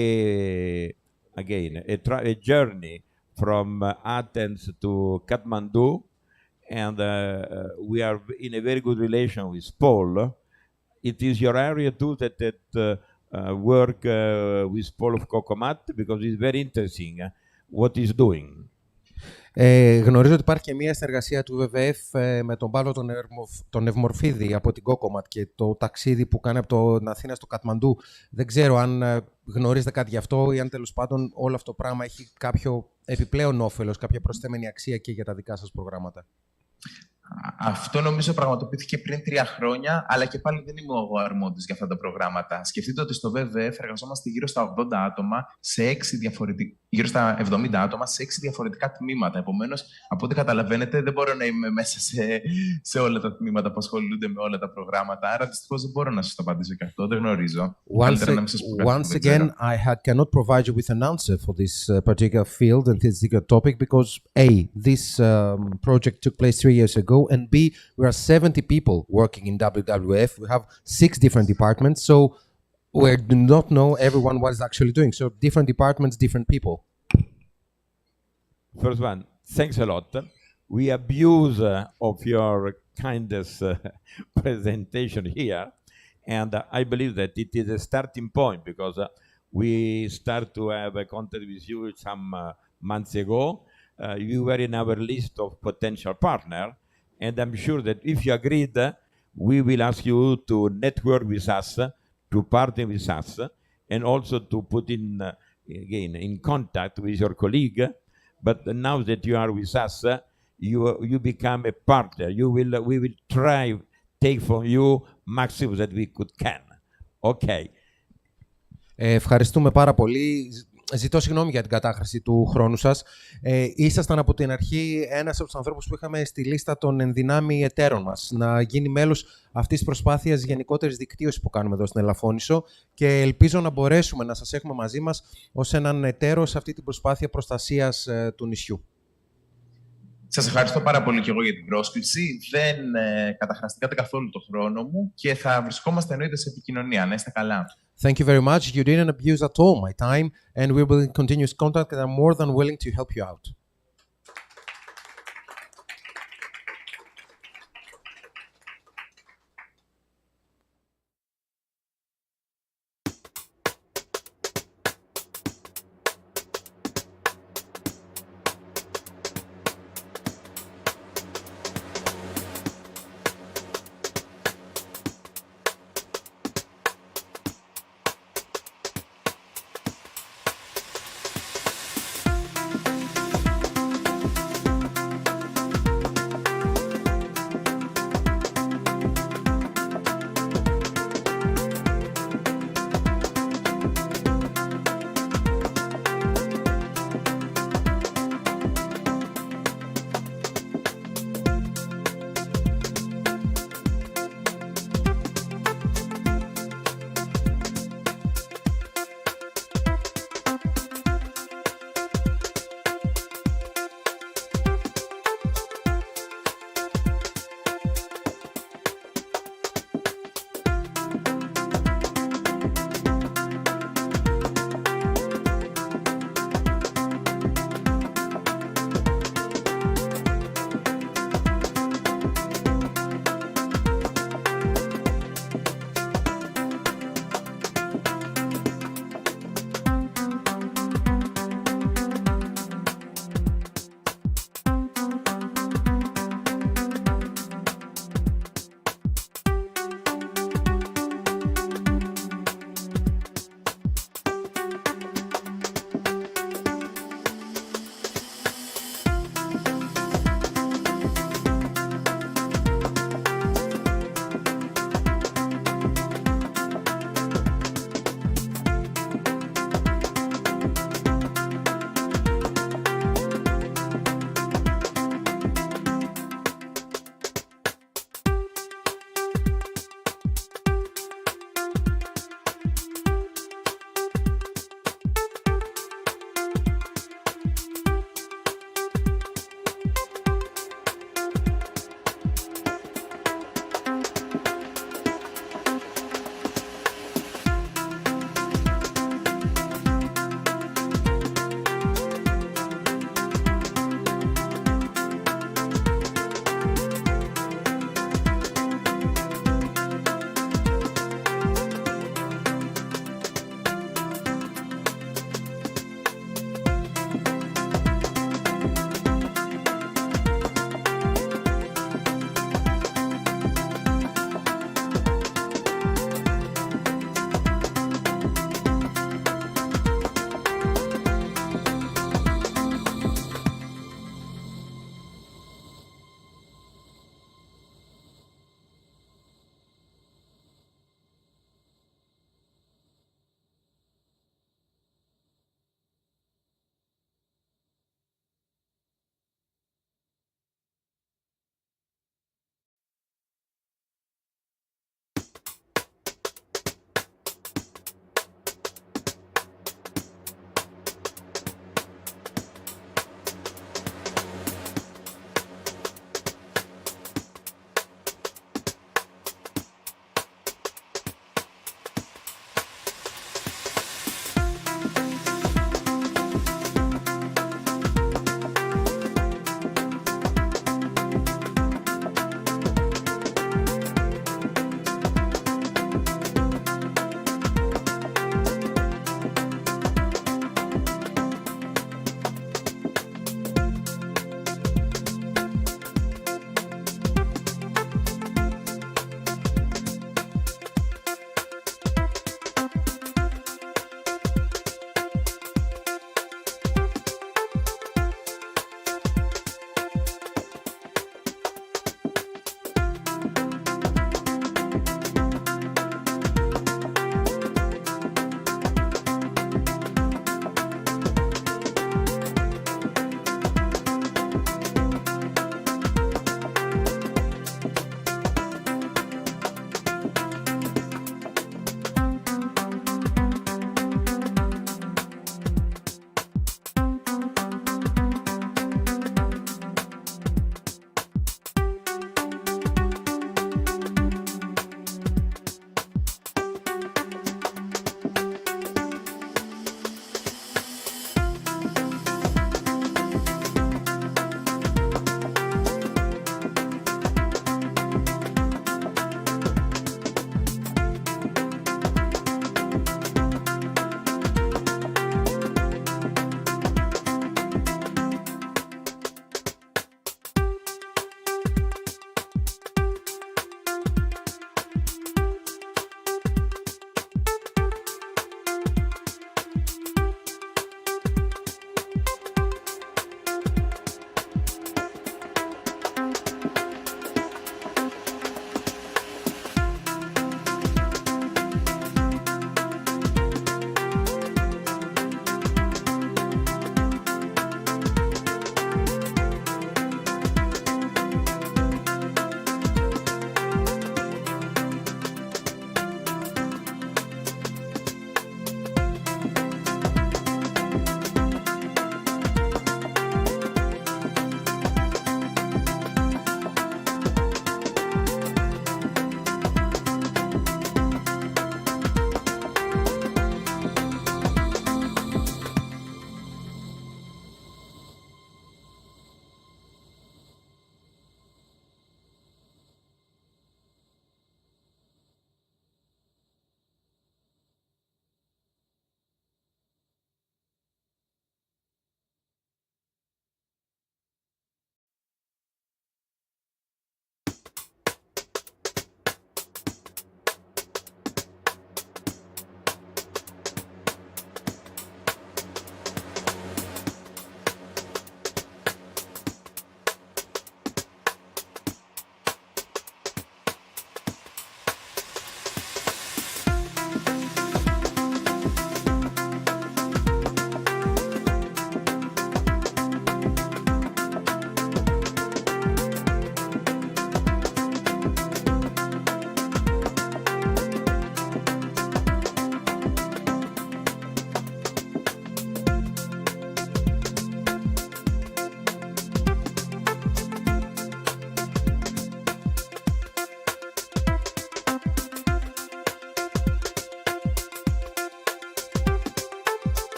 journey from Athens to Kathmandu, and we are in a very good relation with Paul. It is your area too that work with Paul of Cocomat, because it's very interesting what he's doing. Γνωρίζω ότι υπάρχει και μια συνεργασία του WWF με τον Παύλο τον Ευμορφίδη από την Κόκοματ και το ταξίδι που κάνει από την Αθήνα στο Κατμαντού. Δεν ξέρω αν γνωρίζετε κάτι γι' αυτό ή αν τέλος πάντων όλο αυτό το πράγμα έχει κάποιο επιπλέον όφελος, κάποια προσθέμενη αξία και για τα δικά σας προγράμματα. Αυτό νομίζω πραγματοποιήθηκε πριν 3 χρόνια, αλλά και πάλι δεν είμαι εγώ αρμόδιος για αυτά τα προγράμματα. Σκεφτείτε ότι στο WWF εργαζόμαστε γύρω στα 80 άτομα, γύρω στα 70 άτομα σε 6 διαφορετικά τμήματα. Επομένως, από ό,τι καταλαβαίνετε, δεν μπορώ να είμαι μέσα σε όλα τα τμήματα που ασχολούνται με όλα τα προγράμματα. Άρα, δυστυχώς, δεν μπορώ να σας το απαντήσω και αυτό. Δεν γνωρίζω. Once again, I cannot provide you with an answer for this particular field and this particular topic because A, this project took place 3 years ago, and B, we are 70 people working in WWF. We have 6 different departments, so we do not know everyone what is actually doing. So different departments, different people. First one, thanks a lot. We abuse of your kindest presentation here, and I believe that it is a starting point because we start to have a contact with you some months ago. You were in our list of potential partners. And I'm sure that if you agreed, we will ask you to network with us, to partner with us, and also to put in contact with your colleague. But now that you are with us, you become a partner. We will try take from you maximum that we can. Okay. Ευχαριστούμε πάρα πολύ. Ζητώ συγγνώμη για την κατάχρηση του χρόνου σας. Ήσασταν από την αρχή ένας από τους ανθρώπους που είχαμε στη λίστα των ενδυνάμει εταίρων μας να γίνει μέλος αυτής της προσπάθειας γενικότερης δικτύωσης που κάνουμε εδώ στην Ελαφώνησο και ελπίζω να μπορέσουμε να σας έχουμε μαζί μας ως έναν εταίρο σε αυτή την προσπάθεια προστασίας του νησιού. Σας ευχαριστώ πάρα πολύ και εγώ για την πρόσκληση. Δεν καταχραστήκατε καθόλου το χρόνο μου και θα βρισκόμαστε εννοείται σε επικοινωνία. Να είστε καλά. Thank you very much. You didn't abuse at all my time, and we will continue contact, and I'm more than willing to help you out.